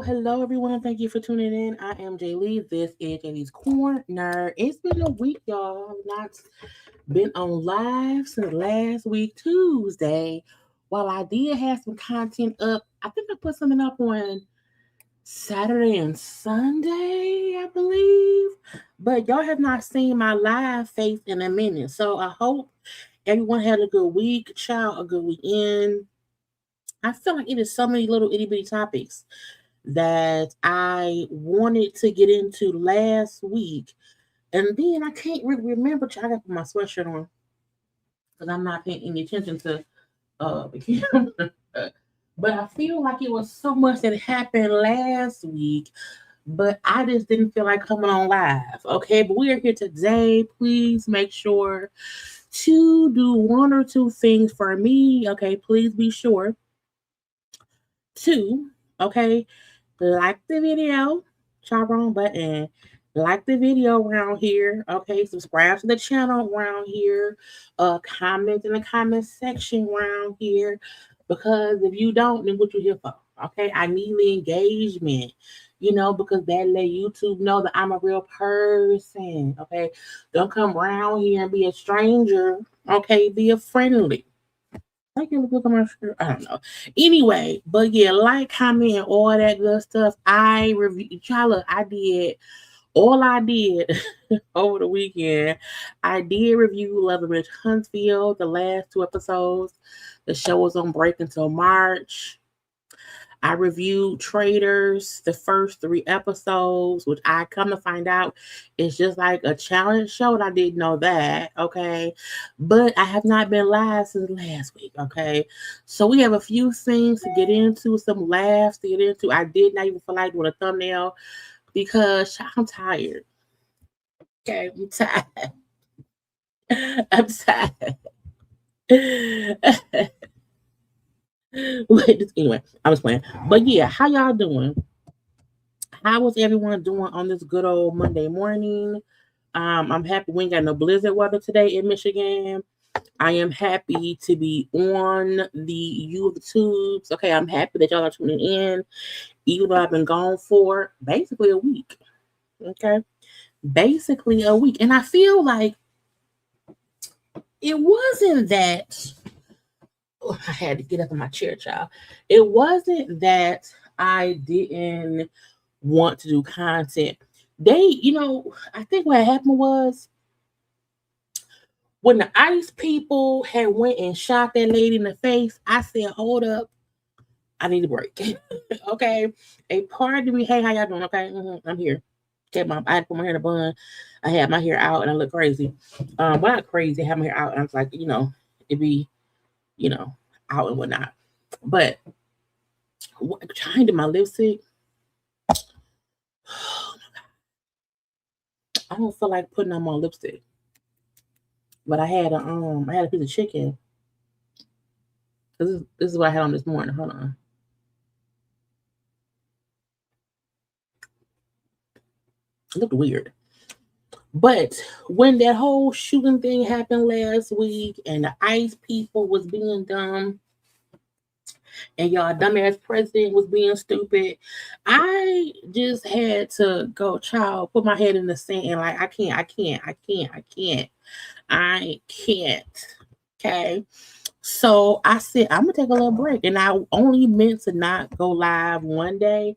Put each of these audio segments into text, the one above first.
Hello, everyone. Thank you for tuning in. I am Jaylee. This is JayLeesCorner. It's been a week, y'all. I've not been on live since last week, Tuesday. While I did have some content up, I think I put something up on Saturday and Sunday, I believe. But y'all have not seen my live face in a minute. So I hope everyone had a good week, child, a good weekend. I feel like it is so many little itty bitty topics that I wanted to get into last week. And then I can't really remember. I got to put my sweatshirt on because I'm not paying any attention to the camera. But I feel like it was so much that happened last week, but I just didn't feel like coming on live. Okay, but we are here today. Please make sure to do one or two things for me. Okay, please be sure to, okay, like the video, wrong button, like the video around here, okay, subscribe to the channel around here, comment in the comment section around here, because if you don't, then what you here for? Okay, I need the engagement, because that let YouTube know that I'm a real person. Okay, don't come around here and be a stranger. Okay, be a friendly. I can look at my shirt. I don't know. Anyway, but yeah, like, comment, and all that good stuff. I reviewed. Y'all, I did all I did over the weekend. I did review Love and Rich Huntsville, the last two episodes. The show was on break until March. I reviewed Traders, the first 3 episodes, which I come to find out is just like a challenge show, and I didn't know that, okay? But I have not been live since last week, okay? So we have a few things to get into, some laughs to get into. I did not even feel like doing a thumbnail because I'm tired. Okay, I'm tired. I'm tired. Anyway, I was playing. But yeah, how y'all doing? How was everyone doing on this good old Monday morning? I'm happy we ain't got no blizzard weather today in Michigan. I am happy to be on the YouTubes. Okay, I'm happy that y'all are tuning in, even though I've been gone for basically a week. Okay, basically a week. And I feel like it wasn't that I had to get up in my chair, child. It wasn't that I didn't want to do content. I think what happened was when the ICE people had went and shot that lady in the face, I said, hold up, I need a break. Okay. A part of me, hey, how y'all doing? Okay, I'm here. Okay, I had to put my hair in a bun. I had my hair out and I look crazy. Well, not crazy, I had my hair out and I was like, it'd be, out and whatnot. But trying to my lipstick. I don't feel like putting on my lipstick. But I had a piece of chicken. This is what I had on this morning. Hold on. It looked weird. But when that whole shooting thing happened last week and the ICE people was being dumb and y'all dumbass president was being stupid, I just had to go, child, put my head in the sand and like, I can't. Okay. So I said, I'm going to take a little break. And I only meant to not go live one day.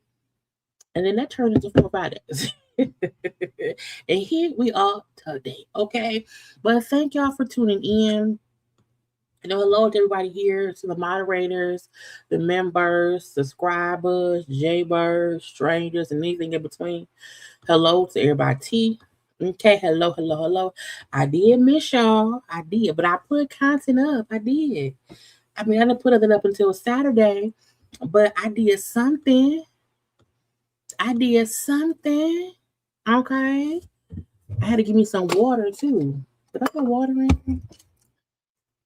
And then that turned into 4 or 5 days. And here we are today. Okay. But thank y'all for tuning in. Hello to everybody here, to the moderators, the members, subscribers, JayBirds, strangers, and anything in between. Hello to everybody. Okay, hello. I did miss y'all. I did, but I put content up. I did. I mean, I didn't put it up until Saturday, but I did something. Okay. I had to give me some water too. Did I put water in?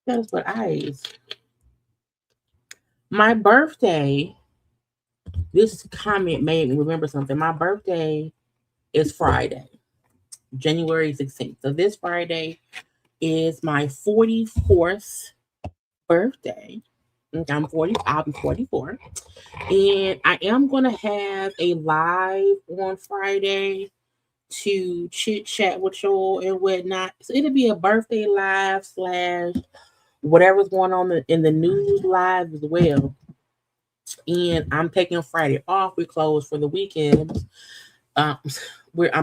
That's what ice. My birthday, this comment made me remember something. My birthday is Friday, January 16th. So this Friday is my 44th birthday. I'll be 44. And I am going to have a live on Friday to chit chat with y'all and whatnot. So it'll be a birthday live / whatever's going on in the news live as well. And I'm taking Friday off. We close for the weekend. I'm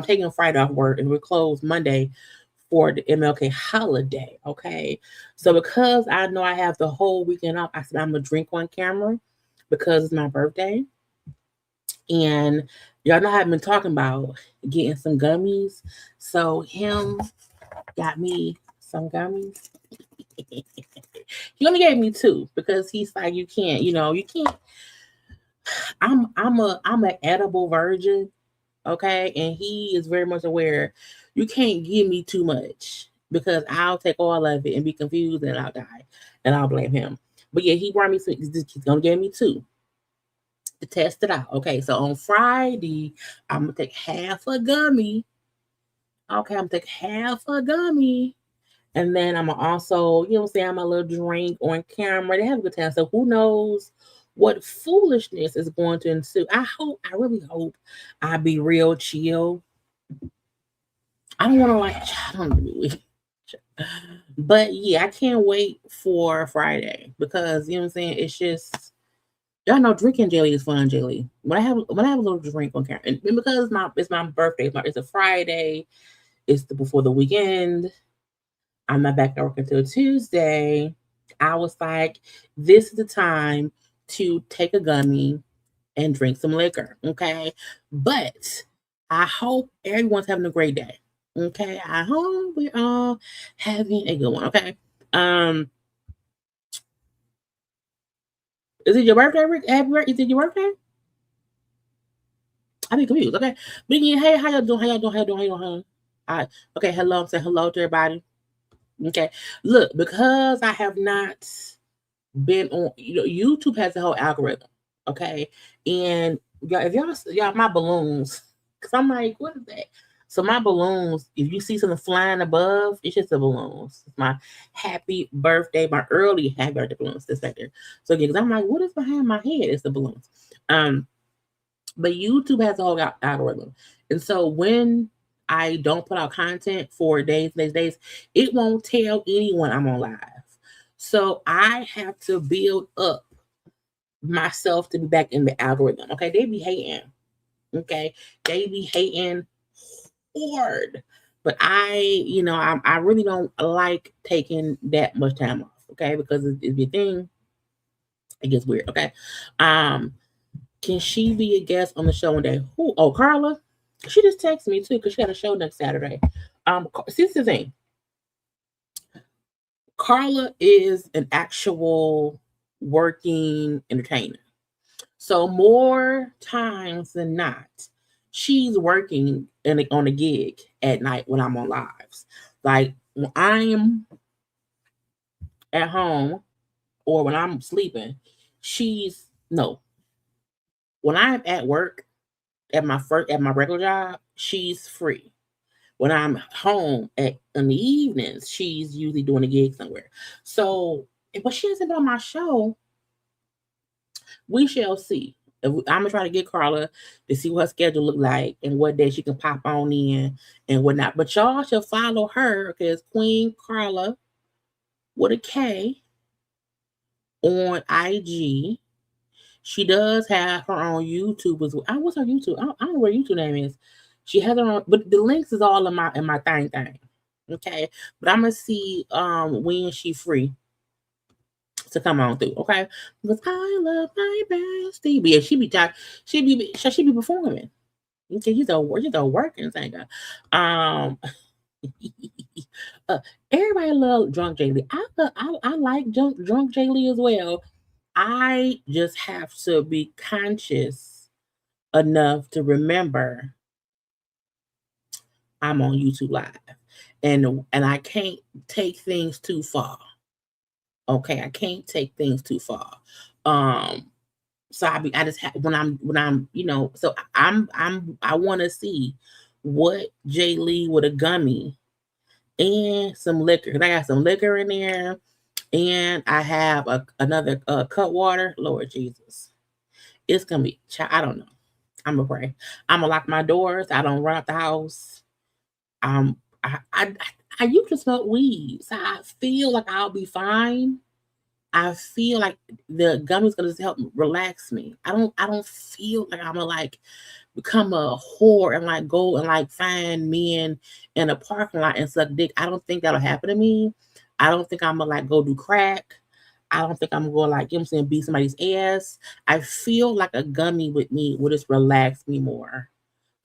taking Friday off work and we're closed Monday for the MLK holiday. Okay. So because I know I have the whole weekend off, I said I'm gonna drink on camera because it's my birthday. And y'all know I've been talking about getting some gummies. So him got me some gummies. He only gave me 2 because he's like, you can't. I'm an edible virgin, okay, and he is very much aware. You can't give me too much because I'll take all of it and be confused and I'll die, and I'll blame him. But yeah, he brought me some. He's gonna give me 2 to test it out. Okay, so on Friday, I'm gonna take half a gummy. Okay, I'm gonna take half a gummy. And then I'm also, I'm a little drink on camera. They have a good time. So who knows what foolishness is going to ensue. I really hope I be real chill. I don't want to but yeah, I can't wait for Friday because you know what I'm saying. It's just y'all know drinking jelly is fun. Jelly when I have a little drink on camera, and because it's my birthday. It's a Friday. It's before the weekend. I'm not back to work until Tuesday. I was like, this is the time to take a gummy and drink some liquor. Okay. But I hope everyone's having a great day. Okay. I hope we're all having a good one. Okay. Is it your birthday, Rick? Is it your birthday? I be confused. Okay. But yeah, hey, how y'all doing? Okay, hello. I'm saying hello to everybody. Okay. Look, because I have not been on, YouTube has the whole algorithm. Okay. And If y'all my balloons, cause I'm like, what is that? So my balloons, if you see something flying above, it's just the balloons. It's my happy birthday, my early happy birthday balloons. This right there. So again, cause I'm like, what is behind my head? It's the balloons. Um, but YouTube has a whole algorithm, and so when I don't put out content for days, it won't tell anyone I'm on live. So I have to build up myself to be back in the algorithm. Okay, they be hating. Okay, they be hating hard, but I really don't like taking that much time off. Okay, because it's your thing. It gets weird. Okay, um, can she be a guest on the show one day? Who? Oh, Karla. She just texted me too because she got a show next Saturday. See, this is the thing. Karla is an actual working entertainer. So more times than not, she's working on a gig at night when I'm on lives. Like when I'm at home or when I'm sleeping, she's no. When I'm at work at my regular job, she's free. When I'm home in the evenings, she's usually doing a gig somewhere. So, but she hasn't been on my show. We shall see. I'm gonna try to get Karla to see what her schedule look like and what day she can pop on in and whatnot. But y'all should follow her because Queen Karla with a K on IG. She does have her own YouTube as well. What's her YouTube? I don't know what her YouTube name is. She has her own, but the links is all in my thing. Okay, but I'm gonna see when she free to come on through, okay? Because I love my bestie. But yeah, she be performing. Okay, she's a working singer. Um, uh, everybody love drunk Jaylee. I like drunk Jaylee as well. I just have to be conscious enough to remember I'm on YouTube Live, and I can't take things too far. Okay, I can't take things too far. Um, so I just have when I'm so I want to see what Jay Lee with a gummy and some liquor. Cause I got some liquor in there, and I have another cut water. Lord Jesus, it's gonna be. I don't know. I'm gonna pray. I'm gonna lock my doors. I don't run out the house. Um, I I I used to smoke weed, so I feel like I'll be fine. I feel like the gummies gonna just help relax me. I don't feel like I'm gonna like become a whore and like go and like find men in a parking lot and suck dick. I don't think that'll happen to me. I don't think I'm gonna like go do crack. I don't think I'm gonna like, beat somebody's ass. I feel like a gummy with me will just relax me more.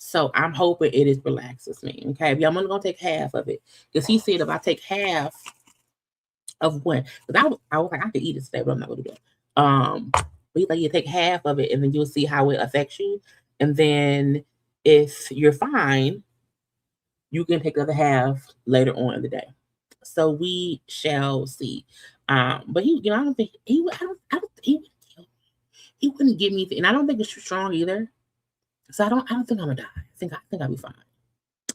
So I'm hoping it just relaxes me. Okay. I'm only gonna take half of it. Because he said if I take half of what? Because I was like, I could eat it today, but I'm not gonna do that. But he's like, you take half of it and then you'll see how it affects you. And then if you're fine, you can take the other half later on in the day. So we shall see. But I don't think he would. I don't. He wouldn't give me. And I don't think it's too strong either. So I don't think I'm gonna die. I think I'll be fine.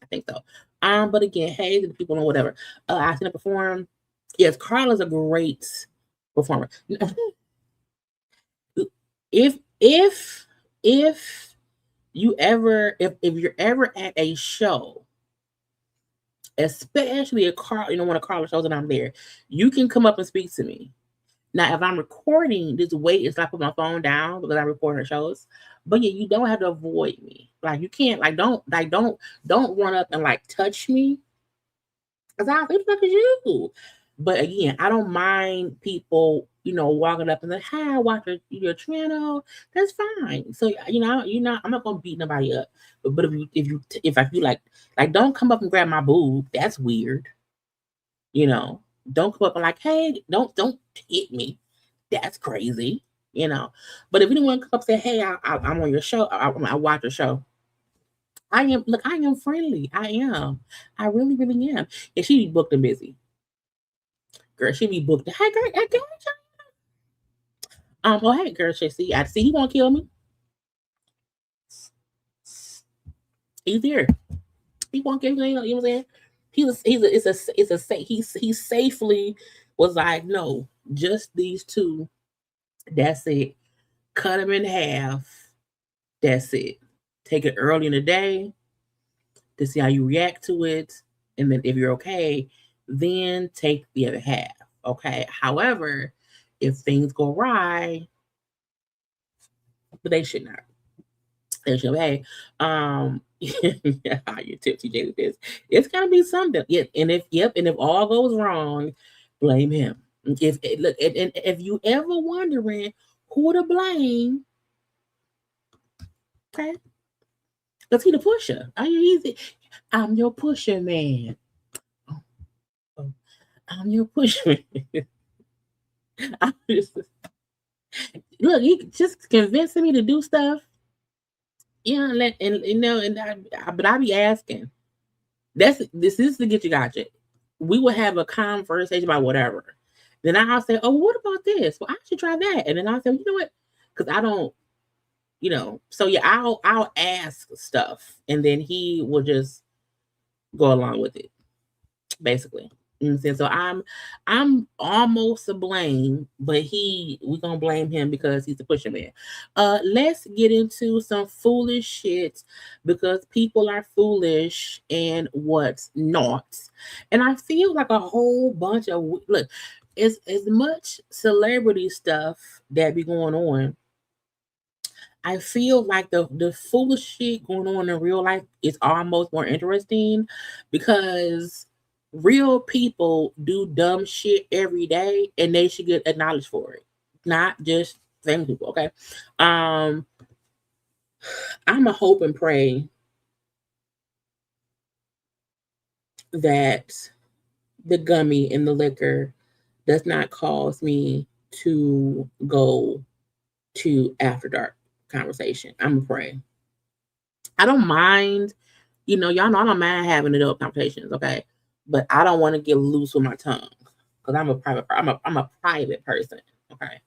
I think so. But again, hey to the people or whatever. I seen her perform. Yes, Karla's a great performer. If if if you're ever at a show, especially one of Karla shows and I'm there, you can come up and speak to me. Now, if I'm recording, just wait until I put my phone down because I record her shows. But yeah, you don't have to avoid me. Like you can't don't run up and like touch me because I think like you. But again, I don't mind people, walking up and like, "Hi, I watch your channel." That's fine. So I'm not gonna beat nobody up. But if I feel like don't come up and grab my boob. That's weird. You know, don't come up and like, "Hey, don't hit me." That's crazy. But if anyone come up and say, "Hey, I'm on your show. I watch your show." I am friendly. I am. I really, really am. And she be booked and busy. Girl, she be booked. Hey, girl, I got you. Oh, hey, girl, I see he won't kill me. He's here. He won't give you know what I'm saying? He safely was like, no, just these two. That's it. Cut them in half. That's it. Take it early in the day to see how you react to it. And then if you're okay, then take the other half. Okay. However, if things go awry, but they should not. They should hey, you tipsy Jay with this. It's gotta be something. Yeah, and if all goes wrong, blame him. If look, and if you ever wondering who to blame, okay, because he the pusher. I'm your pusher, man. I'm your pusher. Look, he just convincing me to do stuff. Yeah, but I be asking. This is to get you gotcha. We will have a conversation about whatever. Then I'll say, oh, what about this? Well, I should try that. And then I'll say, you know what? Because I don't, So yeah, I'll ask stuff, and then he will just go along with it, basically. So I'm almost to blame, but we're gonna blame him because he's a pusher man. Let's get into some foolish shit because people are foolish and what's not. And I feel like a whole bunch of look, as much celebrity stuff that be going on. I feel like the foolish shit going on in real life is almost more interesting because real people do dumb shit every day and they should get acknowledged for it, not just famous people. Okay, I'm a hope and pray that the gummy and the liquor does not cause me to go to after dark conversation. I'm gonna pray. I don't mind, y'all know I don't mind having adult conversations, okay? But I don't want to get loose with my tongue because I'm a private person, okay?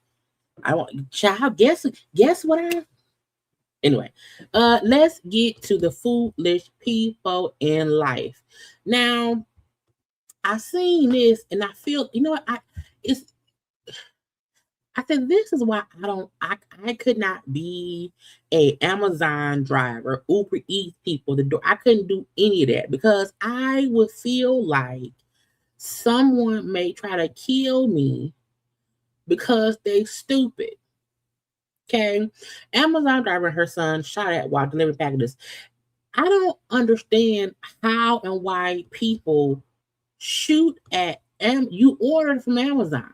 I want child. Guess what Anyway, let's get to the foolish people in life. Now, I seen this and I feel, you know what? I said, this is why I could not be a Amazon driver, Uber Eats people. I couldn't do any of that because I would feel like someone may try to kill me because they stupid. Okay. Amazon driver and her son shot at while delivering packages. I don't understand how and why people shoot at you ordered from Amazon.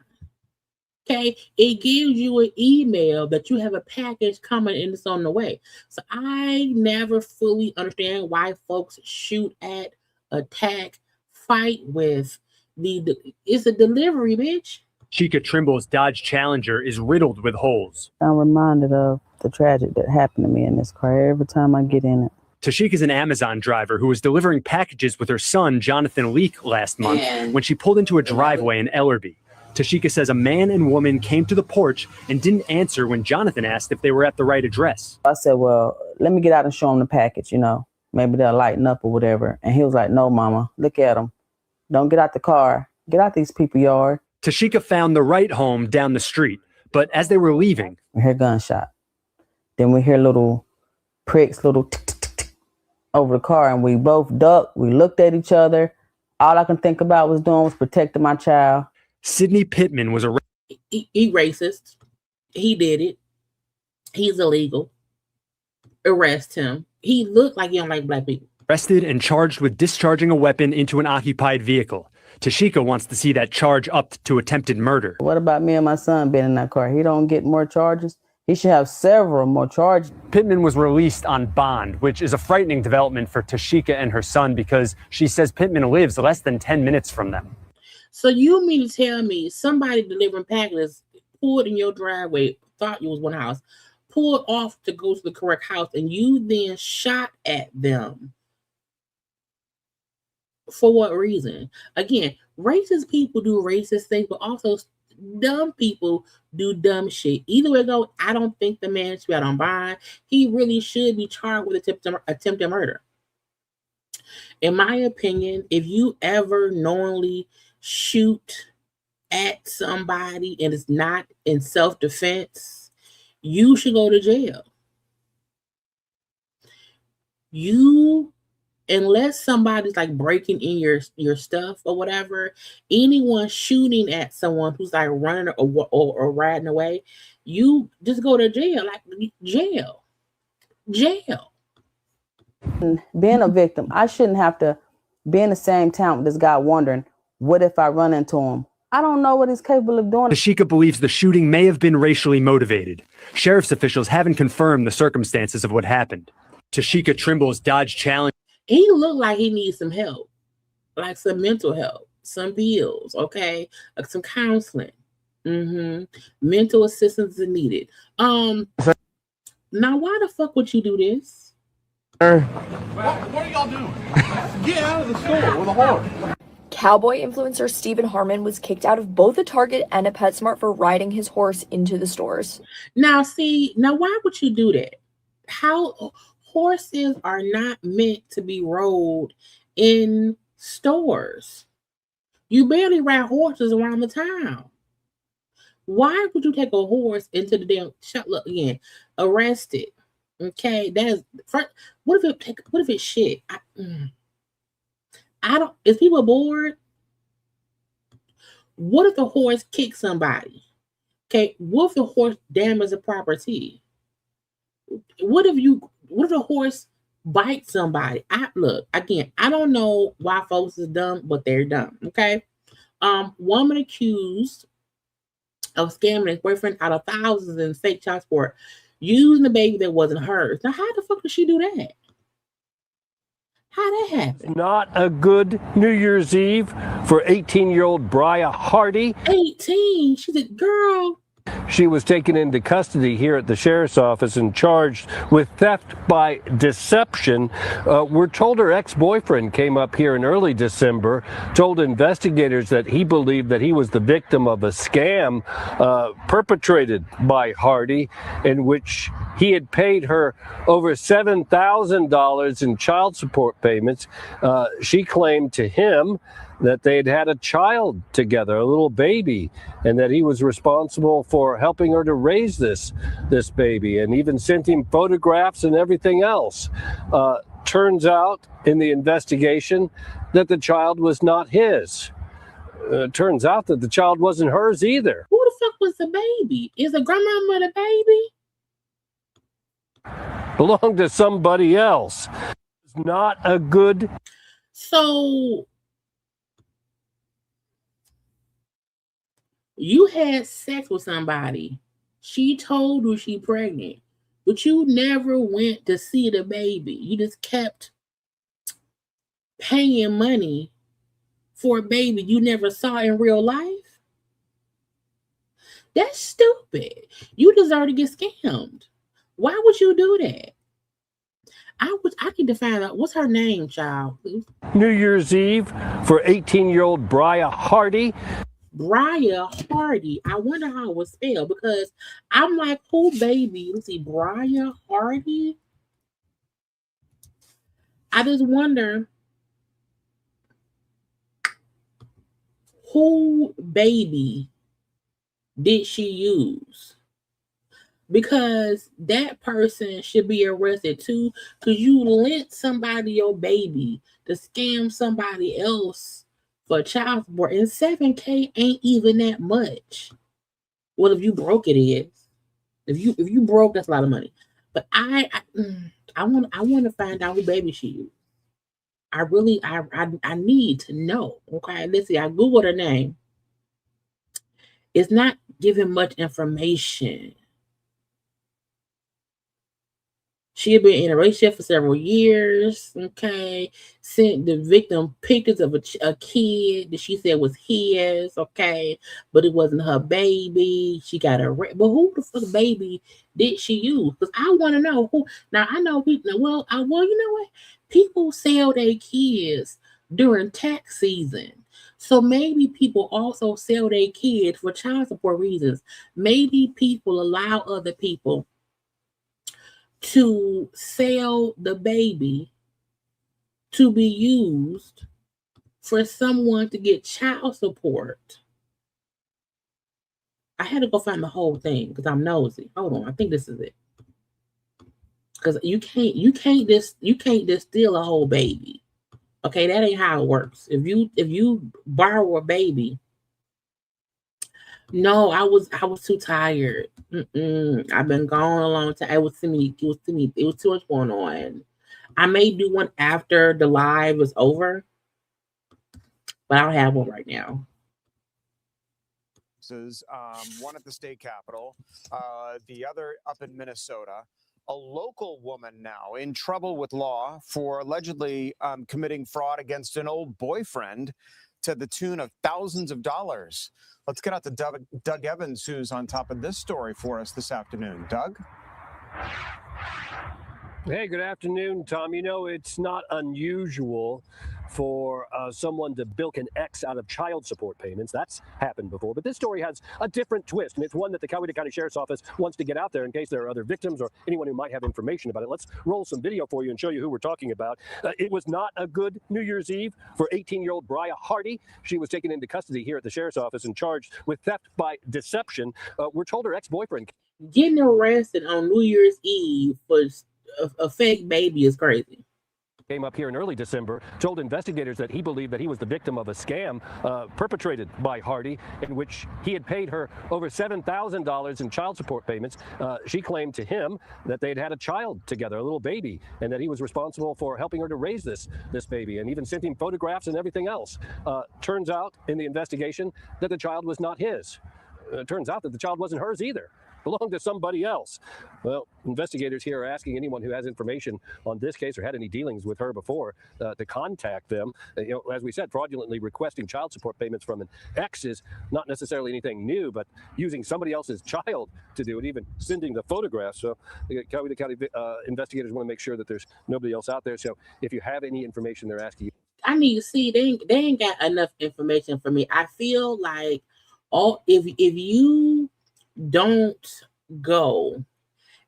Okay, it gives you an email that you have a package coming and it's on the way. So I never fully understand why folks shoot at, attack, fight with it's a delivery, bitch. Chica Trimble's Dodge Challenger is riddled with holes. I'm reminded of the tragedy that happened to me in this car every time I get in it. Tashika's an Amazon driver who was delivering packages with her son, Jonathan Leake, last month when she pulled into a driveway in Ellerby. Tashika says a man and woman came to the porch and didn't answer when Jonathan asked if they were at the right address. I said, well, let me get out and show them the package, Maybe they'll lighten up or whatever. And he was like, no, mama, look at them. Don't get out the car. Get out these people's yard. Tashika found the right home down the street, but as they were leaving, we hear gunshot. Then we hear little pricks, little over the car, and we both ducked. We looked at each other. All I can think about was protecting my child. Sydney Pittman was arrested. He racist. He did it. He's illegal. Arrest him. He looked like he don't like black people. Arrested and charged with discharging a weapon into an occupied vehicle. Tashika wants to see that charge upped to attempted murder. What about me and my son being in that car? He don't get more charges? He should have several more charges. Pittman was released on bond, which is a frightening development for Tashika and her son because she says Pittman lives less than 10 minutes from them. So you mean to tell me somebody delivering packages pulled in your driveway, thought you was one house, pulled off to go to the correct house, and you then shot at them? For what reason? Again, racist people do racist things, but also dumb people do dumb shit. Either way go, I don't think the man should be out on bond. He really should be charged with attempted murder. In my opinion, if you ever knowingly shoot at somebody and it's not in self-defense, you should go to jail. Unless somebody's like breaking in your stuff or whatever, anyone shooting at someone who's like running or riding away, you just go to jail. Like jail. Being a victim, I shouldn't have to be in the same town with this guy wondering, what if I run into him? I don't know what he's capable of doing. Tashika believes the shooting may have been racially motivated. Sheriff's officials haven't confirmed the circumstances of what happened. Tashika Trimble's Dodge Challenger. He looked like he needs some help, like some mental help, some bills, okay, like some counseling. Mental assistance is needed. Now why the fuck would you do this? What are y'all doing? Get out of the store with a horse. Cowboy influencer Stephen Harmon was kicked out of both a Target and a PetSmart for riding his horse into the stores. Now why would you do that? Horses are not meant to be rode in stores. You barely ride horses around the town. Why would you take a horse into the damn shut? Look again, arrested. Okay, that's what if it's shit? I don't. Is people bored? What if the horse kicks somebody? Okay, what if the horse damages the property? What if the horse bites somebody? Look again. I don't know why folks is dumb, but they're dumb. Okay, woman accused of scamming his boyfriend out of thousands in fake child support, using the baby that wasn't hers. Now, how the fuck did she do that? How that happened? Not a good New Year's Eve for 18-year-old Bria Hardy. 18? She's a girl. She was taken into custody here at the sheriff's office and charged with theft by deception. We're told her ex-boyfriend came up here in early December, told investigators that he believed that he was the victim of a scam perpetrated by Hardy, in which he had paid her over $7,000 in child support payments. She claimed to him that they had had a child together, a little baby, and that he was responsible for helping her to raise this baby, and even sent him photographs and everything else. Turns out in the investigation that the child was not his. Turns out that the child wasn't hers either. Who the fuck was the baby? Is the grandmama the baby? Belonged to somebody else. It's not a good... So... you had sex with somebody. She told you she pregnant, but you never went to see the baby. You just kept paying money for a baby you never saw in real life. That's stupid. You deserve to get scammed. Why would you do that? I need to find out what's her name, child. New Year's Eve for 18-year-old Bria Hardy. Bria Hardy. I wonder how it was spelled, because I'm like, who baby? Let's see, Bria Hardy. I just wonder who baby did she use? Because that person should be arrested too, because you lent somebody your baby to scam somebody else for child support, and $7,000 ain't even that much. Well, if you broke, it is. If you broke, that's a lot of money. But I want to find out who baby she used. I need to know. Okay, let's see. I googled her name. It's not giving much information. She had been in a relationship for several years, okay? Sent the victim pictures of a kid that she said was his, okay? But it wasn't her baby. She got arrested. But who the fuck baby did she use? Because I want to know who. Now, I know people, you know what? People sell their kids during tax season. So maybe people also sell their kids for child support reasons. Maybe people allow other people to sell the baby to be used for someone to get child support. I had to go find the whole thing because I'm nosy. Hold on, I think this is it. Because you can't just steal a whole baby. Okay, that ain't how it works. If you borrow a baby, no, I was too tired. I've been gone a long time. It was too much going on. I may do one after the live is over, but I don't have one right now. One at the state capitol, the other up in Minnesota. A local woman now in trouble with law for allegedly committing fraud against an old boyfriend to the tune of thousands of dollars. Let's get out to Doug Evans, who's on top of this story for us this afternoon. Doug? Hey, good afternoon, Tom. You know, it's not unusual for someone to bilk an ex out of child support payments. That's happened before. But this story has a different twist, and it's one that the Coweta County Sheriff's Office wants to get out there in case there are other victims or anyone who might have information about it. Let's roll some video for you and show you who we're talking about. It was not a good New Year's Eve for 18-year-old Bria Hardy. She was taken into custody here at the Sheriff's Office and charged with theft by deception. We're told her ex-boyfriend... Getting arrested on New Year's Eve for a fake baby is crazy. Came up here in early December, told investigators that he believed that he was the victim of a scam perpetrated by Hardy, in which he had paid her over $7,000 in child support payments. She claimed to him that they'd had a child together, a little baby, and that he was responsible for helping her to raise this baby, and even sent him photographs and everything else. Turns out in the investigation that the child was not his. Turns out that the child wasn't hers either. Belonged to somebody else. Well, investigators here are asking anyone who has information on this case or had any dealings with her before to contact them. You know, as we said, fraudulently requesting child support payments from an ex is not necessarily anything new, but using somebody else's child to do it, even sending the photographs. So the Coweta County investigators want to make sure that there's nobody else out there. So if you have any information, they're asking you. I need to see. They ain't got enough information for me. I feel like if you don't go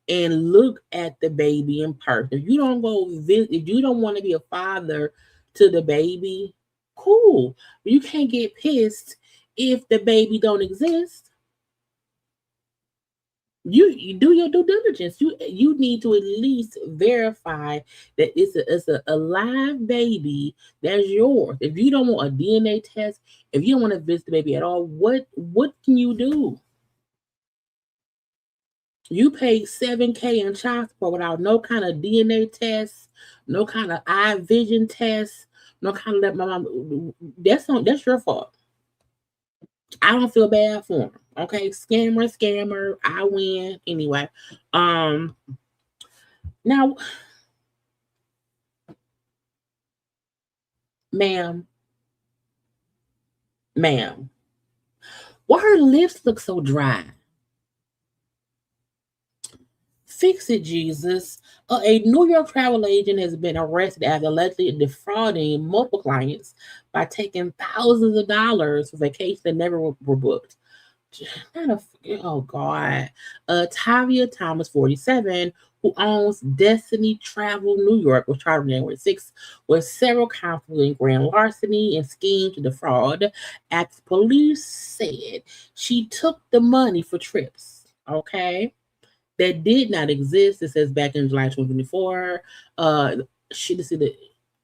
and look at the baby in person, if you don't go visit, if you don't want to be a father to the baby, cool. But you can't get pissed if the baby don't exist. You do your due diligence. You need to at least verify that it's a live baby that's yours. If you don't want a DNA test, if you don't want to visit the baby at all, what can you do? You paid $7,000 in child support without no kind of DNA test, no kind of eye vision test, no kind of let my mom. That's your fault. I don't feel bad for him. Okay, scammer. I win anyway. Now, ma'am, why her lips look so dry? Fix it, Jesus. A New York travel agent has been arrested after allegedly defrauding multiple clients by taking thousands of dollars for vacations that never were booked. Oh, God. Tavia Thomas, 47, who owns Destiny Travel New York, was charged on January 6th with several counts including grand larceny and scheme to defraud. As police said, she took the money for trips. Okay. That did not exist. It says back in July 2024. She decided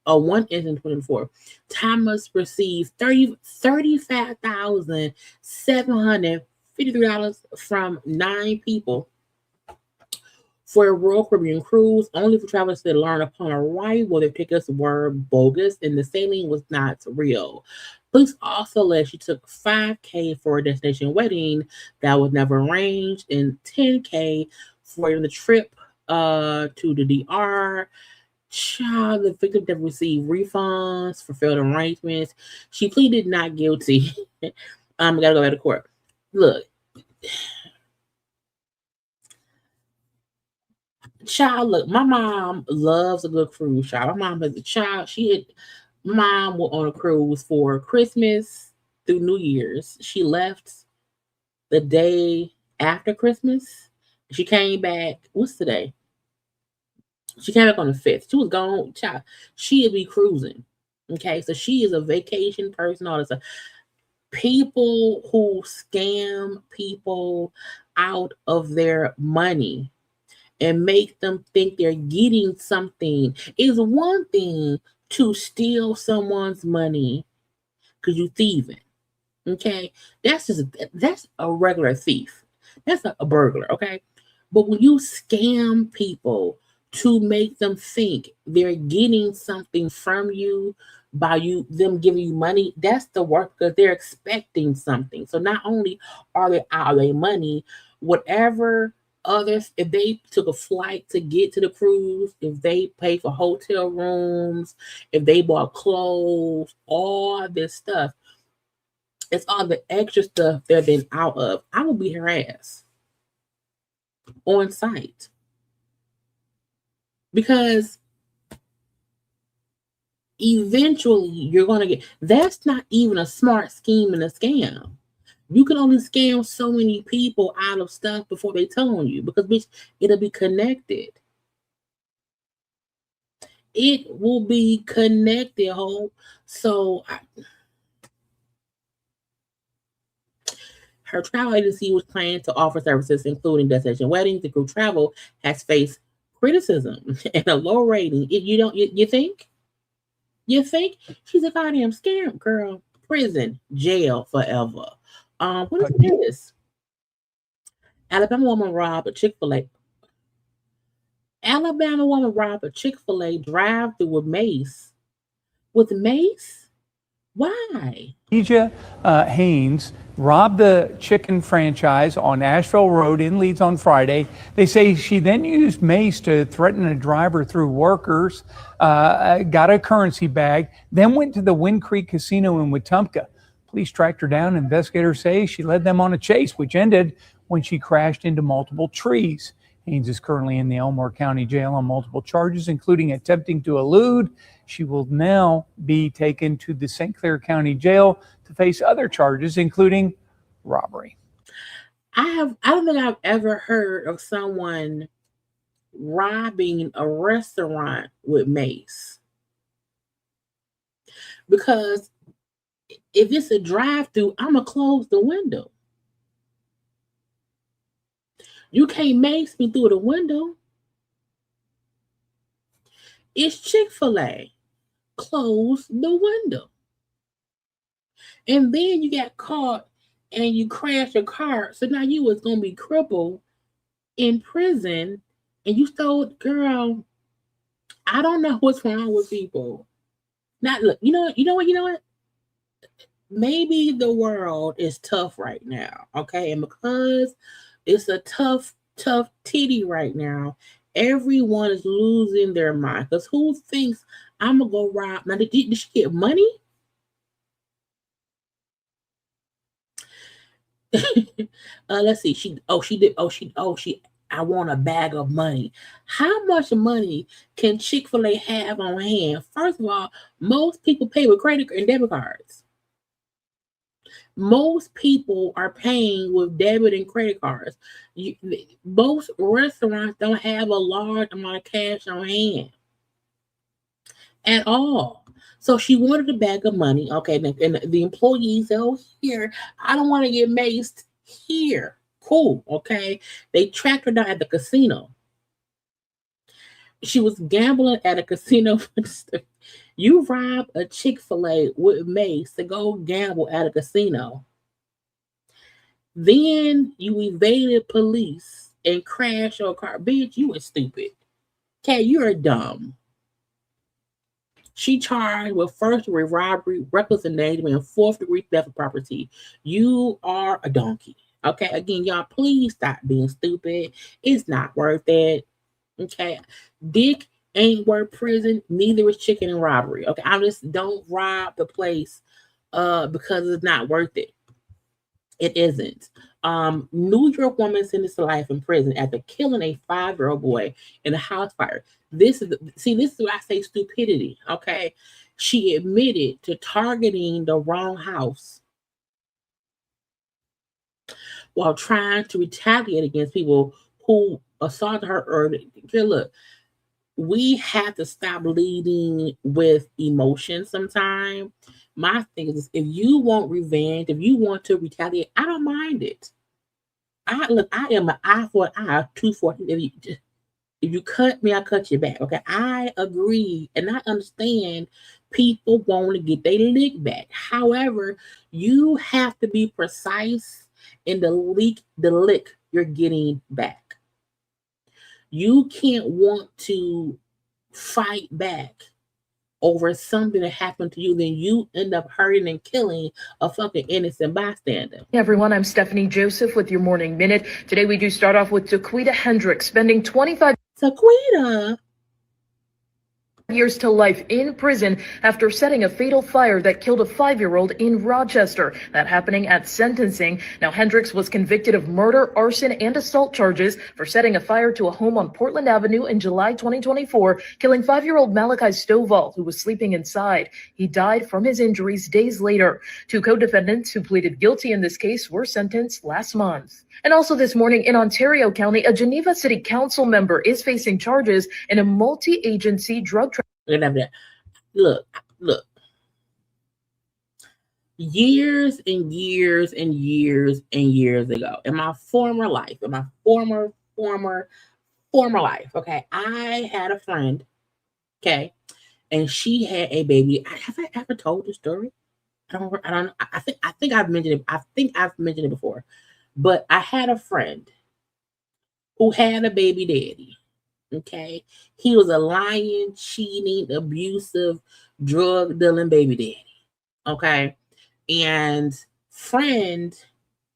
one incident in 2024. Thomas received $35,753 from 9 people for a Royal Caribbean cruise, only for travelers to learn upon arrival their tickets were bogus and the sailing was not real. Police also alleged she took $5,000 for a destination wedding that was never arranged and $10,000 for the trip to the DR. Child, the victim never received refunds for failed arrangements. She pleaded not guilty. Gotta go back to court. Look, child, look, my mom loves a good cruise, child. My mom as a child, mom went on a cruise for Christmas through New Year's. She left the day after Christmas. She came back. What's today? She came back on the 5th. She was gone, child. She'd be cruising. Okay, so she is a vacation person, all this stuff. People who scam people out of their money and make them think they're getting something is one thing to steal someone's money because you thieving. Okay, that's a regular thief. That's a burglar. Okay, but when you scam people to make them think they're getting something from you by them giving you money, that's the work because they're expecting something. So not only are they out of their money, whatever others, if they took a flight to get to the cruise, if they paid for hotel rooms, if they bought clothes, all this stuff, it's all the extra stuff they're been out of. I will beat her ass on site because eventually you're going to get. That's not even a smart scheme and a scam. You can only scam so many people out of stuff before they tell on you because, bitch, it'll be connected. It will be connected, ho. So her travel agency was planning to offer services including destination weddings. The group travel has faced criticism and a low rating. You think? You think? She's a goddamn scam, girl. Prison, jail forever. What is this? Alabama woman robbed a Chick-fil-A. Alabama woman robbed a Chick-fil-A drive-through with mace. With mace? Why? Deja Haynes robbed the chicken franchise on Asheville Road in Leeds on Friday. They say she then used mace to threaten a driver through workers, got a currency bag, then went to the Wind Creek Casino in Wetumpka. Police tracked her down. Investigators say she led them on a chase, which ended when she crashed into multiple trees. Haynes is currently in the Elmore County Jail on multiple charges, including attempting to elude. She will now be taken to the St. Clair County Jail to face other charges, including robbery. I don't think I've ever heard of someone robbing a restaurant with mace. Because if it's a drive-through, I'm going to close the window. You can't mace me through the window. It's Chick-fil-A. Close the window. And then you got caught and you crashed your car. So now you was going to be crippled in prison and you stole, girl, I don't know what's wrong with people. Not look, you know what? Maybe the world is tough right now, okay? And because it's a tough titty right now, everyone is losing their mind. Because who thinks I'm gonna go rob? Now, did she get money? Let's see. She did. I want a bag of money. How much money can Chick-fil-A have on hand? First of all, most people pay with credit and debit cards. Most people are paying with debit and credit cards. Most restaurants don't have a large amount of cash on hand at all. So she wanted a bag of money. Okay, and the employees said, oh, here, I don't want to get maced here. Cool, okay. They tracked her down at the casino. She was gambling at a casino. You rob a Chick-fil-A with mace to go gamble at a casino. Then you evaded police and crashed your car. Bitch, you were stupid. Okay, you're dumb. She charged with first-degree robbery, reckless endangerment, and fourth-degree theft of property. You are a donkey. Okay, again, y'all, please stop being stupid. It's not worth it. Okay, dick ain't worth prison. Neither is chicken and robbery. Okay, I just don't rob the place because it's not worth it. It isn't. New York woman sentenced to life in prison after killing a 5-year-old boy in a house fire. This is what I say stupidity. Okay, she admitted to targeting the wrong house while trying to retaliate against people who assaulted her earlier. Look, we have to stop leading with emotion sometimes. My thing is, if you want revenge, if you want to retaliate, I don't mind it. I am an eye for an eye, tooth for a tooth. If you cut me, I cut you back. Okay, I agree, and I understand people want to get their lick back. However, you have to be precise in the lick you're getting back. You can't want to fight back over something that happened to you, then you end up hurting and killing a fucking innocent bystander. Hey everyone, I'm Stephanie Joseph with your Morning Minute. Today we do start off with Daquita Hendricks spending 25 Daquita years to life in prison after setting a fatal fire that killed a 5-year-old in Rochester. That happening at sentencing. Now, Hendricks was convicted of murder, arson, and assault charges for setting a fire to a home on Portland Avenue in July 2024, killing 5-year-old Malachi Stovall, who was sleeping inside. He died from his injuries days later. 2 co-defendants who pleaded guilty in this case were sentenced last month. And also this morning in Ontario County, a Geneva City Council member is facing charges in a multi-agency drug Look. Years and years and years and years ago, in my former life, former life, okay, I had a friend, okay, and she had a baby. Have I ever told the story? I don't. I think I've mentioned it. I think I've mentioned it before, but I had a friend who had a baby daddy. Okay, he was a lying, cheating, abusive, drug dealing baby daddy. Okay, and friend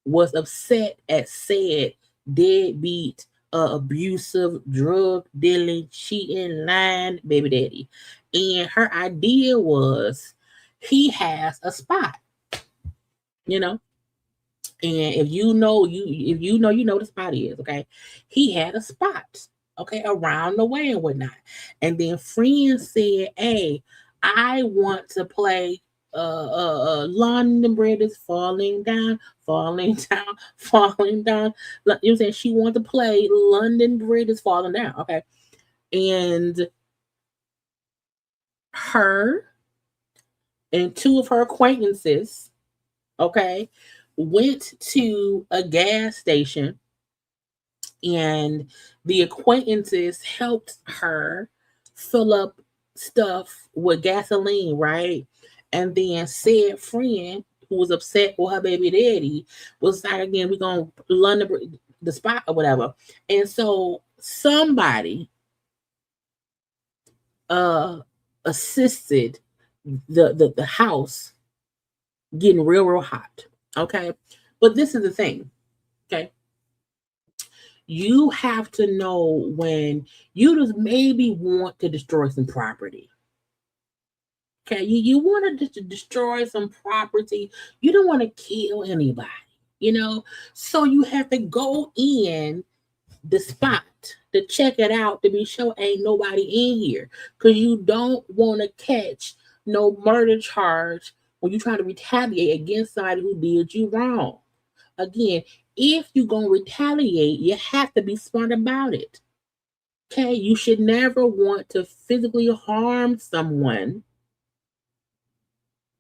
was upset at said deadbeat, abusive, drug dealing, cheating, lying baby daddy, and her idea was he has a spot, you know. And if you know the spot is, okay. He had a spot, okay, around the way and whatnot. And then friends said, hey, I want to play London Bridge is falling down, falling down, falling down. You know what I'm saying? She wanted to play London Bridge is falling down, okay. And her and 2 of her acquaintances, okay, went to a gas station, and the acquaintances helped her fill up stuff with gasoline, right? And then said friend who was upset with her baby daddy was like, again, we're gonna London the spot or whatever. And so somebody assisted the house getting real hot. Okay. But this is the thing. Okay. You have to know when you just maybe want to destroy some property. Okay. You want to destroy some property. You don't want to kill anybody, you know? So you have to go in the spot to check it out to be sure ain't nobody in here. Because you don't want to catch no murder charge when you try to retaliate against somebody who did you wrong. Again, if you're going to retaliate, you have to be smart about it. Okay, you should never want to physically harm someone.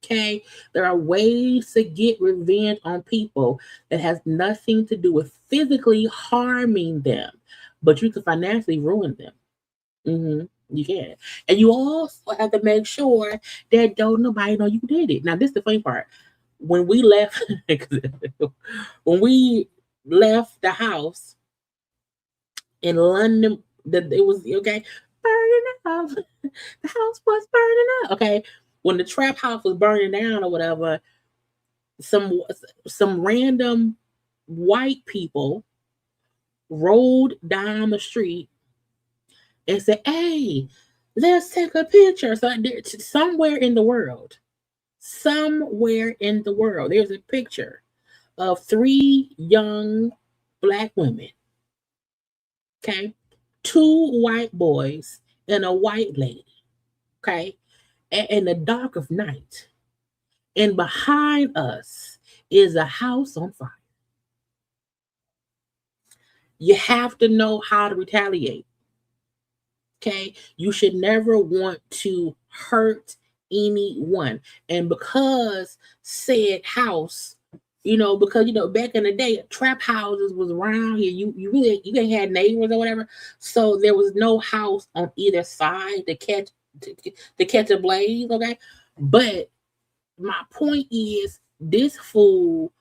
Okay, there are ways to get revenge on people that has nothing to do with physically harming them, but you can financially ruin them. You can. And you also have to make sure that don't nobody know you did it. Now, this is the funny part. When we left the house in London, it was okay, burning up. The house was burning up. Okay. When the trap house was burning down or whatever, some random white people rolled down the street and said, hey, let's take a picture. So somewhere in the world, there's a picture of 3 young Black women. Okay. 2 white boys and a white lady. Okay. In the dark of night. And behind us is a house on fire. You have to know how to retaliate. Okay, you should never want to hurt anyone. And because said house, because back in the day, trap houses was around here. You really you ain't had neighbors or whatever, so there was no house on either side to catch a blaze. Okay, but my point is, this fool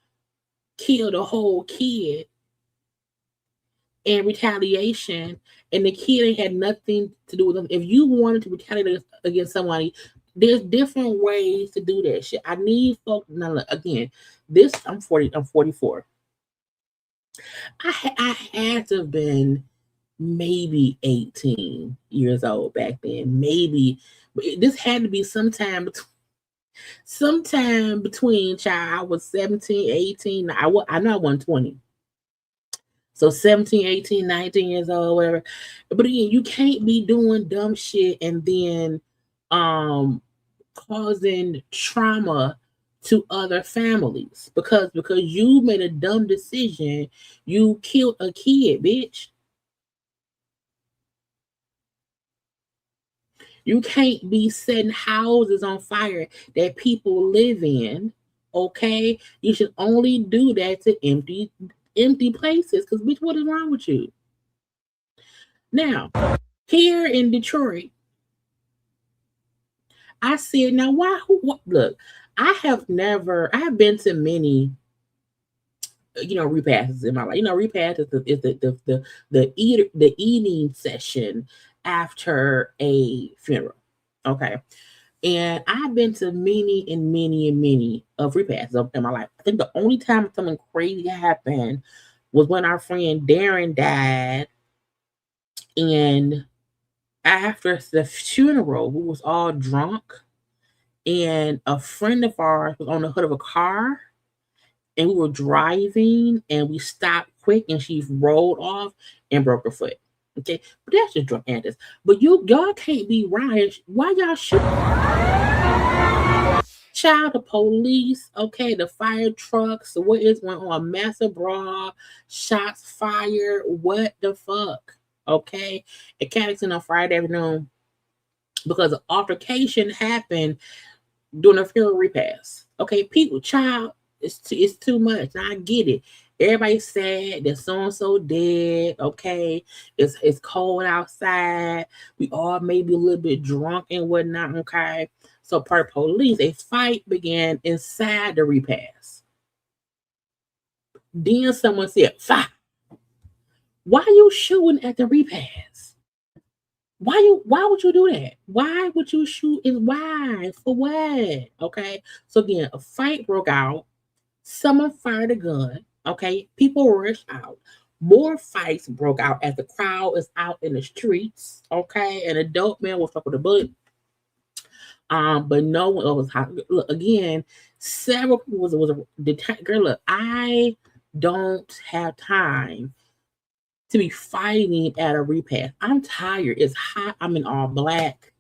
killed a whole kid in retaliation, and the kid ain't had nothing to do with them. If you wanted to retaliate against somebody, there's different ways to do that shit. I need folks. Now, look, again, I'm 40. I'm 44. I had to have been maybe 18 years old back then. Maybe this had to be sometime between child. I was 17, 18. I know I wasn't 20. So 17, 18, 19 years old, whatever. But again, you can't be doing dumb shit and then causing trauma to other families because you made a dumb decision. You killed a kid, bitch. You can't be setting houses on fire that people live in. Okay, you should only do that to empty places. Because bitch, what is wrong with you? Now, here in Detroit, I said, now why? Look, I have been to many, repasses in my life. Repast is the eating session after a funeral. Okay. And I've been to many and many and many of repasts in my life. I think the only time something crazy happened was when our friend Darren died. And after the funeral, we was all drunk. And a friend of ours was on the hood of a car. And we were driving and we stopped quick and she rolled off and broke her foot. Okay, but that's just drunk antics. But y'all can't be riots. Why y'all shooting? Child, the police, okay, the fire trucks, what is going on? Massive brawl, shots fired. What the fuck? Okay, at Caddington on Friday afternoon because an altercation happened during a funeral repast. Okay, people, child, it's too much. I get it. Everybody's sad that so and so dead. Okay, it's cold outside. We all may be a little bit drunk and whatnot. Okay, so per police, a fight began inside the repast. Then someone said, "Fire! Why are you shooting at the repast? Why would you do that? Why would you shoot? And why? For what? Okay, so again, a fight broke out. Someone fired a gun. Okay, people rushed out. More fights broke out as the crowd is out in the streets. Okay, an adult man was stuck with a bullet. But no one was hot. Look, again, several people was a girl. Look, I don't have time to be fighting at a repast. I'm tired. It's hot. I'm in all black.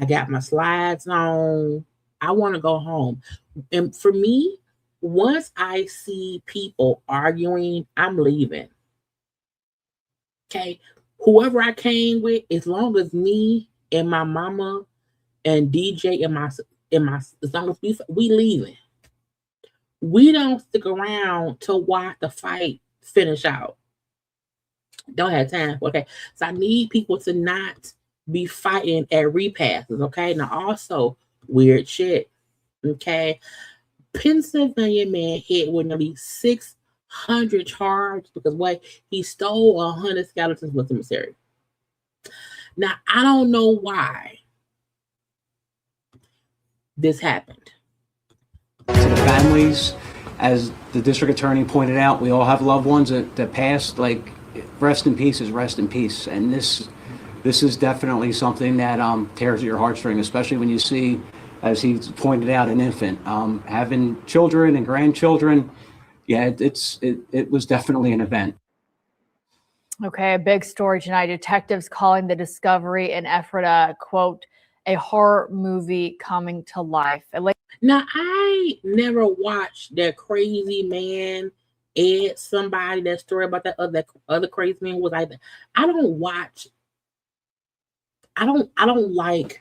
I got my slides on. I want to go home. And for me, once I see people arguing, I'm leaving. Okay, whoever I came with, as long as me and my mama and DJ and my as long as we leaving, we don't stick around to watch the fight finish out. Don't have time. Okay, so I need people to not be fighting at repasses. Okay, now also weird shit. Okay. Pennsylvania man hit with nearly 600 charges because he stole 100 skeletons from the cemetery. Now I don't know why this happened. To the families, as the district attorney pointed out, we all have loved ones that passed. Like, rest in peace is rest in peace, and this is definitely something that tears at your heartstring, especially when you see, as he pointed out, an infant having children and grandchildren. Yeah, it was definitely an event. Okay, a big story tonight. Detectives calling the discovery in Ephrata, quote, a horror movie coming to life. Now, I never watched that crazy man Ed somebody, that story about that other crazy man was like that. I don't watch I don't like.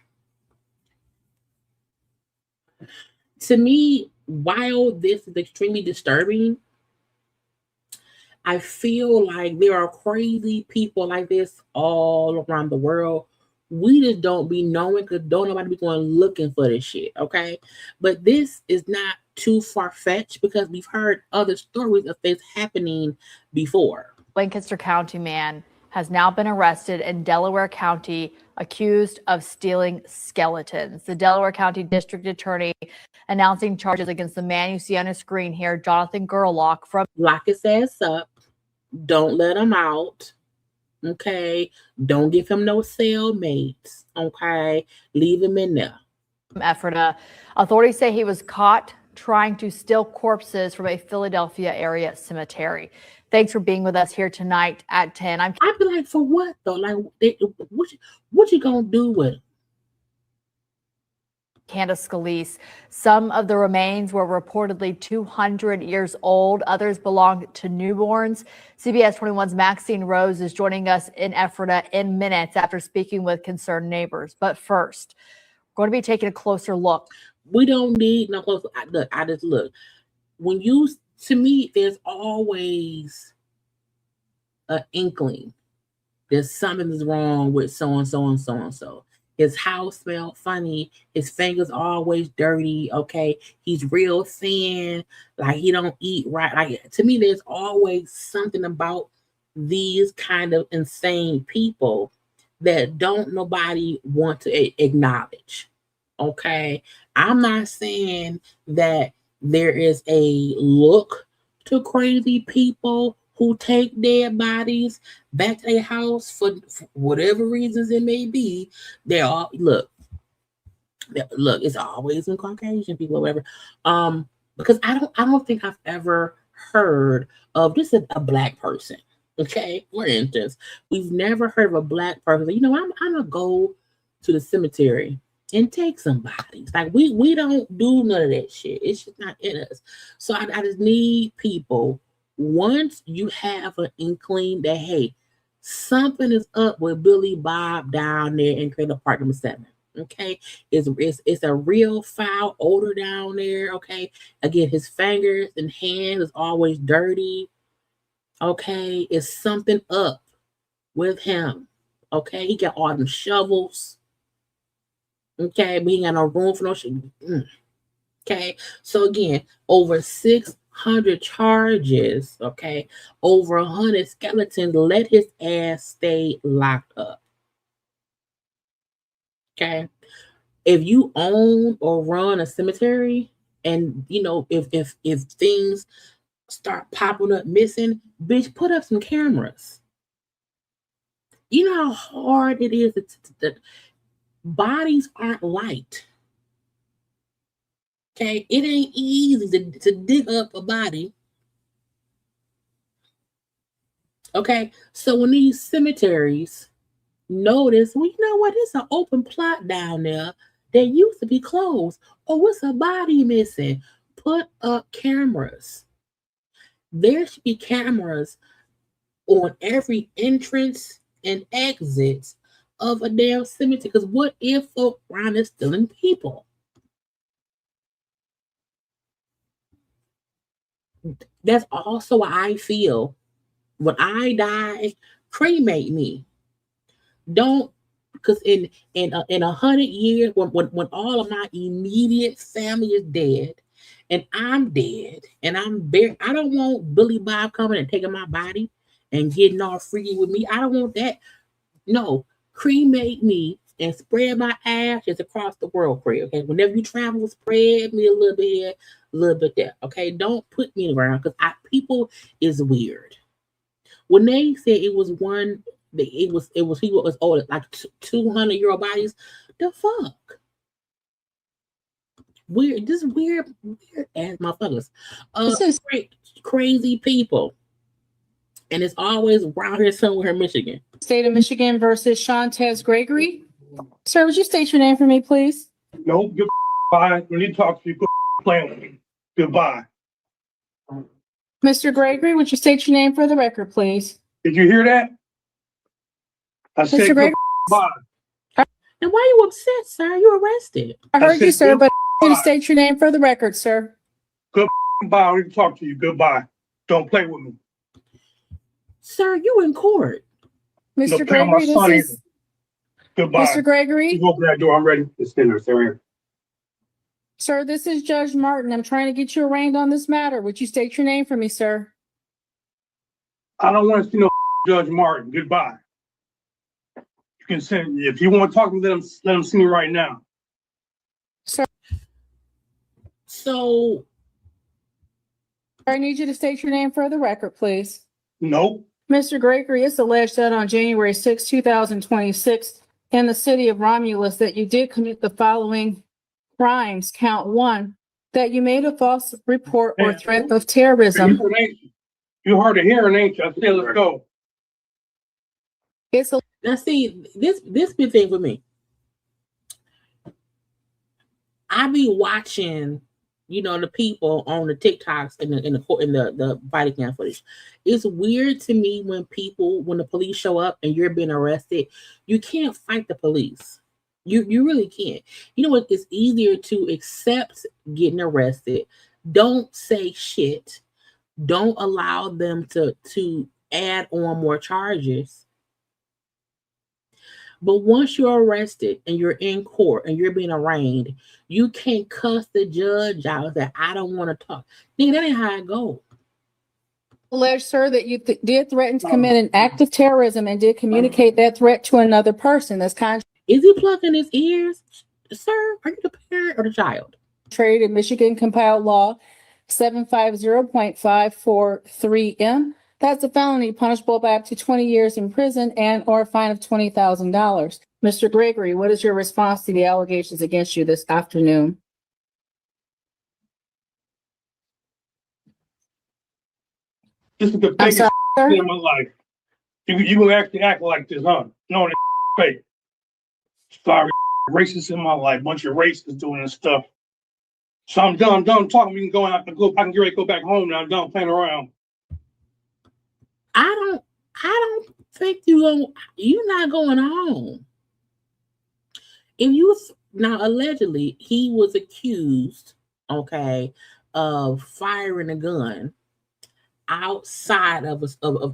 To me, while this is extremely disturbing, I feel like there are crazy people like this all around the world. We just don't be knowing because don't nobody be going looking for this shit, okay? But this is not too far-fetched because we've heard other stories of this happening before. Lancaster County man has now been arrested in Delaware County accused of stealing skeletons. The Delaware County District Attorney announcing charges against the man you see on his screen here, Jonathan Gerlach from Lock his ass up. Don't let him out. Okay. Don't give him no cellmates. Okay. Leave him in there. Ephrata. Authorities say he was caught trying to steal corpses from a Philadelphia area cemetery. Thanks for being with us here tonight at 10. I'd be like, for what though? Like, what you gonna do with it? Candace Scalise. Some of the remains were reportedly 200 years old. Others belonged to newborns. CBS 21's Maxine Rose is joining us in Ephrata in minutes after speaking with concerned neighbors. But first, we're going to be taking a closer look. We don't need no closer. I just look. When you, to me, there's always an inkling that something is wrong with so and so and so and so. His house smelled funny. His fingers always dirty. Okay, he's real thin. Like he don't eat right. Like to me, there's always something about these kind of insane people that don't nobody want to acknowledge. Okay, I'm not saying that there is a look to crazy people who take dead bodies back to their house for whatever reasons it may be. They're all look, it's always in Caucasian people or whatever. Because I don't think I've ever heard of this is a black person. Okay, for instance, we've never heard of a black person. You know, I'm gonna go to the cemetery and take some bodies. Like we don't do none of that shit. It's just not in us. So I just need people. Once you have an inkling that, hey, something is up with Billy Bob down there in Trailer Park number 7, okay? It's a real foul odor down there, okay? Again, his fingers and hands is always dirty, okay? It's something up with him, okay? He got all them shovels, okay? But he ain't got no room for no shit, okay? So again, over 600 charges, okay, over 100 skeletons. Let his ass stay locked up. Okay, if you own or run a cemetery, and you know if things start popping up missing, bitch, put up some cameras. You know how hard it is that bodies aren't light. Okay, it ain't easy to dig up a body. Okay, so when these cemeteries notice, well, you know what? It's an open plot down there that used to be closed. Oh, what's a body missing? Put up cameras. There should be cameras on every entrance and exit of a damn cemetery. Because what if folk around is stealing people? That's also what I feel. When I die, cremate me. Don't, because in 100 years, when all of my immediate family is dead, and I'm dead, and I'm buried, I don't want Billy Bob coming and taking my body and getting all freaky with me. I don't want that. No, cremate me and spread my ashes across the world, Craig. Okay, whenever you travel, spread me a little bit here, a little bit there. Okay, don't put me around because people is weird. When they said it was he was old, like 200-year-old bodies. The fuck, weird. Just weird ass motherfuckers. This is crazy people, and it's always around here somewhere in Michigan. State of Michigan versus Shantez Gregory. Sir, would you state your name for me, please? No, goodbye. When you talk to you, playing with me. Goodbye. Mr. Gregory, would you state your name for the record, please? Did you hear that? I said Mr. Gregory, goodbye. And why you upset, sir? You arrested. I heard you, sir, but I need you to state your name for the record, sir. Goodbye. I don't need to talk to you. Goodbye. Don't play with me. Sir, you in court. Mr. Gregory, this is... Goodbye. Mr. Gregory? You open that door. I'm ready to stand there, sir. Sir, this is Judge Martin. I'm trying to get you arraigned on this matter. Would you state your name for me, sir? I don't want to see no Judge Martin. Goodbye. You can send, if you want to talk to me, let him see me right now. Sir. So I need you to state your name for the record, please. Nope. Mr. Gregory, it's alleged that on January 6, 2026, in the city of Romulus, that you did commit the following crimes. Count 1, that you made a false report or threat of terrorism. You hard of hearing, ain't you? I said, let's go. Now see, this big thing for me. I be watching, the people on the TikToks and the body cam footage. It's weird to me when the police show up and you're being arrested, you can't fight the police. You really can't. You know what? It's easier to accept getting arrested. Don't say shit. Don't allow them to add on more charges. But once you're arrested and you're in court and you're being arraigned, you can't cuss the judge out and say, I don't want to talk. Nigga, that ain't how it goes. Alleged, sir, that you did threaten to commit an act of terrorism and did communicate that threat to another person. That's Is he plugging his ears? Sir, are you the parent or the child? Trade in Michigan compiled law 750.543M. That's a felony punishable by up to 20 years in prison and or a fine of $20,000. Mr. Gregory, what is your response to the allegations against you this afternoon? This is the biggest thing in my life. You gonna actually act like this, huh? No, it's fake. Sorry, racists in my life, bunch of racists doing this stuff. So I'm done talking. We can go out. I can get ready to go back home now. I'm done playing around. I don't think you're not going home. Now allegedly he was accused, of firing a gun outside of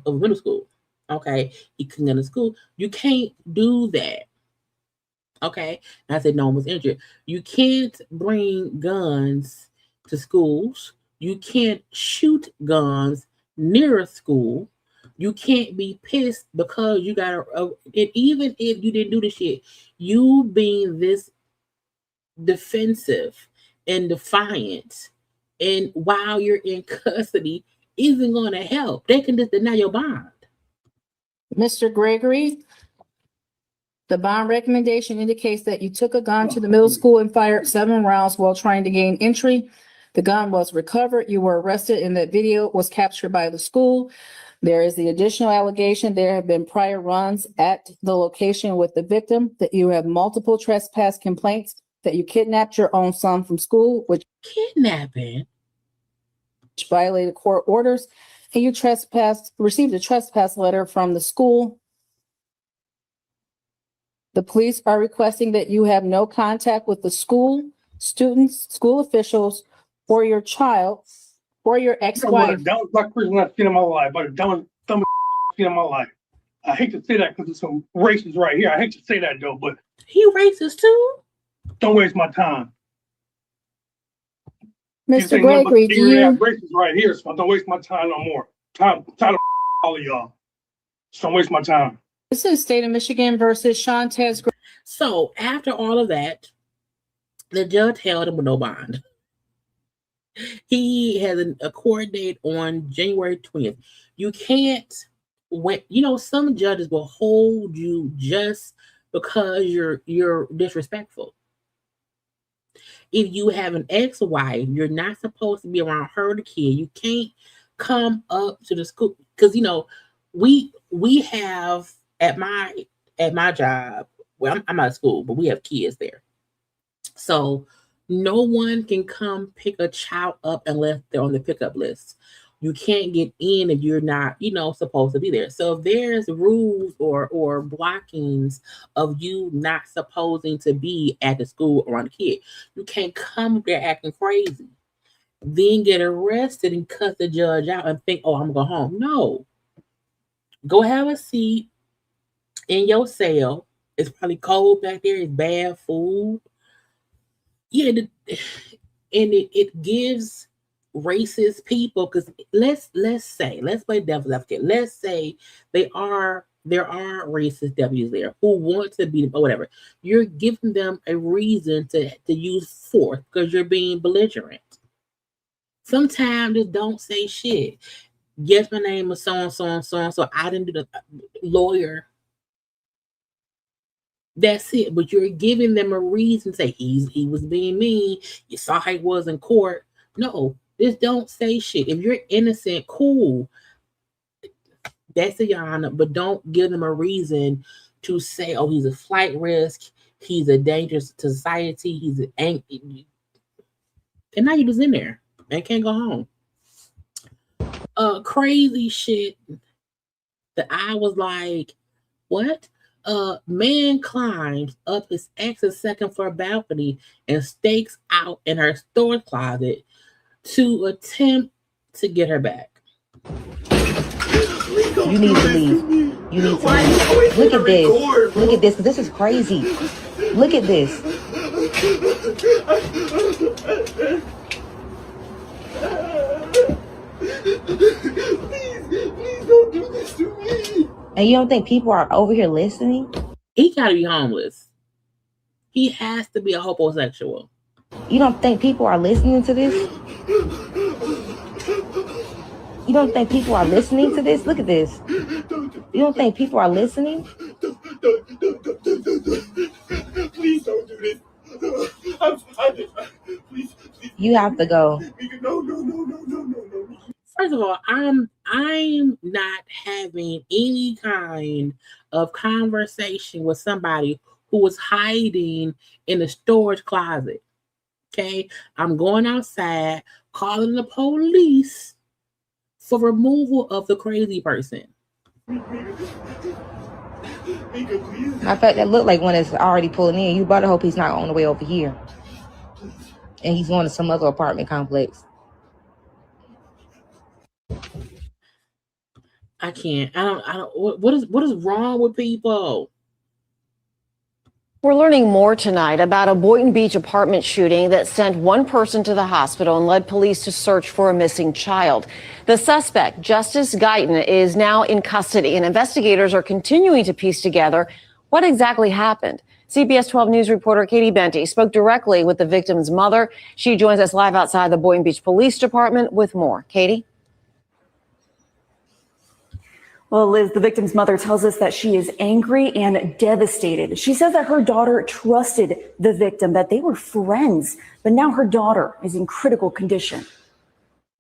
middle school. He couldn't get to school. You can't do that. And I said no one was injured. You can't bring guns to schools. You can't shoot guns near a school. You can't be pissed because you got even if you didn't do the shit, you being this defensive and defiant, and while you're in custody, isn't going to help. They can just deny your bond. Mr. Gregory, the bond recommendation indicates that you took a gun to the middle school and fired 7 rounds while trying to gain entry. The gun was recovered. You were arrested, and that video was captured by the school. There is the additional allegation there have been prior runs at the location with the victim, that you have multiple trespass complaints, that you kidnapped your own son from school, which violated court orders, and you received a trespass letter from the school. The police are requesting that you have no contact with the school, students, school officials, or your child, or your ex-wife. Dumbest black person I've seen in my life. But the dumbest I've seen in my life. I hate to say that because there's some racists right here. I hate to say that though, but he racist too. Don't waste my time. Mr. Gregory, do you have racists right here? So don't waste my time no more. Time to all of y'all. So don't waste my time. This is State of Michigan versus Shantez. So after all of that, the judge held him with no bond. He has a court date on January 20th. You can't wait. Some judges will hold you just because you're disrespectful. If you have an ex-wife, you're not supposed to be around her, the kid. You can't come up to the school because we have at my job. Well, I'm out of school, but we have kids there. So no one can come pick a child up unless they're on the pickup list. You can't get in if you're not, supposed to be there. So if there's rules or blockings of you not supposing to be at the school around the kid, you can't come there acting crazy, then get arrested and cut the judge out and think, oh, I'm gonna go home. No. Go have a seat in your cell. It's probably cold back there, it's bad food. Yeah, and it gives racist people, because let's play devil's advocate. Let's say there are racist deputies there who want to be, or whatever. You're giving them a reason to use force because you're being belligerent. Sometimes just don't say shit. Yes, my name is so and so and so and so. I didn't do the lawyer. That's it. But you're giving them a reason to say he was being mean. You saw how he was in court. No, just don't say shit. If you're innocent, cool. That's a your honor, but don't give them a reason to say, oh, he's a flight risk, he's a danger to society, he's an angry. And now you're just in there and can't go home. Crazy shit that I was like, what? Man climbs up his ex's second floor balcony and stakes out in her storage closet to attempt to get her back. You need to leave. You need to leave. Look at this. Look at this. This is crazy. Look at this. Please don't do this to me. And you don't think people are over here listening? He gotta be homeless. He has to be a homosexual. You don't think people are listening to this? You don't think people are listening to this? Look at this. You don't think people are listening? Please don't do this. Please. You have to go. No. First of all, I'm not having any kind of conversation with somebody who was hiding in a storage closet. Okay? I'm going outside, calling the police for removal of the crazy person. Matter of fact, that looked like one that's already pulling in. You better hope he's not on the way over here. And he's going to some other apartment complex. I can't. I don't. What is wrong with people? We're learning more tonight about a Boynton Beach apartment shooting that sent one person to the hospital and led police to search for a missing child. The suspect, Justice Guyton, is now in custody, and investigators are continuing to piece together what exactly happened. CBS 12 News reporter Katie Benty spoke directly with the victim's mother. She joins us live outside the Boynton Beach Police Department with more. Katie? Well, Liz, the victim's mother tells us that she is angry and devastated. She says that her daughter trusted the victim, that they were friends, but now her daughter is in critical condition.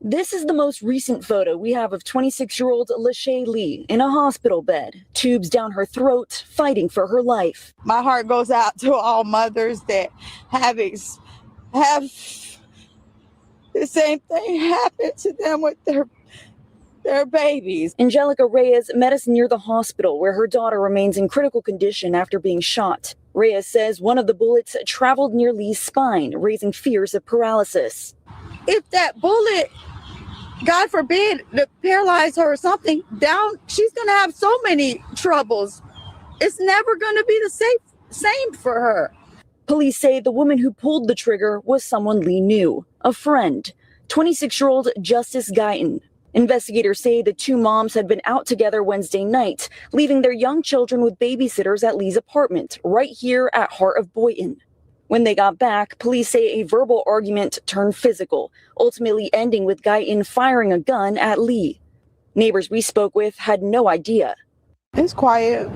This is the most recent photo we have of 26-year-old Lachey Lee in a hospital bed, tubes down her throat, fighting for her life. My heart goes out to all mothers that have the same thing happen to them with their babies. Angelica Reyes met us near the hospital where her daughter remains in critical condition after being shot. Reyes says one of the bullets traveled near Lee's spine, raising fears of paralysis. If that bullet, God forbid, to paralyze her or something, she's going to have so many troubles. It's never going to be the same for her. Police say the woman who pulled the trigger was someone Lee knew, a friend, 26-year-old Justice Guyton. Investigators say the two moms had been out together Wednesday night, leaving their young children with babysitters at Lee's apartment right here at Heart of Boynton. When they got back, police say a verbal argument turned physical, ultimately ending with Guyton firing a gun at Lee. Neighbors we spoke with had no idea. It's quiet.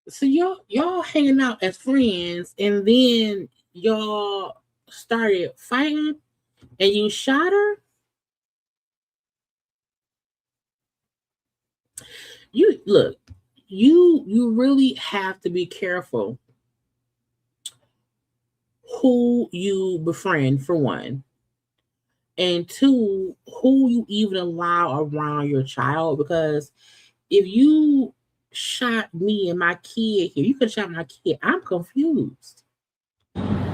So y'all hanging out as friends, and then y'all started fighting, and you shot her? You really have to be careful who you befriend, for one. And two, who you even allow around your child. Because if you shot me and my kid here, you could shot my kid. I'm confused.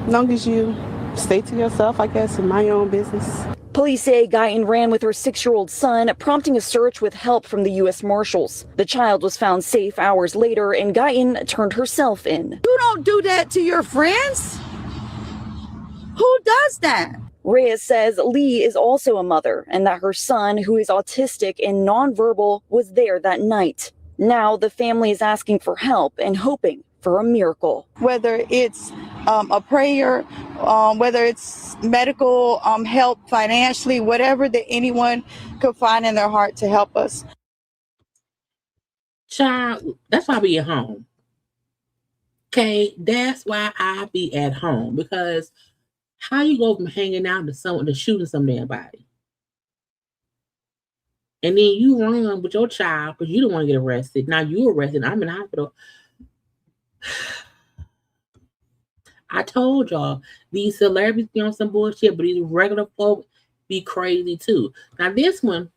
Long as you stay to yourself, I guess, in my own business. Police say Guyton ran with her 6-year-old son, prompting a search with help from the U.S. Marshals. The child was found safe hours later, and Guyton turned herself in. You don't do that to your friends. Who does that? Reyes says Lee is also a mother and that her son, who is autistic and nonverbal, was there that night. Now the family is asking for help and hoping for a miracle. Whether it's a prayer, whether it's medical help financially, whatever that anyone could find in their heart to help us. Child, that's why I be at home. Okay, that's why I be at home. Because how you go from hanging out to someone to shooting some damn body? And then you run with your child because you don't want to get arrested. Now you arrested. I'm in the hospital. I told y'all, these celebrities be on some bullshit, but these regular folk be crazy too. Now this one,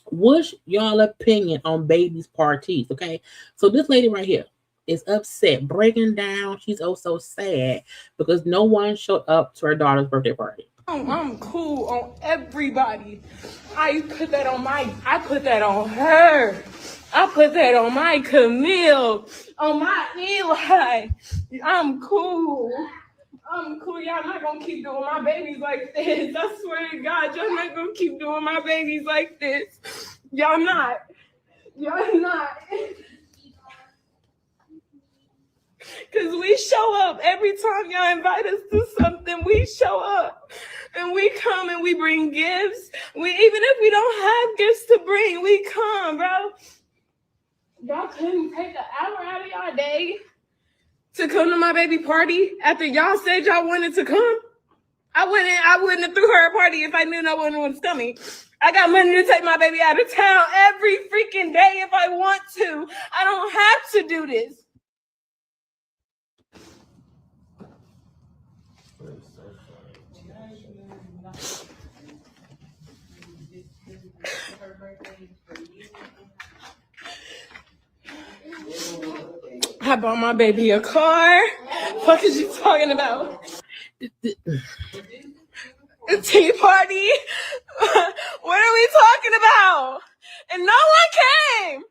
what's y'all opinion on babies' parties? Okay, so this lady right here is upset, breaking down. She's oh so sad because no one showed up to her daughter's birthday party. I'm cool on everybody. I put that on her. I put that on my Camille, on my Eli. I'm cool. Y'all not gonna keep doing my babies like this. I swear to God, y'all not gonna keep doing my babies like this. Y'all not. Because we show up every time y'all invite us to something. We show up and we come and we bring gifts. Even if we don't have gifts to bring, we come, bro. Y'all couldn't take an hour out of y'all day to come to my baby party after y'all said y'all wanted to come. I wouldn't have threw her a party if I knew no one was coming. I got money to take my baby out of town every freaking day if I want to. I don't have to do this. I bought my baby a car. What is you talking about? A tea party? What are we talking about? And no one came.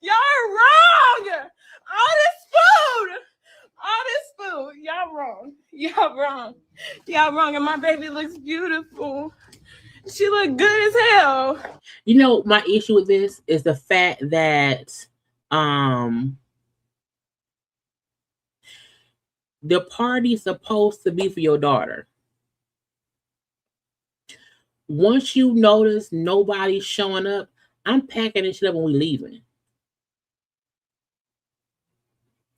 Y'all are wrong. All this food. Y'all wrong. And my baby looks beautiful. She look good as hell. You know, my issue with this is the fact that the party's supposed to be for your daughter. Once you notice nobody's showing up, I'm packing this shit up when we leaving.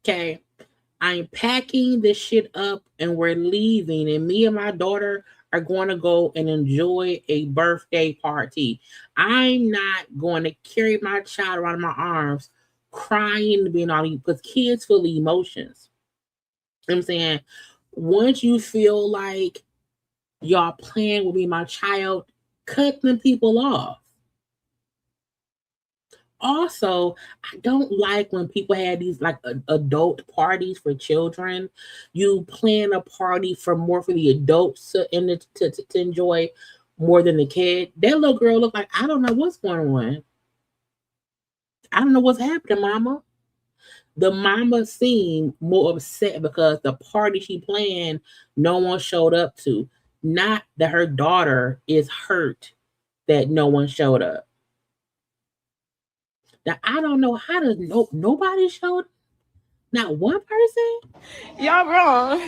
Okay. I'm packing this shit up and we're leaving. And me and my daughter are going to go and enjoy a birthday party. I'm not going to carry my child around in my arms crying and being all these, because kids feel the emotions. You know what I'm saying? Once you feel like y'all playing with me, my child, cut them people off. Also, I don't like when people have these like adult parties for children. You plan a party for the adults to enjoy more than the kid. That little girl look like, I don't know what's going on. I don't know what's happening, mama. The mama seemed more upset because the party she planned, no one showed up to. Not that her daughter is hurt that no one showed up. Now, I don't know how to nobody showed up. Not one person? Y'all wrong.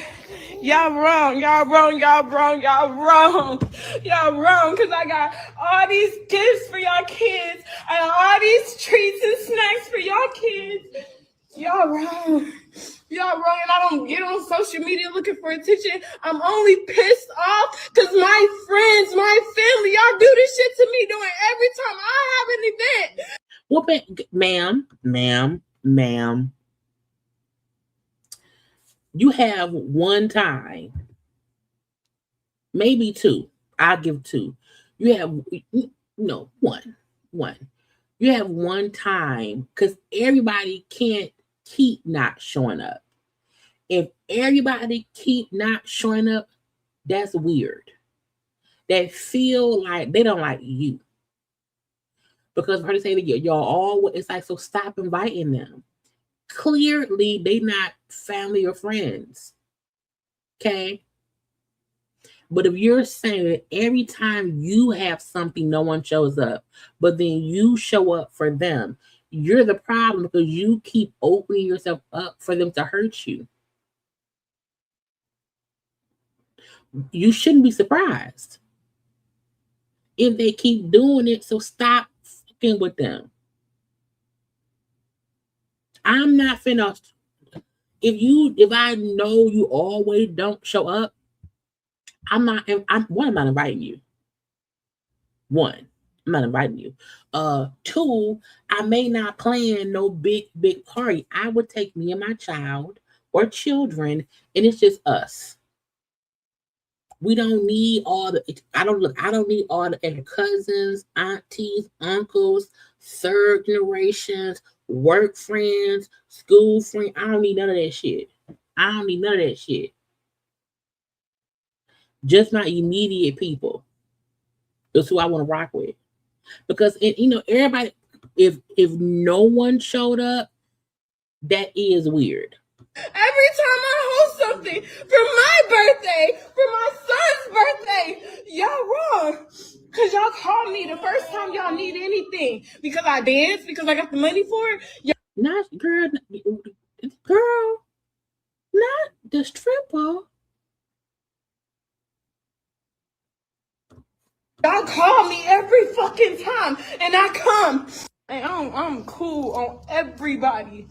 Because I got all these gifts for y'all kids. I got all these treats and snacks for y'all kids. Y'all wrong. And I don't get on social media looking for attention. I'm only pissed off because my friends, my family, y'all do this shit to me doing every time I have an event. Well, ma'am. You have one time, maybe two. I'll give two. You have no one. You have one time because everybody can't keep not showing up. If everybody keep not showing up, that's weird. They feel like they don't like you. Because when they say that y'all all, it's like, so stop inviting them. Clearly, they not family or friends. Okay? But if you're saying that every time you have something, no one shows up, but then you show up for them, you're the problem because you keep opening yourself up for them to hurt you. You shouldn't be surprised if they keep doing it, so stop fucking with them. I'm not finna. If I know you always don't show up, I'm not inviting you. One, I'm not inviting you. Two, I may not plan no big party. I would take me and my child or children, and it's just us. We don't need all the. I don't need all the extra cousins, aunties, uncles, third generations, work friends, school friends. I don't need none of that shit. Just my immediate people. That's who I want to rock with. Because everybody, if no one showed up, that is weird. Every time I host something for my birthday, for my son's birthday, y'all wrong. Because y'all call me the first time y'all need anything. Because I dance, because I got the money for it. Not girl, not the stripper. Y'all call me every fucking time, and I come. And I'm cool on everybody.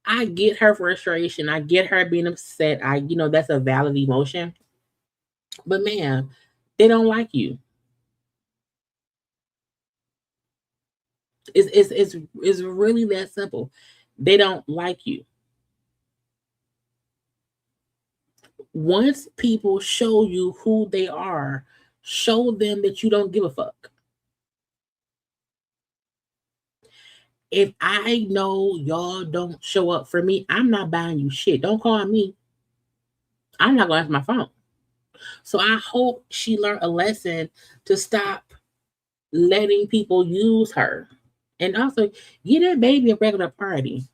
I get her frustration. I get her being upset. That's a valid emotion. But man, they don't like you. It's really that simple. They don't like you. Once people show you who they are, show them that you don't give a fuck. If I know y'all don't show up for me, I'm not buying you shit. Don't call me. I'm not going to answer my phone. So I hope she learned a lesson to stop letting people use her. And also, get that baby a regular party.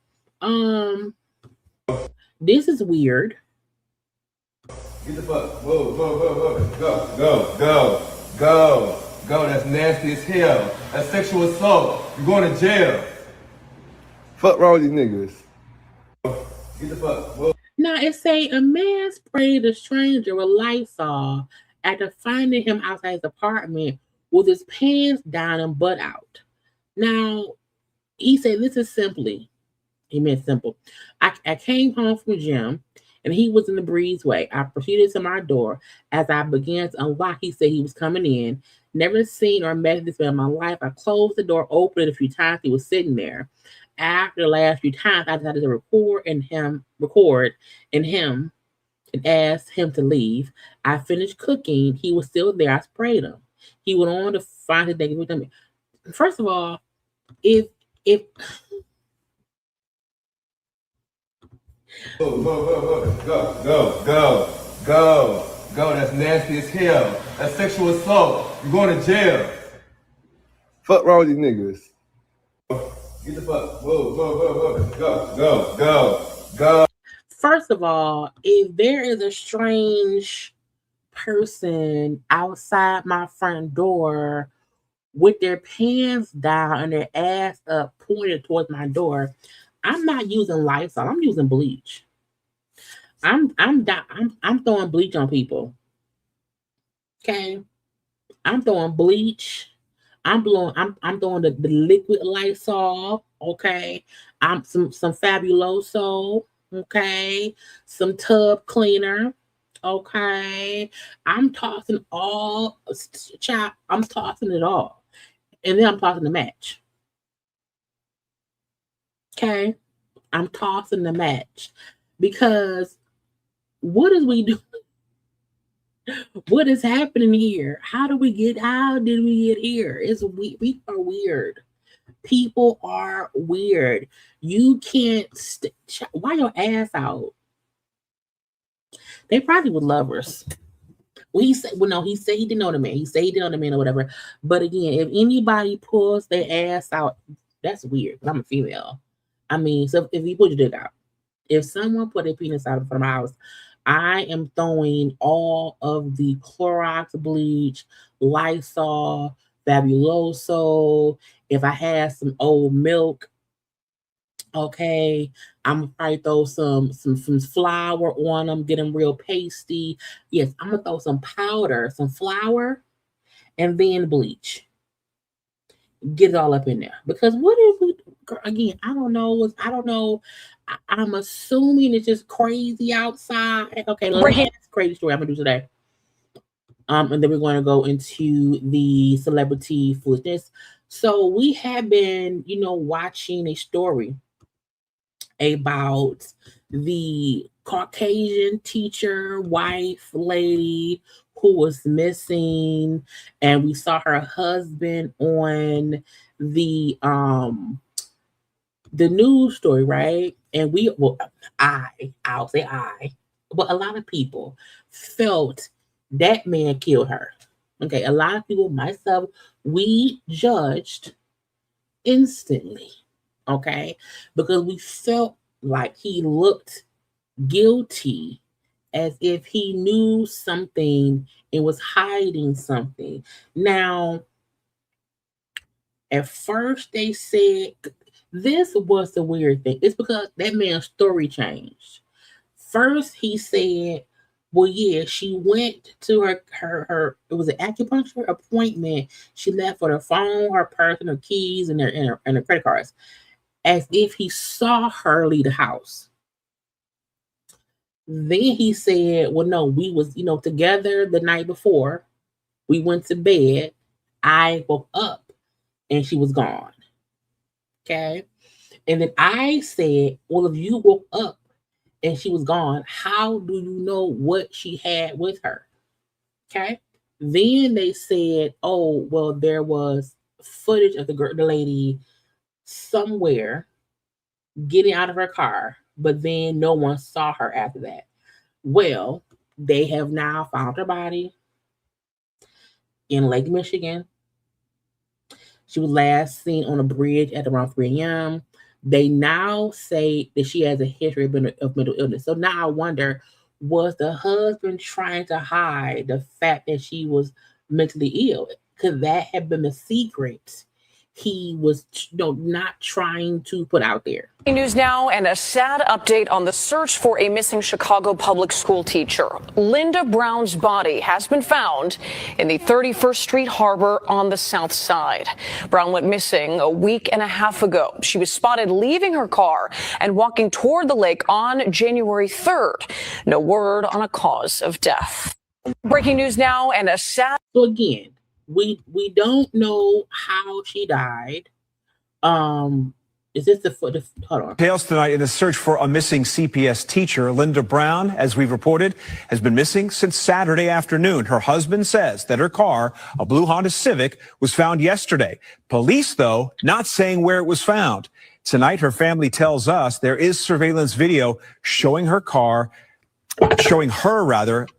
This is weird. Get the fuck. Whoa. Go. That's nasty as hell. That's sexual assault. You're going to jail. Fuck wrong with these niggas. Get the fuck. Whoa. Now it say a man sprayed a stranger with Lysol after finding him outside his apartment with his pants down and butt out. Now, he said this is simply, he meant simple. I came home from the gym and he was in the breezeway. I proceeded to my door. As I began to unlock, he said he was coming in. Never seen or met this man in my life. I closed the door, opened it a few times. He was sitting there. After the last few times, I decided to record him and asked him to leave. I finished cooking. He was still there. I sprayed him. He went on to find his nigga with him. First of all, if Go. That's nasty as hell. That's sexual assault. You're going to jail. Fuck wrong with these niggas. Get the fuck. Go. First of all, if there is a strange person outside my front door with their pants down and their ass up pointed towards my door, I'm not using Lysol. I'm using bleach. I'm throwing bleach on people. Okay, I'm throwing bleach. I'm throwing the liquid Lysol. Okay, I'm some Fabuloso. Okay, some tub cleaner. Okay, I'm tossing all. I'm tossing it all, and then I'm tossing the match. Okay, I'm tossing the match because what is we doing? What is happening here? How did we get here? We are weird. People are weird. You can't why your ass out? They probably were lovers. Well, he said he didn't know the man. He said he didn't know the man or whatever. But again, if anybody pulls their ass out, that's weird. I'm a female. I mean, so if you put your dick out, if someone put their penis out in front of my house, I am throwing all of the Clorox bleach, Lysol, Fabuloso. If I had some old milk, okay, I'm gonna probably throw some flour on them, get them real pasty. Yes, I'm gonna throw some powder, some flour, and then bleach. Get it all up in there. Because what if we again? I don't know. I'm assuming it's just crazy outside. Okay, last crazy story I'm gonna do today. And then we're going to go into the celebrity foolishness. So we have been, watching a story about the Caucasian teacher, wife, lady who was missing, and we saw her husband on the news story, right? And I'll say but a lot of people felt that man killed her. Okay, a lot of people, myself, we judged instantly. Okay, because we felt like he looked guilty, as if he knew something and was hiding something. Now, at first they said this was the weird thing. It's because that man's story changed. First, he said, well, yeah, she went to her it was an acupuncture appointment. She left with her phone, her purse, and her keys, and her credit cards, as if he saw her leave the house. Then he said, well, no, we was, together the night before. We went to bed. I woke up and she was gone. Okay. And then I said, well, if you woke up and she was gone, how do you know what she had with her? Okay. Then they said, oh, well, there was footage of the lady somewhere getting out of her car, but then no one saw her after that. Well, they have now found her body in Lake Michigan. She was last seen on a bridge at around 3 a.m. They now say that she has a history of mental illness. So now I wonder, was the husband trying to hide the fact that she was mentally ill? Could that have been a secret he was not trying to put out there? News now, and a sad update on the search for a missing Chicago public school teacher. Linda Brown's body has been found in the 31st Street Harbor on the south side. Brown went missing a week and a half ago. She was spotted leaving her car and walking toward the lake on January 3rd. No word on a cause of death. Breaking news now, and a sad... So again, we don't know how she died. Is this hold on? Details tonight in the search for a missing CPS teacher. Linda Brown, as we've reported, has been missing since Saturday afternoon. Her husband says that her car, a blue Honda Civic, was found yesterday. Police, though, not saying where it was found. Tonight, her family tells us there is surveillance video showing her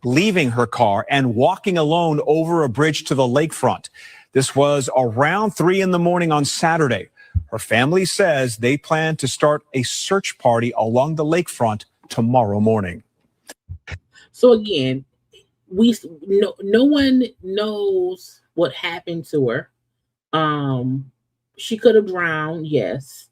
leaving her car and walking alone over a bridge to the lakefront. This was around 3 a.m. on Saturday. Her family says they plan to start a search party along the lakefront tomorrow morning. So again, no one knows what happened to her. She could have drowned, yes.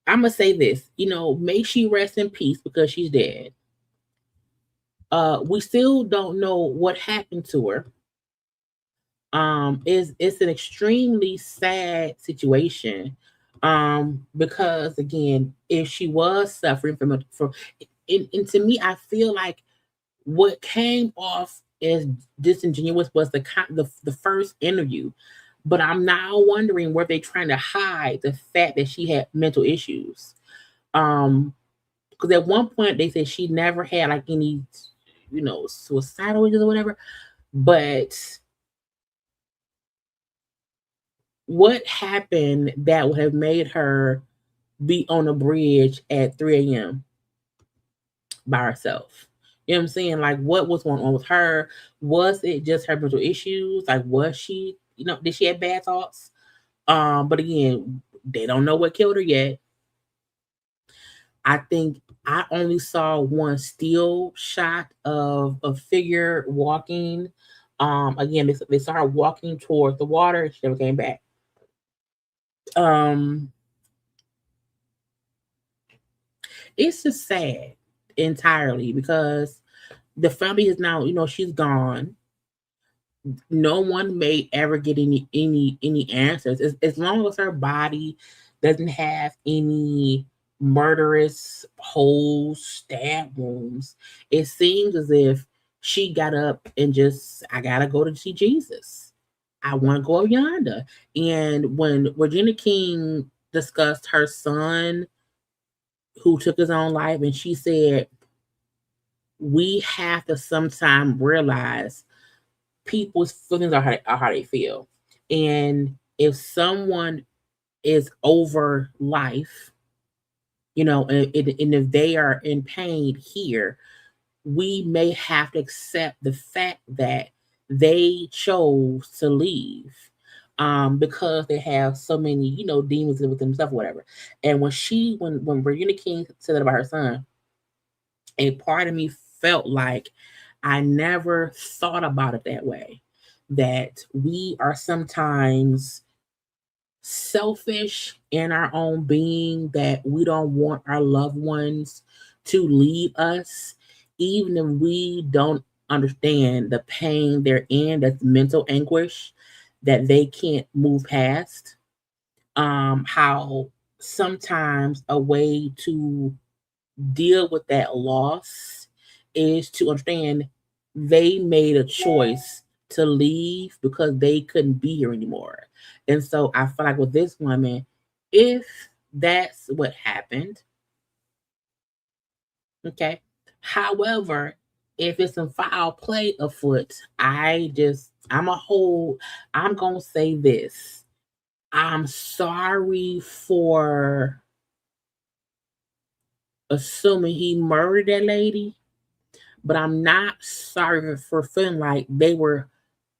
I'm gonna say this, may she rest in peace because she's dead. We still don't know what happened to her. It's an extremely sad situation. Because again, if she was suffering from and to me, I feel like what came off as disingenuous was the first interview. But I'm now wondering, were they trying to hide the fact that she had mental issues? Because at one point they said she never had like any, suicidal issues or whatever. But what happened that would have made her be on a bridge at 3 a.m. by herself? You know what I'm saying? Like, what was going on with her? Was it just her mental issues? Like, was she, did she have bad thoughts? But again, they don't know what killed her yet. I think I only saw one still shot of a figure walking. Again, they saw her walking towards the water. She never came back. It's just sad entirely because the family is now, she's gone. No one may ever get any answers as long as her body doesn't have any murderous holes, stab wounds. It seems as if she got up and just, I gotta go to see Jesus. I want to go yonder. And when Regina King discussed her son who took his own life, and she said, we have to sometimes realize people's feelings are how they feel. And if someone is over life, and if they are in pain here, we may have to accept the fact that they chose to leave because they have so many, demons with themselves, whatever. And when Regina King said that about her son, a part of me felt like I never thought about it that way. That we are sometimes selfish in our own being, that we don't want our loved ones to leave us, even if we don't understand the pain they're in, that's mental anguish that they can't move past. How sometimes a way to deal with that loss is to understand they made a choice to leave because they couldn't be here anymore. And so I feel like with this woman, if that's what happened, okay. However, if it's some foul play afoot, I'm gonna say this. I'm sorry for assuming he murdered that lady, but I'm not sorry for feeling like they were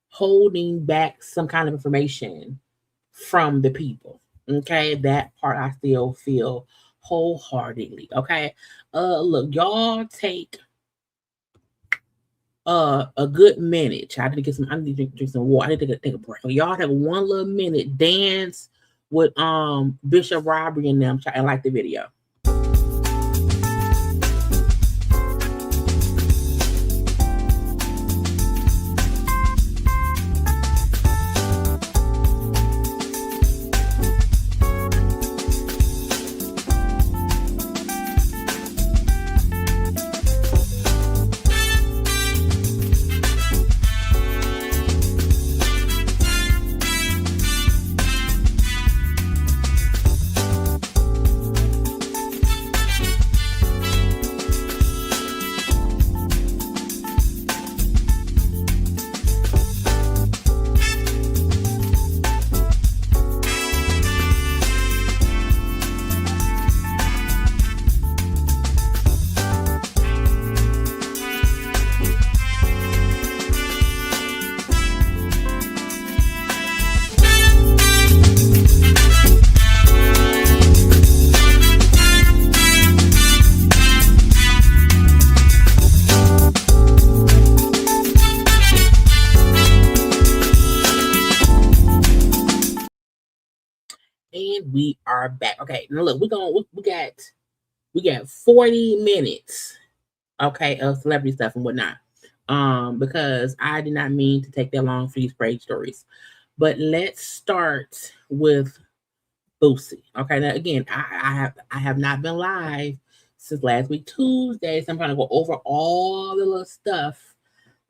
holding back some kind of information from the people. Okay, that part I still feel wholeheartedly. Okay, look, y'all take a good minute. I need to drink some water. I need to take a break. Y'all have one little minute dance with Bishop Robbery and them. I like the video. And we are back. Okay, now look, we got 40 minutes, okay, of celebrity stuff and whatnot. Because I did not mean to take that long for these praise stories. But let's start with Boosie. Okay, now again, I have not been live since last week Tuesday, so I'm trying to go over all the little stuff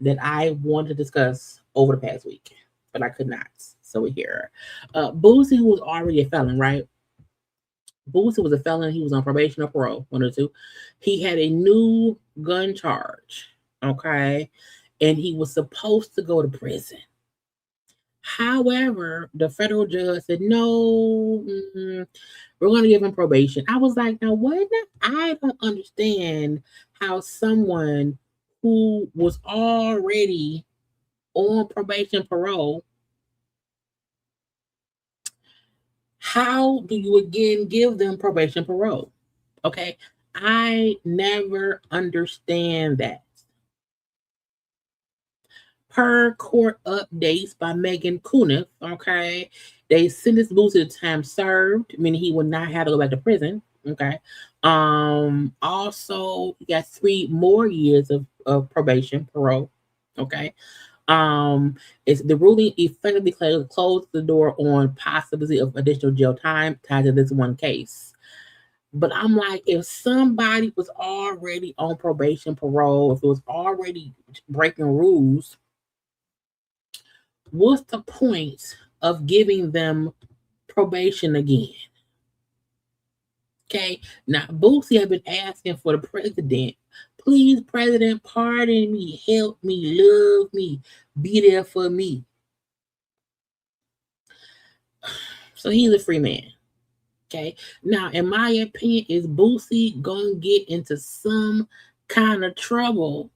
that I wanted to discuss over the past week, but I could not. over here. Boosie was already a felon, right? Boosie was a felon. He was on probation or parole, one or two. He had a new gun charge, okay? And he was supposed to go to prison. However, the federal judge said, no, we're going to give him probation. I was like, now what? I don't understand how someone who was already on probation parole, how do you again give them probation parole? Okay. I never understand that. Per court updates by Megan Kuniff, okay, they sentenced Boosie to time served, meaning he would not have to go back to prison. Okay. Also, he got 3 more years of probation, parole. Okay. It's the ruling effectively closed the door on possibility of additional jail time tied to this one case. But I'm like, if somebody was already on probation, parole, if it was already breaking rules, what's the point of giving them probation again? Okay, now Boosie have been asking for the president, please, president, pardon me, help me, love me, be there for me. So he's a free man. Okay, now in my opinion, is Boosie gonna get into some kind of trouble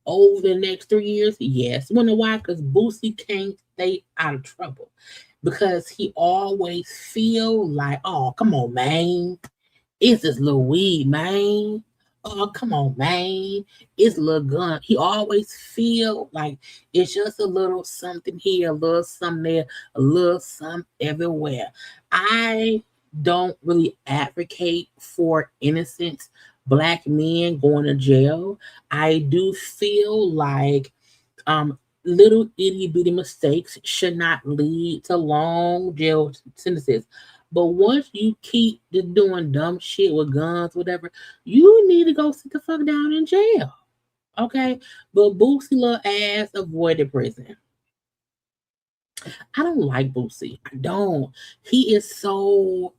over the next 3 years? Yes. You wanna know why? Because Boosie can't stay out of trouble. Because he always feel like, oh, come on, man. It's this little weed, man. Oh, come on, man. It's a little gun. He always feel like it's just a little something here, a little something there, a little something everywhere. I don't really advocate for innocent Black men going to jail. I do feel like little itty bitty mistakes should not lead to long jail sentences. But once you keep just doing dumb shit with guns, whatever, you need to go sit the fuck down in jail. Okay? But Boosie little ass avoided prison. I don't like Boosie. I don't. He is so.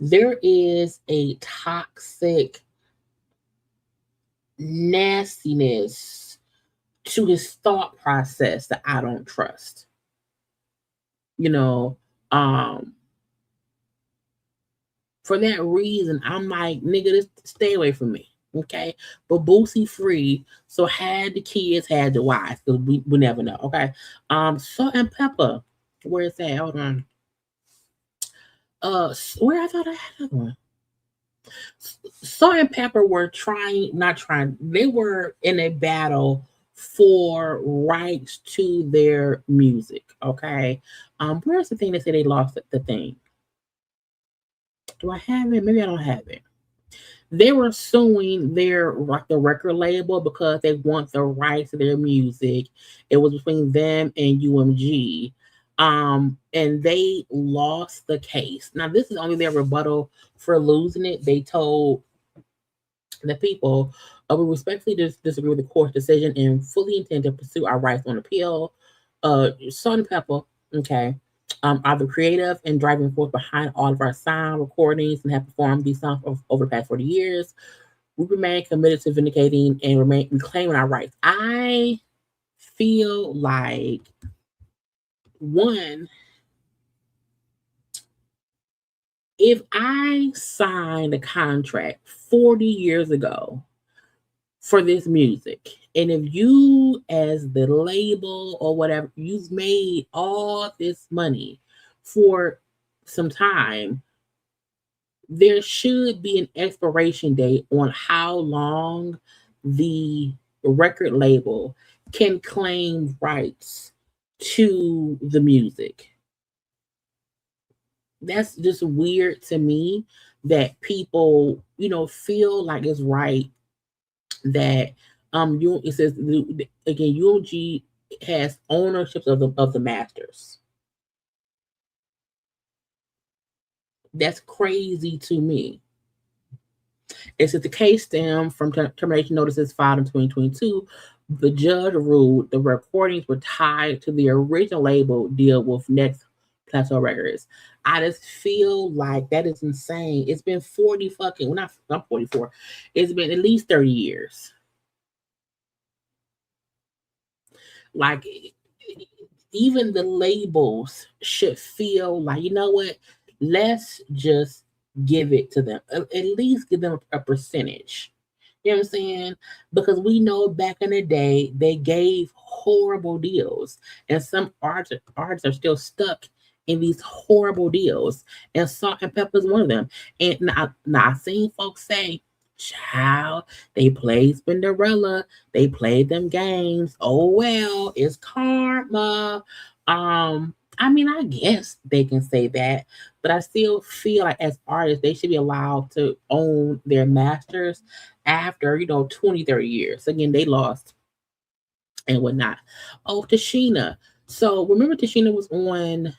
There is a toxic nastiness to his thought process that I don't trust. You know, for that reason, I'm like, nigga, just stay away from me. Okay. But Boosie free. So had the kids, had the wives, because we never know. Okay. Salt and Pepper. Where is that? Hold on. Where I thought I had that one. Salt and Pepper were they were in a battle for rights to their music. Okay. Where's the thing that said they lost the thing? Do I have it? Maybe I don't have it. They were suing the record label because they want the rights to their music. It was between them and UMG. And they lost the case. Now, this is only their rebuttal for losing it. They told the people, we respectfully disagree with the court's decision and fully intend to pursue our rights on appeal. Salt and Pepper, okay, are the creative and driving force behind all of our sound recordings and have performed these songs over the past 40 years. We remain committed to vindicating and reclaiming our rights. I feel like, one, if I signed a contract 40 years ago for this music, and if you, as the label or whatever, you've made all this money for some time, there should be an expiration date on how long the record label can claim rights to the music. That's just weird to me that people, feel like it's right that it says again, UMG has ownership of the masters. That's crazy to me. It says the case stemmed from termination notices filed in 2022 The judge ruled the recordings were tied to the original label deal with Next Plateau Records. I just feel like that is insane. It's been 40 fucking, well, not, I'm 44. It's been at least 30 years. Like, even the labels should feel like, you know what? Let's just give it to them. At least give them a percentage. You know what I'm saying? Because we know back in the day, they gave horrible deals. And some artists are still stuck in these horrible deals. And Salt and Pepper is one of them. And now I've seen folks say, child, they played Cinderella. They played them games. Oh, well, it's karma. I mean, I guess they can say that, but I still feel like as artists, they should be allowed to own their masters after, 20, 30 years. Again, they lost and whatnot. Oh, Tashina. So remember Tashina was on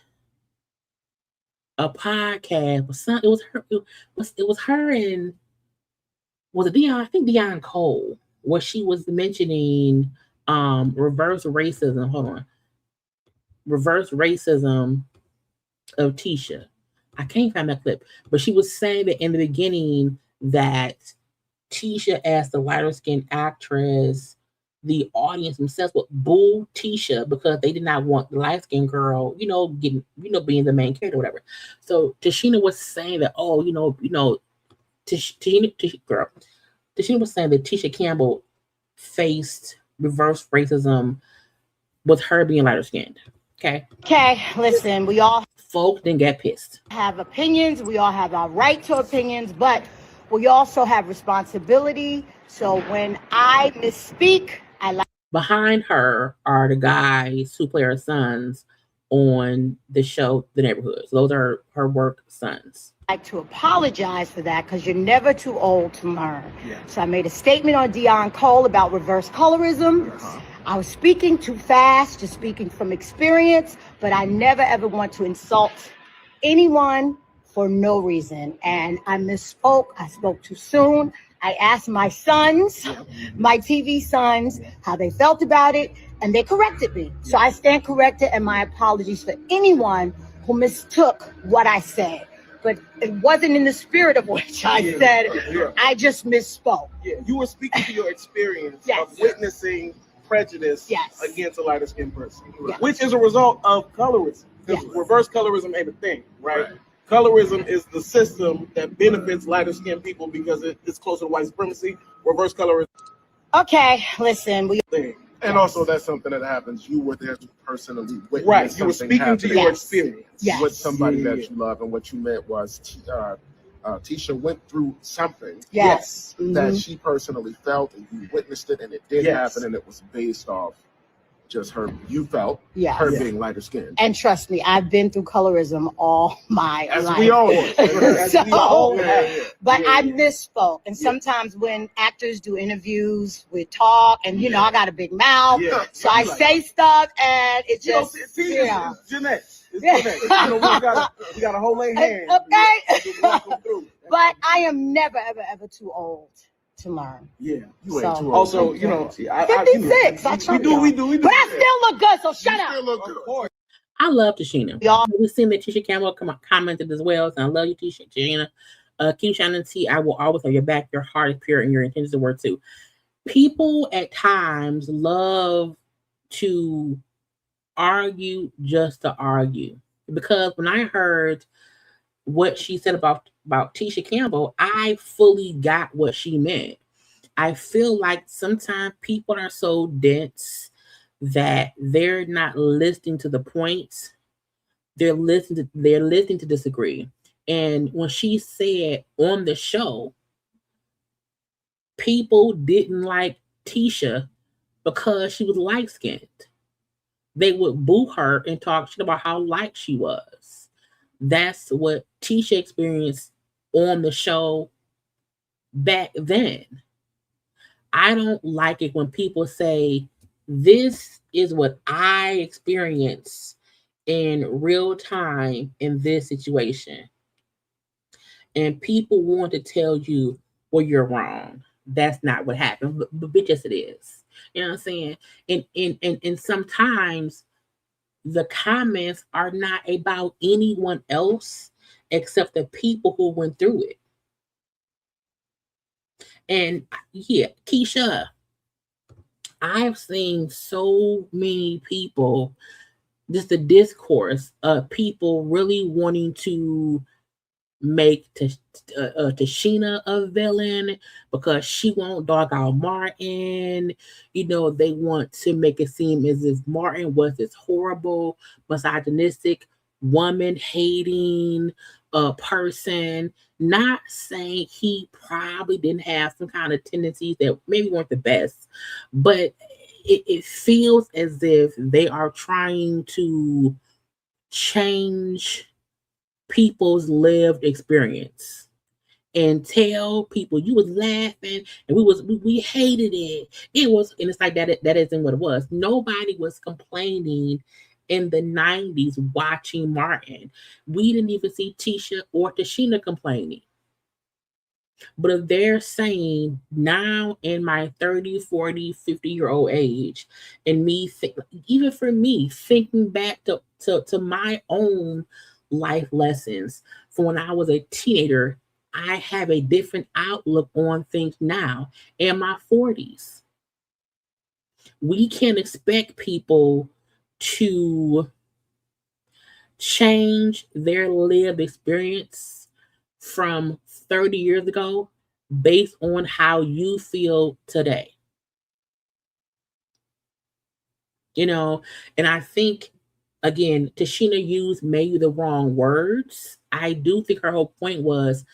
a podcast with some, it was her and was it Dion? I think Dion Cole, where she was mentioning reverse racism. Hold on. Reverse racism of Tisha. I can't find that clip, but she was saying that in the beginning that Tisha, as the lighter skinned actress, the audience themselves would boo Tisha because they did not want the light skinned girl, being the main character, or whatever. So Tashina was saying that, Tashina was saying that Tisha Campbell faced reverse racism with her being lighter skinned. Okay, listen, we all folk didn't get pissed. Have opinions, we all have our right to opinions, but we also have responsibility. So when I misspeak, I like. Behind her are the guys who play her sons on the show The Neighborhood. So those are her work sons. Like to apologize for that because you're never too old to learn. Yeah. So I made a statement on Dion Cole about reverse colorism. I was speaking too fast, just speaking from experience, but I never ever want to insult anyone for no reason. And I misspoke. I spoke too soon. I asked my sons, my TV sons, how they felt about it, and they corrected me. So I stand corrected, and my apologies for anyone who mistook what I said. But it wasn't in the spirit of which I said. I just misspoke. Yeah, you were speaking to your experience of witnessing prejudice against a lighter skinned person, which is a result of colorism. Because reverse colorism ain't a thing, right? Colorism is the system that benefits lighter skinned people because it's closer to white supremacy. Reverse colorism. Okay, listen, and also that's something that happens. You were there to personally witness. Right, you were speaking to your experience with somebody that you love, and what you meant was Tisha went through something that she personally felt, and you witnessed it, and it did happen, and it was based off just her, you felt her being lighter skinned. And trust me, I've been through colorism all my life. We all But I misspoke. And sometimes when actors do interviews, we talk, and I got a big mouth. So I say stuff, and it just, it's Jeanette. We got a whole lay hand. Okay. But I am never, ever, ever too old to learn. Yeah, you ain't too old. Also, 56. We do. But I still look good, so shut up. I love Tashina. We've seen that Tisha Campbell commented as well. So I love you, Tashina. Keep shining T. I will always have your back. Your heart is pure and your intentions are worth too. People at times love to argue just to argue. Because when I heard what she said about Tisha Campbell, I fully got what she meant. I feel like sometimes people are so dense that they're not listening to the points. They're listening to disagree. And when she said on the show, people didn't like Tisha because she was light-skinned. They would boo her and talk shit about how light she was. That's what Tisha experienced on the show back then. I don't like it when people say, this is what I experienced in real time in this situation. And people want to tell you, well, you're wrong. that's not what happened. But bitch, it is. You know what I'm saying? And sometimes the comments are not about anyone else except the people who went through it. And yeah, Keisha, I've seen so many people, just the discourse of people really wanting to make Tashina a villain because she won't dog out Martin. You know, they want to make it seem as if Martin was this horrible, misogynistic, woman hating person. Not saying he probably didn't have some kind of tendencies that maybe weren't the best, but it feels as if they are trying to change people's lived experience and tell people you was laughing and we hated it. It was, and it's like that isn't what it was. Nobody was complaining in the 90s watching Martin. We didn't even see Tisha or Tashina complaining. But if they're saying now in my 30, 40, 50-year-old age, and me even for me, thinking back to my own life lessons from when I was a teenager, I have a different outlook on things now in my 40s. We can't expect people to change their lived experience from 30 years ago based on how you feel today. You know, and I think, again, Tashina used maybe the wrong words. I do think her whole point was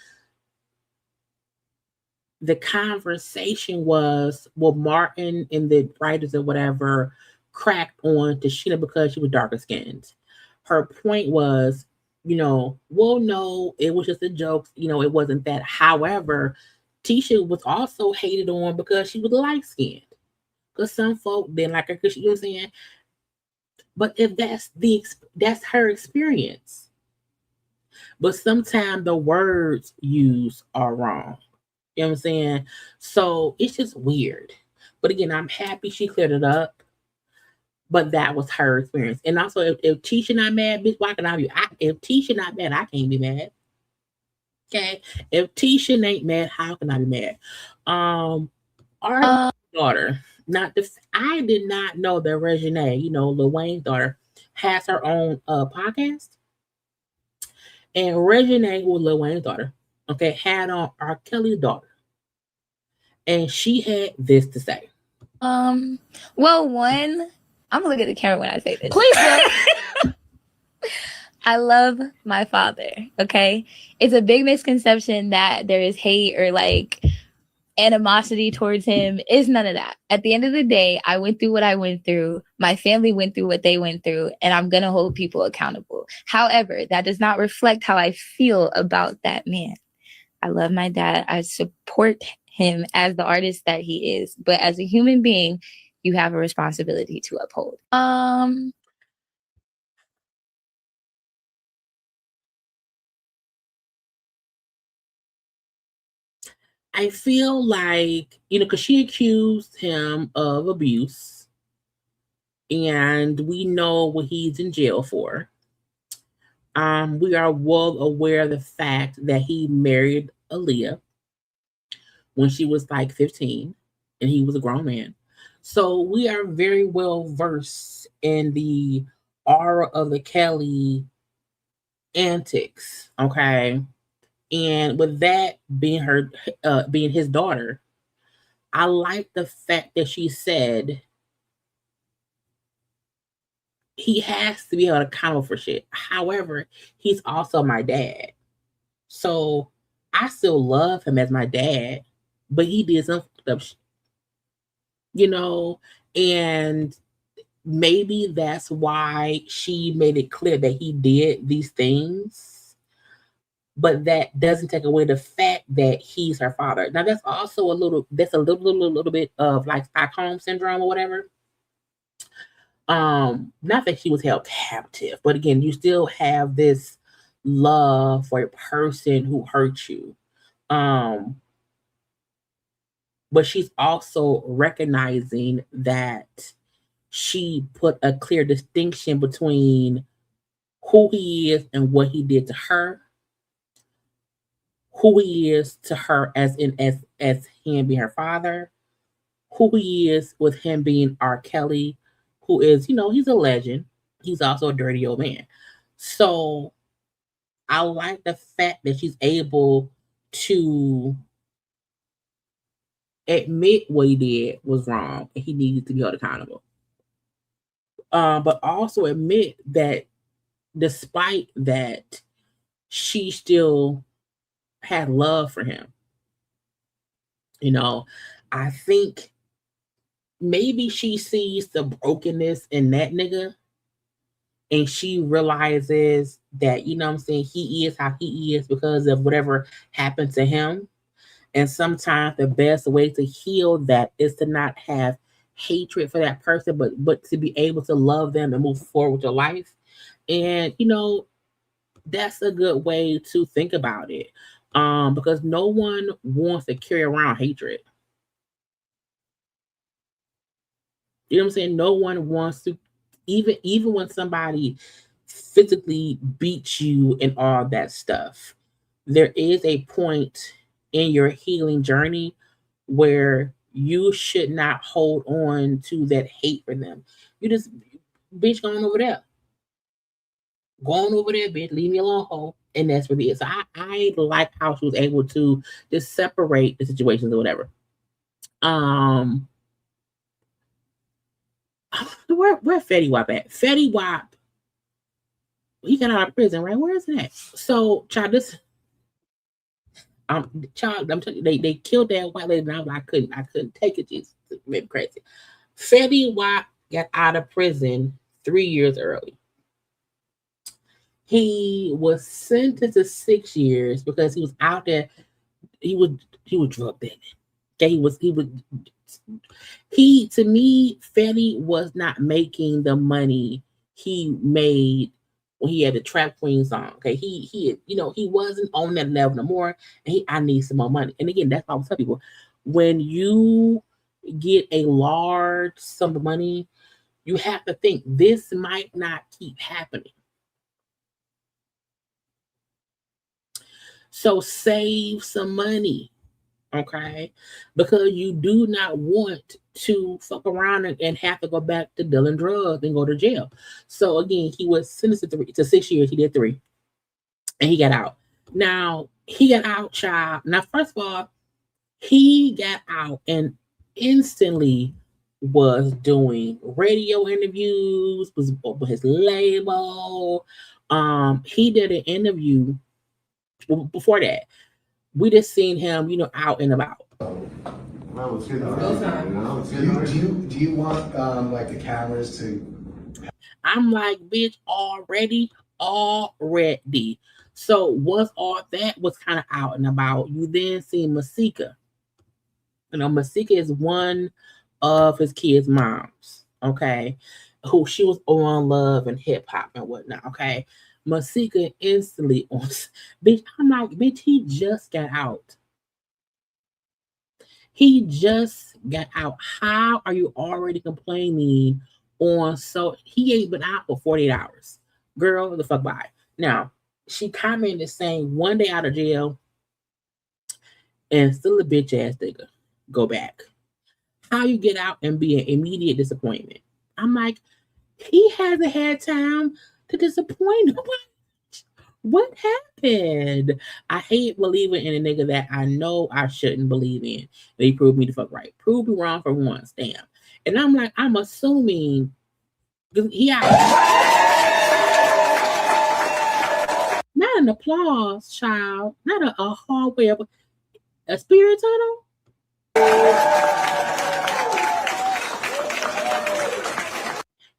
the conversation was, well, Martin and the writers or whatever cracked on Tashina because she was darker skinned. Her point was, you know, well, no, it was just a joke. You know, it wasn't that. However, Tisha was also hated on because she was light skinned. Because some folk didn't like her because you know what I'm saying. But if that's her experience. But sometimes the words used are wrong. You know what I'm saying? So it's just weird. But again, I'm happy she cleared it up. But that was her experience. And also, if Tisha not mad, bitch, why can I be? If Tisha not mad, I can't be mad. Okay? If Tisha ain't mad, how can I be mad? Our daughter, I did not know that Regine, you know, Lil Wayne's daughter, has her own podcast. And Regine, who was Lil Wayne's daughter, okay, had on R. Kelly's daughter. And she had this to say. Well, one, I'm gonna look at the camera when I say this. Please. I love my father, okay? It's a big misconception that there is hate or like animosity towards him. It's none of that. At the end of the day, I went through what I went through. My family went through what they went through, and I'm gonna hold people accountable. However, that does not reflect how I feel about that man. I love my dad. I support him as the artist that he is. But as a human being, you have a responsibility to uphold. I feel like, you know, because she accused him of abuse, and we know what he's in jail for. We are well aware of the fact that he married Aaliyah when she was like 15, and he was a grown man. So we are very well versed in the aura of the Kelly antics, okay? And with that being being his daughter, I like the fact that she said he has to be held accountable for shit. However, he's also my dad. So I still love him as my dad, but he did some stuff, you know, and maybe that's why she made it clear that he did these things. But that doesn't take away the fact that he's her father. Now that's also a little bit of like Stockholm syndrome or whatever. Not that he was held captive, but again, you still have this love for a person who hurt you. but she's also recognizing that she put a clear distinction between who he is and what he did to her, who he is to her as him being her father, who he is with him being R. Kelly, who is, he's a legend. He's also a dirty old man. So I like the fact that she's able to admit what he did was wrong and he needs to be held accountable. But also admit that despite that, she still had love for him. I think maybe she sees the brokenness in that nigga and she realizes that, what I'm saying, he is how he is because of whatever happened to him. And sometimes the best way to heal that is to not have hatred for that person, but to be able to love them and move forward with your life. And, that's a good way to think about it. Because no one wants to carry around hatred. You know what I'm saying? No one wants to, even when somebody physically beats you and all that stuff, there is a point in your healing journey where you should not hold on to that hate for them. You just, bitch, going over there. Go on over there, bitch. Leave me alone, ho. And that's what it is. So I like how she was able to just separate the situations or whatever. Where Fetty Wap at? Fetty Wap, he got out of prison, right? Where is that? So, child, this, child, I'm telling you, they killed that white lady. And I couldn't take it. Just made me crazy. Fetty Wap got out of prison 3 years early. He was sentenced to 6 years because he was out there. He was drug dealing. Okay, to me, Fetty was not making the money he made when he had the Trap Queen song. Okay, he wasn't on that level no more. And I need some more money. And again, that's why I tell people, when you get a large sum of money, you have to think this might not keep happening. So save some money, okay? Because you do not want to fuck around and have to go back to dealing drugs and go to jail. So again, he was sentenced to 6 years. He did 3, and he got out. Now he got out, child. Now, first of all, he got out and instantly was doing radio interviews, was with his label. He did an interview. Before that, we just seen him, out and about. Do you want like the cameras to? I'm like, bitch, already. So once all that was kind of out and about, you then see Masika. Masika is one of his kids' moms, okay, who she was on Love and Hip Hop and whatnot, okay. Masika instantly on, bitch. I'm like, bitch, he just got out. He just got out. How are you already complaining on? So he ain't been out for 48 hours. Girl, the fuck bye. Now, she commented saying 1 day out of jail and still a bitch ass nigga. Go back. How you get out and be an immediate disappointment? I'm like, he hasn't had time to disappoint nobody. What happened? I hate believing in a nigga that I know I shouldn't believe in. They proved me the fuck right. Prove me wrong for once. Damn. And I'm like, I'm assuming he out. Not an applause, child. Not a hallway of a spirit tunnel.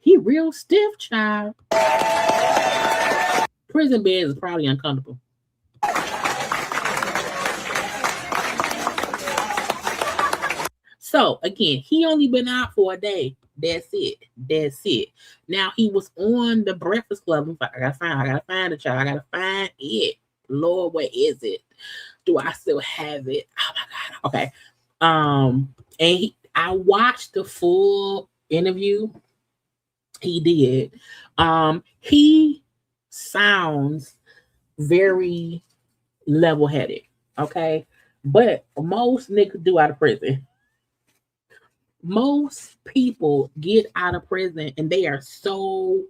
He real stiff, child. Prison bed is probably uncomfortable. So again, he only been out for a day. That's it. Now he was on the Breakfast Club. I gotta find it, child. I gotta find it. Lord, where is it? Do I still have it? Oh my God. Okay. And I watched the full interview he did. He sounds very level-headed, okay? But most niggas do out of prison. Most people get out of prison and they are so,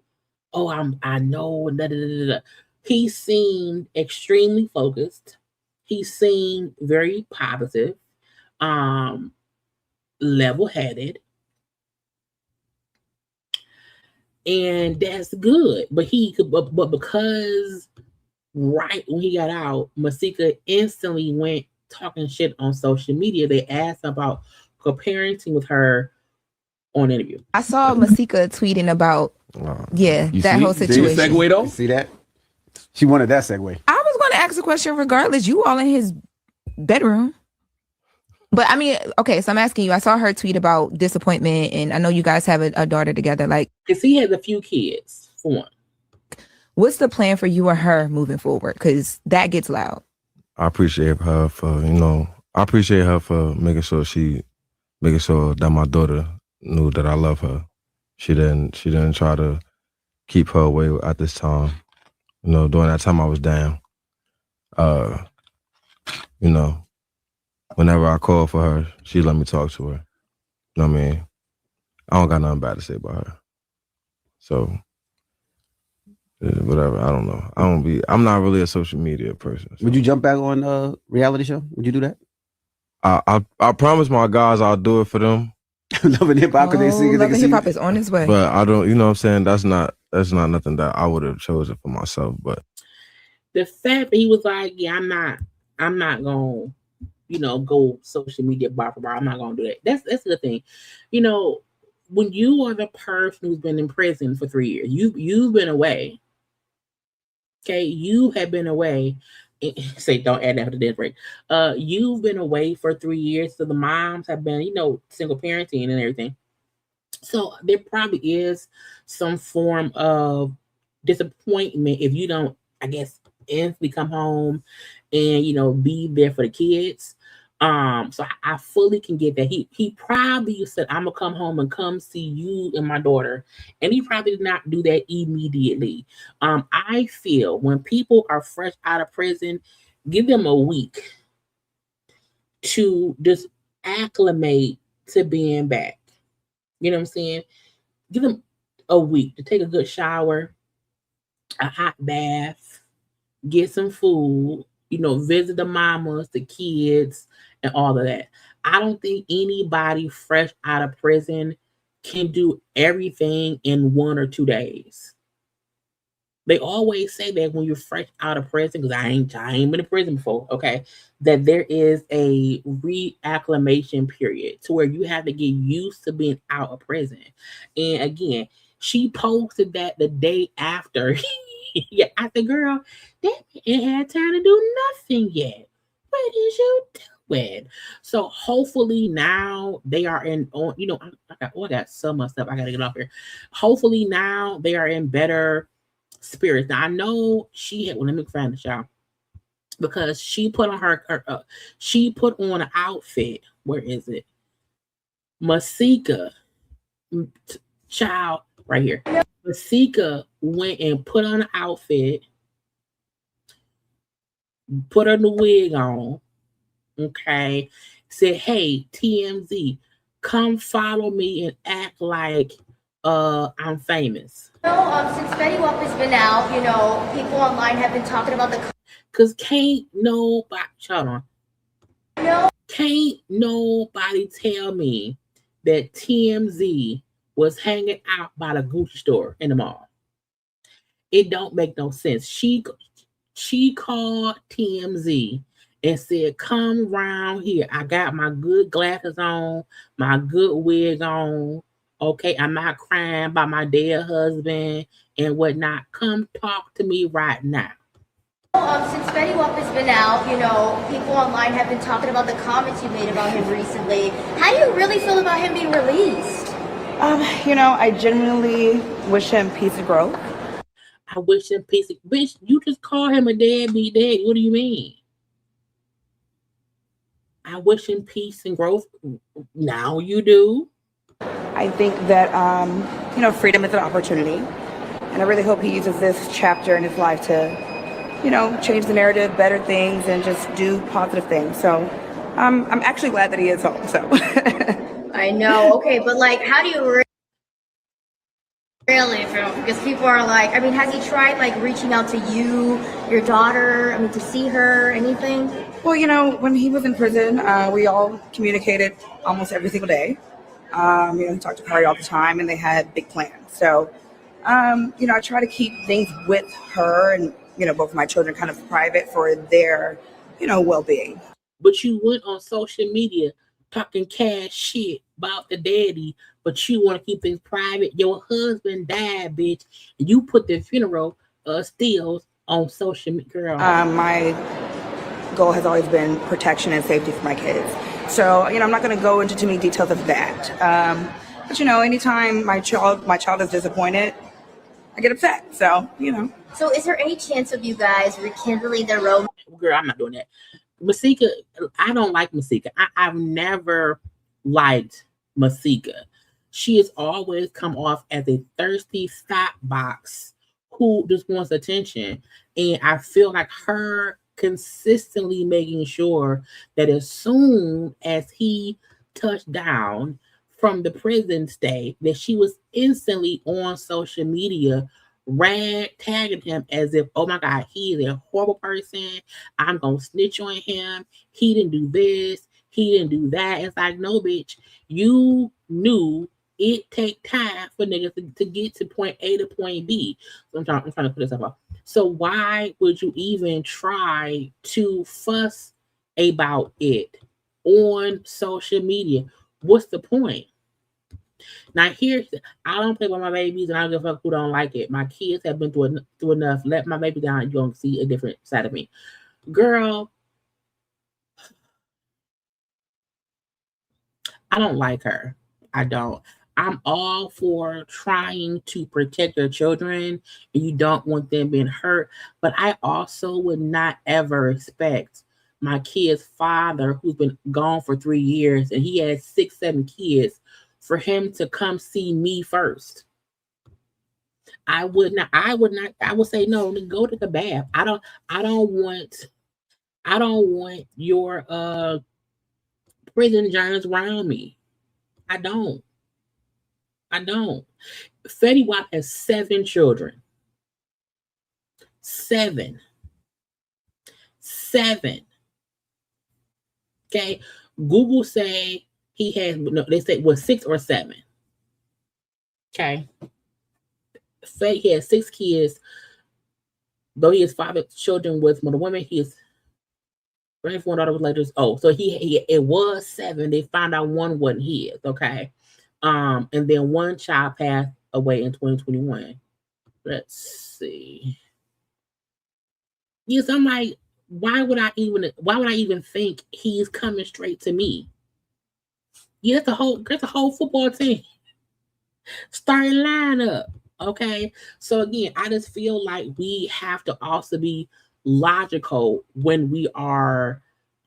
I know, da, da, da, da. He seemed extremely focused. He seemed very positive, level-headed, and that's good. But but because right when he got out, Masika instantly went talking shit on social media. They asked about co-parenting with her on an interview. I saw Masika tweeting about that whole situation. See the segue though? See that? She wanted that segue. I was going to ask a question regardless. You all in his bedroom. But I mean, okay, so I'm asking you, I saw her tweet about disappointment, and I know you guys have a daughter together. Like, because he has a few kids, for one. What's the plan for you and her moving forward? Because that gets loud. I appreciate her for, making sure that my daughter knew that I love her. She didn't try to keep her away at this time. During that time I was down. Whenever I called for her, she let me talk to her. You know what I mean? I don't got nothing bad to say about her. So, whatever, I don't know. I'm not really a social media person. So. Would you jump back on a reality show? Would you do that? I promise my guys I'll do it for them. Love and Hip Hop, because they sing it. Love and Hip Hop is on its way. But I don't, you know what I'm saying? That's not nothing that I would have chosen for myself. But the fact that he was like, yeah, I'm not gonna, go social media bar for bar. I'm not gonna do that. That's the thing. When you are the person who's been in prison for 3 years, you've been away. Okay, you have been away. Say, don't add that to the death rate. You've been away for 3 years, so the moms have been, single parenting and everything. So there probably is some form of disappointment if you don't, I guess, instantly come home and be there for the kids. So I fully can get that. He probably said, I'm gonna come home and come see you and my daughter. And he probably did not do that immediately. I feel when people are fresh out of prison, give them a week to just acclimate to being back. You know what I'm saying? Give them a week to take a good shower, a hot bath, get some food, visit the mamas, the kids, and all of that. I don't think anybody fresh out of prison can do everything in 1 or 2 days. They always say that when you're fresh out of prison, because I ain't been in prison before, okay, that there is a reacclimation period to where you have to get used to being out of prison. And again, she posted that the day after. Yeah, I said, girl, that ain't had time to do nothing yet. What is you doing? So hopefully now they are I got so much stuff I gotta get off here. Hopefully now they are in better spirits. Now I know she had, let me find the show, because she put on she put on an outfit. Where is it? Masika, child, right here. Masika went and put on an outfit, put her the wig on, okay, said, hey, TMZ, come follow me and act like I'm famous. Since Fetty Wap has been out, people online have been talking about because can't nobody tell me that TMZ was hanging out by the Gucci store in the mall. It don't make no sense. She called TMZ and said, come round here. I got my good glasses on, my good wig on. Okay, I'm not crying about my dead husband and whatnot. Come talk to me right now. Since Fetty Wap has been out, people online have been talking about the comments you made about him recently. How do you really feel about him being released? I genuinely wish him peace and growth. I wish him peace. Bitch, you just call him a deadbeat daddy. What do you mean? I wish him peace and growth. Now you do. I think that, freedom is an opportunity. And I really hope he uses this chapter in his life to, change the narrative, better things, and just do positive things. So I'm actually glad that he is home. So I know. Okay, but like, how do you really feel? Because people are like, I mean, has he tried like reaching out to you, your daughter? I mean, to see her, anything? Well, when he was in prison, we all communicated almost every single day. He talked to Cardi all the time, and they had big plans. So, I try to keep things with her and, both of my children kind of private for their, well-being. But you went on social media talking cash shit about the daddy, but you want to keep things private. Your husband died, bitch, and you put the funeral stills on social media. Girl. My goal has always been protection and safety for my kids. So, I'm not going to go into too many details of that. But anytime my child is disappointed, I get upset. So, So is there any chance of you guys rekindling the romance? Girl, I'm not doing that. Masika, I don't like Masika. I've never liked Masika. She has always come off as a thirsty stop box who just wants attention. And I feel like her consistently making sure that as soon as he touched down from the prison stay, that she was instantly on social media tagging him as if, oh my God, he is a horrible person. I'm gonna snitch on him. He didn't do this. He didn't do that. It's like, no, bitch. You knew it take time for niggas to get to point A to point B. So I'm trying to put this up. So why would you even try to fuss about it on social media? What's the point? Now I don't play with my babies, and I don't give a fuck who don't like it. My kids have been through enough. Let my baby down, you're gonna see a different side of me. Girl, I don't like her. I don't. I'm all for trying to protect your children, and you don't want them being hurt. But I also would not ever expect my kid's father, who's been gone for 3 years, and he has 6, 7 kids, for him to come see me first. I would not. I would say no. Go to the bath. I don't want your prison journeys around me. I don't. Fetty Wap has 7 children. 7. Okay. Google say he has, no, they say 6 or 7. Okay. Fetty has 6 kids. Though he has 5 children with one woman, he is raised one daughter with later. Oh, so he it was 7. They found out one wasn't his. Okay. And then one child passed away in 2021. Let's see. Yes, I'm like, why would I even think he's coming straight to me? Yeah, that's a whole football team starting lineup. Okay. So again, I just feel like we have to also be logical when we are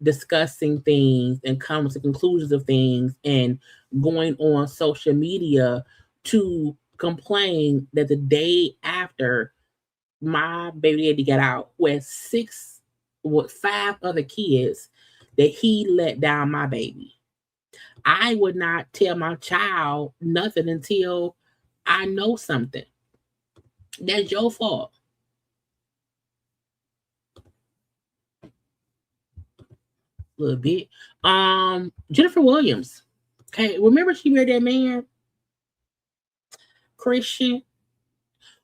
discussing things and coming to conclusions of things and going on social media to complain that the day after my baby daddy got out with 5 other kids that he let down my baby. I would not tell my child nothing until I know something. That's your fault. A little bit. Jennifer Williams. Okay, remember she married that man, Christian,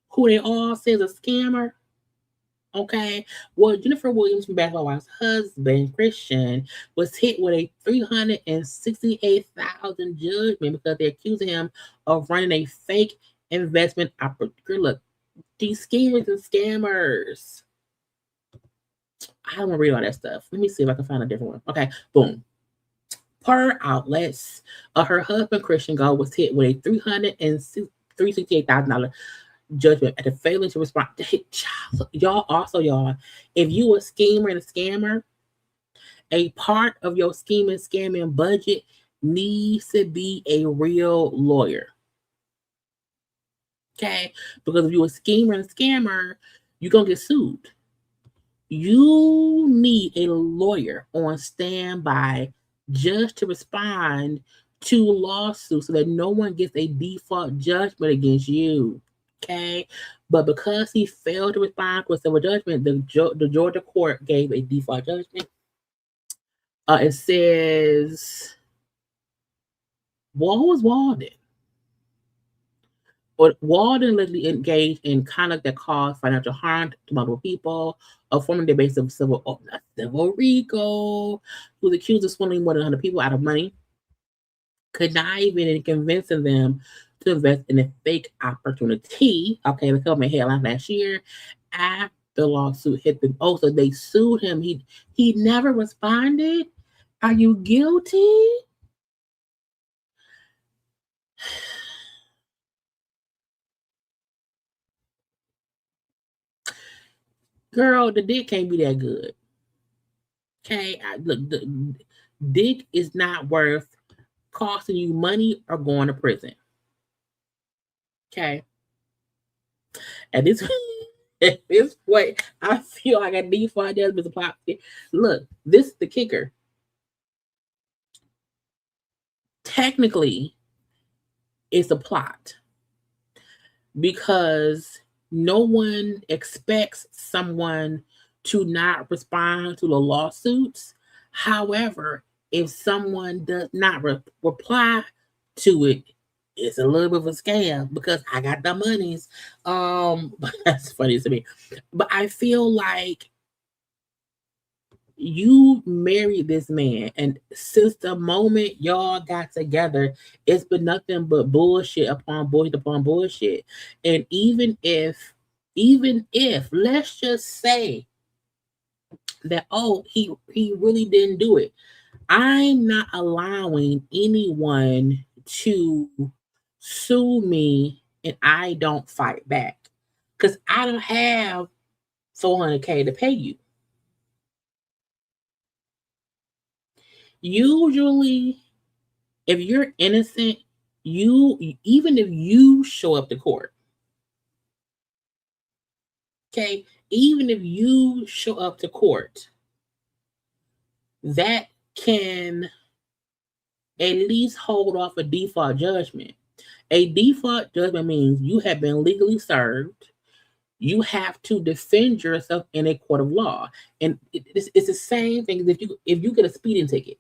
who they all say is a scammer. Okay, well, Jennifer Williams from Basketball Wives' husband, Christian, was hit with a $368,000 judgment because they're accusing him of running a fake investment opportunity. Look, these schemers and scammers. I don't want to read all that stuff. Let me see if I can find a different one. Okay, boom. Per outlets, her husband, Christian Gold, was hit with a $368,000 judgment at the failing to respond. Y'all, if you a schemer and a scammer A part of your scheming, scamming budget needs to be a real lawyer. Okay? Because if you're a schemer and scammer, you're going to get sued. You need a lawyer on standby just to respond to lawsuits so that no one gets a default judgment against you. Okay? But because he failed to respond to a civil judgment, the Georgia court gave a default judgment. It says, what was Walden? Walden allegedly engaged in conduct that caused financial harm to multiple people, forming the basis of civil RICO, who was accused of swindling more than 100 people out of money, conniving and convincing them to invest in a fake opportunity. Okay, the government headline last year after the lawsuit hit them. Oh, so they sued him. He never responded. Are you guilty? Girl, the dick can't be that good. Okay, look, the dick is not worth costing you money or going to prison. Okay. At this point, I feel like a default judgment applied. Look, this is the kicker. Technically, it's a plot because no one expects someone to not respond to the lawsuits. However, if someone does not reply to it, it's a little bit of a scam because I got the monies. That's funny to me. But I feel like you married this man, and since the moment y'all got together, it's been nothing but bullshit upon bullshit upon bullshit. And even if let's just say that he really didn't do it, I'm not allowing anyone to sue me and I don't fight back because I don't have $400K to pay you. Usually, if you're innocent, even if you show up to court, okay, even if you show up to court, that can at least hold off a default judgment. A default judgment means you have been legally served. You have to defend yourself in a court of law, and it's the same thing as if you get a speeding ticket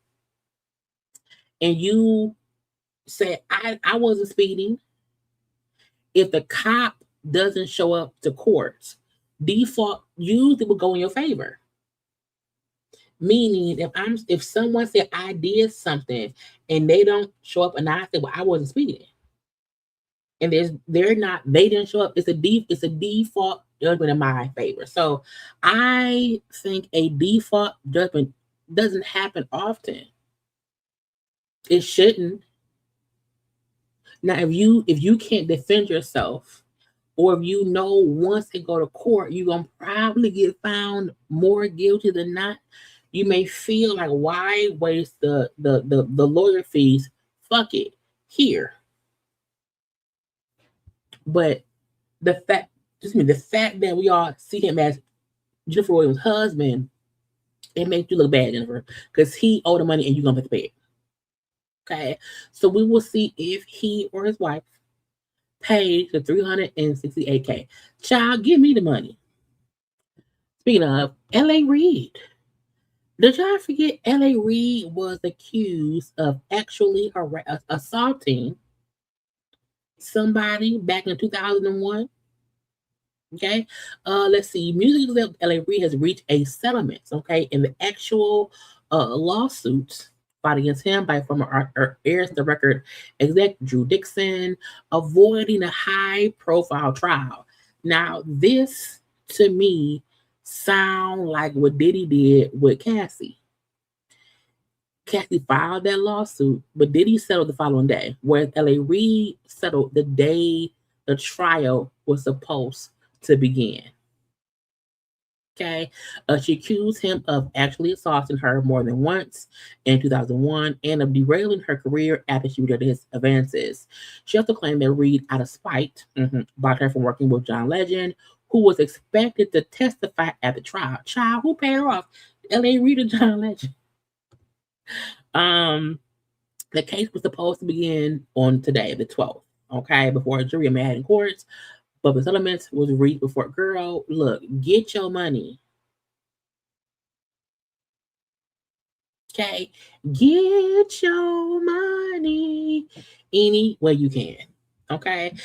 and you say I wasn't speeding. If the cop doesn't show up to court, default usually will go in your favor. Meaning, if someone said I did something and they don't show up, and I said, well, I wasn't speeding, and they didn't show up, it's a default judgment in my favor. So I think a default judgment doesn't happen often. It shouldn't. Now, if you can't defend yourself, or if you know once they go to court, you're gonna probably get found more guilty than not, you may feel like, why waste the lawyer fees? Fuck it, here. But the fact that we all see him as Jennifer Williams' husband, it makes you look bad, Jennifer, because he owed the money and you're gonna have to pay it. Okay, so we will see if he or his wife paid the $368K. Child, give me the money. Speaking of, L.A. Reid. Did y'all forget L.A. Reid was accused of actually assaulting somebody back in 2001? Okay, let's see. Music executive L.A. Reid has reached a settlement, okay, in the actual lawsuits filed against him by former Heirs to Record exec Drew Dixon, avoiding a high-profile trial. Now, this, to me, sound like what Diddy did with Cassie. Cassie filed that lawsuit, but Diddy settled the following day, whereas L.A. Reid settled the day the trial was supposed to begin. Okay. She accused him of actually assaulting her more than once in 2001 and of derailing her career after she rejected his advances. She also claimed that Reed, out of spite, blocked her from working with John Legend, who was expected to testify at the trial. Child, who paid her off? L.A. Reid or John Legend? The case was supposed to begin on today, the 12th, okay, before a jury in Manhattan courts. But the settlement was reached before. Girl, look, get your money. Okay, get your money any way you can. Okay,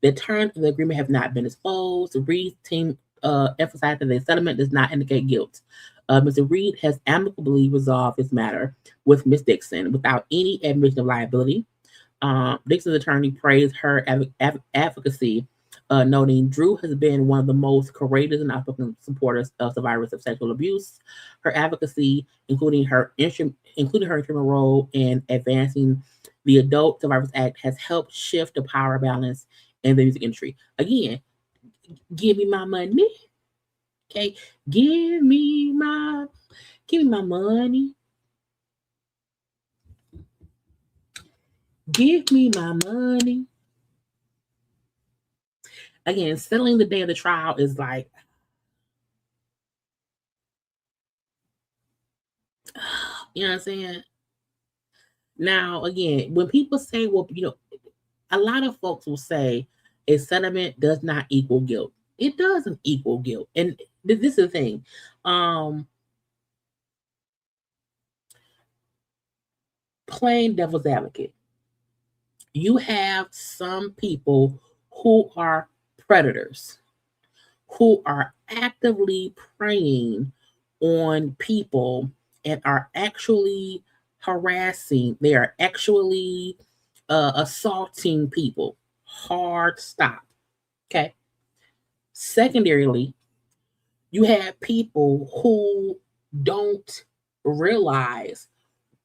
the terms of the agreement have not been disclosed. Reed's team emphasized that the settlement does not indicate guilt. Mr. Reed has amicably resolved this matter with Ms. Dixon without any admission of liability. Dixon's attorney praised her advocacy, noting Drew has been one of the most courageous and outspoken supporters of survivors of sexual abuse. Her advocacy, including her instrumental role in advancing the Adult Survivors Act, has helped shift the power balance in the music industry. Again, give me my money. Okay, give me my money. Give me my money. Again, settling the day of the trial is like, you know what I'm saying? Now, again, when people say, well, a lot of folks will say a settlement does not equal guilt. It doesn't equal guilt. And this is the thing. Plain devil's advocate. You have some people who are predators, who are actively preying on people and are actually harassing, they are actually assaulting people. Hard stop. Okay. Secondarily, you have people who don't realize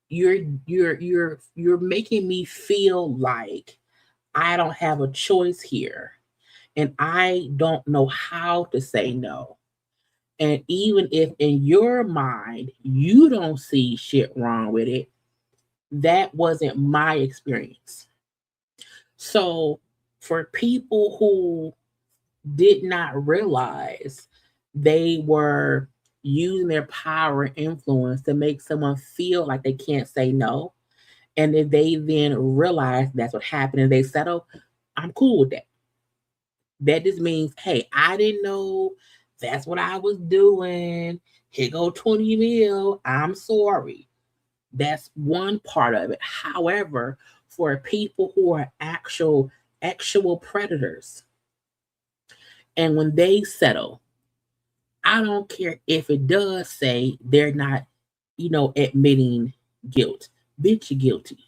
you're making me feel like I don't have a choice here and I don't know how to say no. And even if in your mind you don't see shit wrong with it, that wasn't my experience. So for people who did not realize they were using their power and influence to make someone feel like they can't say no, and if they then realize that's what happened and they settle, I'm cool with that. That just means, hey, I didn't know that's what I was doing. Here go 20 mil. I'm sorry. That's one part of it. However, for people who are actual predators, and when they settle, I don't care if it does say they're not, admitting guilt. Bitch, you're guilty.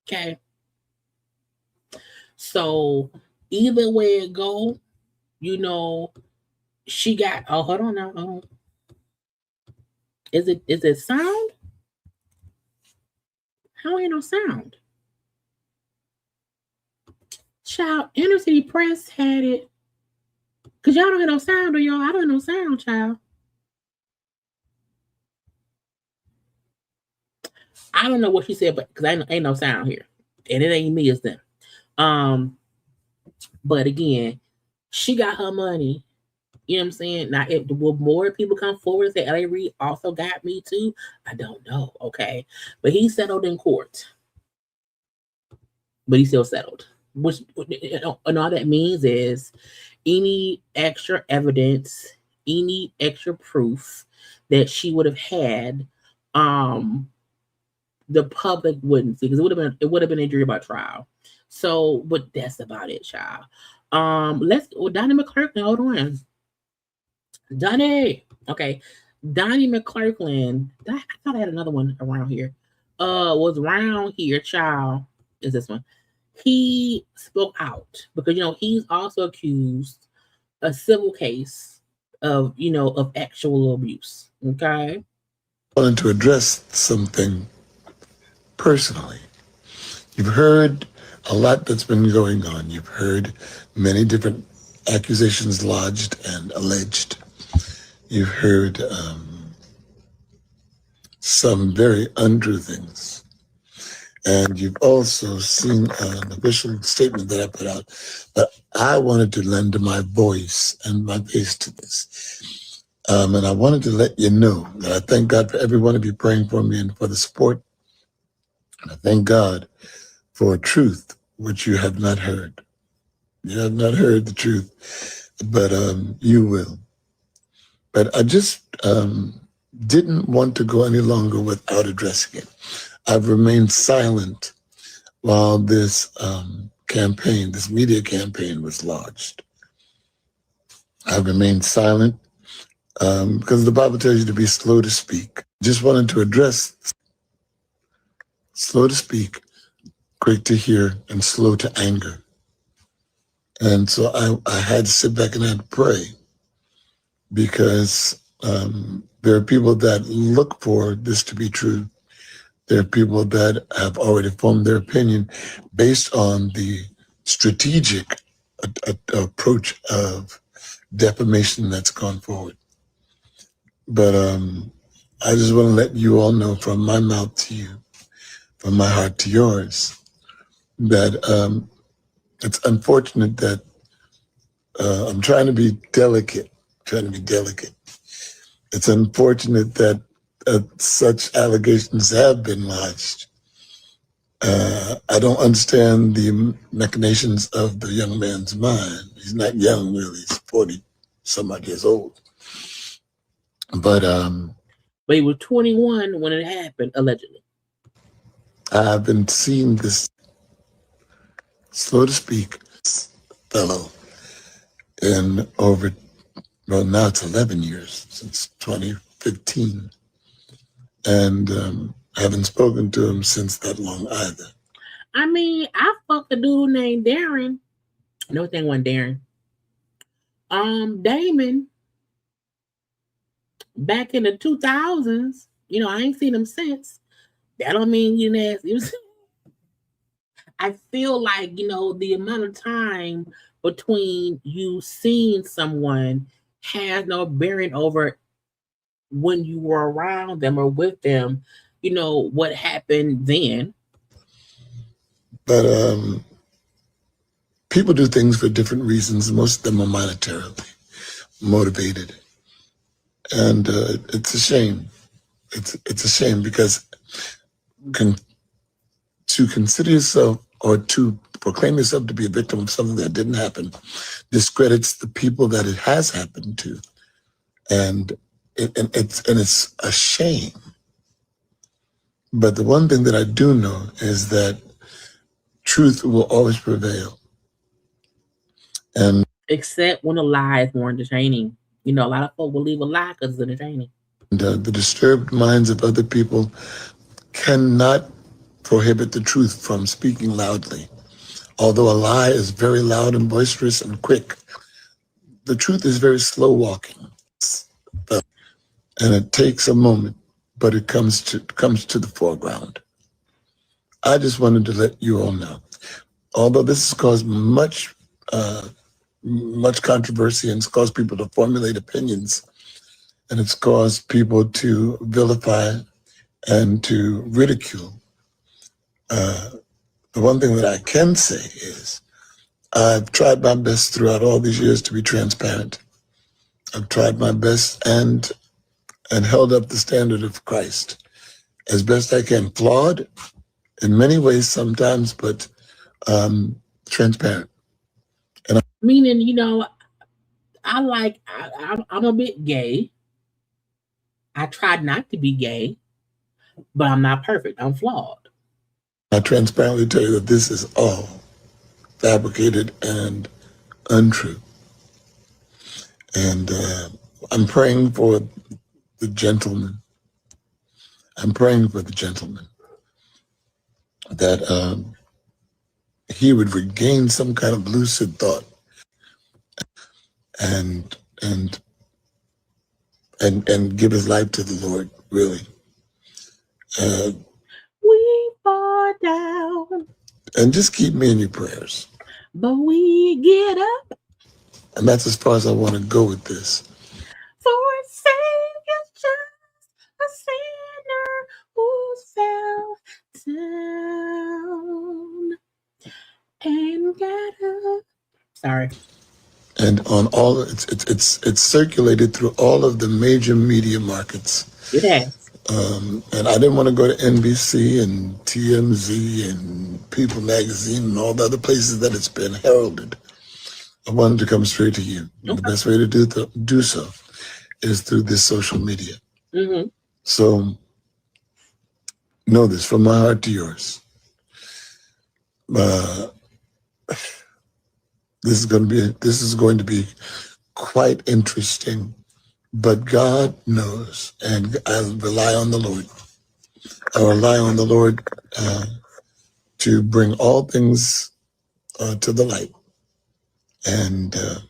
Okay. So either way it go, she got. Oh, hold on now. Oh. Is it sound? How ain't no sound? Child, Inner City Press had it. Cause y'all don't have no sound, or y'all? I don't have no sound, child. I don't know what she said, but because ain't no sound here, and it ain't me, it's them. But again, she got her money. You know what I'm saying? Now, will more people come forward and say L.A. Reid also got me too? I don't know. Okay, but he settled in court, but he still settled. Which and all that means is any extra evidence, any extra proof that she would have had, the public wouldn't see, because it would have been a jury by trial. So, but that's about it, child. Donnie McClurkin, hold on. Donnie. Okay. Donnie McClurkin. I thought I had another one around here. Was around here, child. Is this one? He spoke out because he's also accused a civil case of of actual abuse. Okay. I wanted to address something personally. You've heard a lot that's been going on. You've heard many different accusations lodged and alleged. You've heard some very untrue things. And you've also seen an official statement that I put out. But I wanted to lend my voice and my face to this. And I wanted to let you know that I thank God for every one of you praying for me and for the support. And I thank God for truth, which you have not heard. You have not heard the truth, but you will. But I just didn't want to go any longer without addressing it. I've remained silent while this campaign, this media campaign was launched. I've remained silent because the Bible tells you to be slow to speak. Just wanted to address slow to speak, quick to hear, and slow to anger. And so I had to sit back and I had to pray because there are people that look for this to be true. There are people that have already formed their opinion based on the strategic approach of defamation that's gone forward. But I just want to let you all know from my mouth to you, from my heart to yours, that it's unfortunate that I'm trying to be delicate, It's unfortunate that such allegations have been lodged. I don't understand the machinations of the young man's mind. He's not young, really. He's 40 some odd years old. But he was 21 when it happened, allegedly. I've been seeing this, slow to speak, fellow in over, well, now it's 11 years, since 2015. And haven't spoken to him since that long either. I mean, I fucked a dude named Darren. No, his name wasn't Darren. Damon. Back in the 2000s. You know, I ain't seen him since. That don't mean you nasty. I feel like, you know, the amount of time between you seeing someone has no bearing over when you were around them or with them, you know, what happened then. But people do things for different reasons. Most of them are monetarily motivated. And it's a shame. It's a shame because to consider yourself or to proclaim yourself to be a victim of something that didn't happen discredits the people that it has happened to. And it's a shame. But the one thing that I do know is that truth will always prevail. And except when a lie is more entertaining. You know, a lot of folk will leave a lie because it's entertaining. The disturbed minds of other people cannot prohibit the truth from speaking loudly. Although a lie is very loud and boisterous and quick, the truth is very slow walking. And it takes a moment, but it comes to the foreground. I just wanted to let you all know, although this has caused much controversy and it's caused people to formulate opinions, and it's caused people to vilify and to ridicule. The one thing that I can say is I've tried my best throughout all these years to be transparent. I've tried my best and held up the standard of Christ as best I can. Flawed in many ways sometimes, but transparent. And meaning, you know, I'm a bit gay. I tried not to be gay, but I'm not perfect. I'm flawed. I transparently tell you that this is all fabricated and untrue. And I'm praying for the gentleman. I'm praying for the gentleman that he would regain some kind of lucid thought and give his life to the Lord, really. We fall down. And just keep me in your prayers. But we get up. And that's as far as I want to go with this. For a Savior's just a sinner who fell down and got up. Sorry. And on all, it's circulated through all of the major media markets. It has. And I didn't want to go to NBC and TMZ and People Magazine and all the other places that it's been heralded. I wanted to come straight to you. Okay. The best way to do so is through this social media. Mm-hmm. So know this from my heart to yours. This is going to be quite interesting, but God knows, and I rely on the Lord. I rely on the Lord to bring all things to the light. And the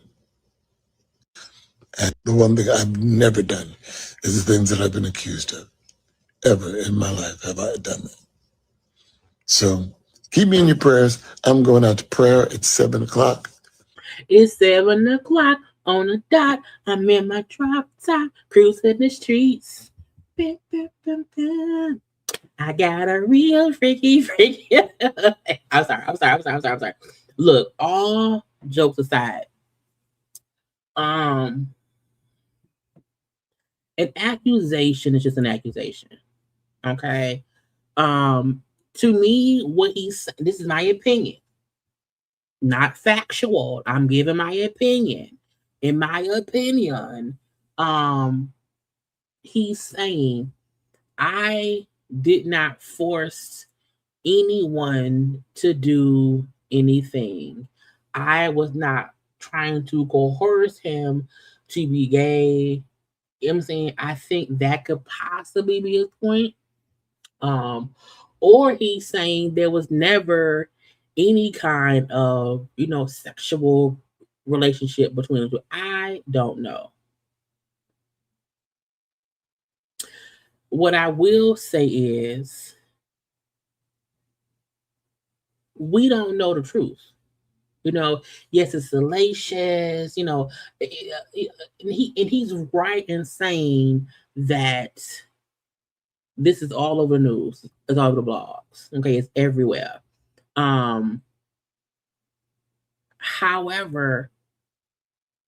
one thing I've never done is the things that I've been accused of. Ever in my life have I done that. So keep me in your prayers. I'm going out to prayer at 7 o'clock. It's 7 o'clock on the dot. I'm in my drop top, cruising the streets. I got a real freaky. I'm sorry. Look, all jokes aside, an accusation is just an accusation. Okay. To me, this is my opinion, not factual. I'm giving my opinion. In my opinion, he's saying, I did not force anyone to do anything. I was not trying to coerce him to be gay. You know what I'm saying? I think that could possibly be his point. Or he's saying there was never any kind of, sexual relationship between the two. I don't know. What I will say is, we don't know the truth. Yes, it's salacious, and he's right in saying that this is all over the news. It's all over the blogs. Okay, it's everywhere. However,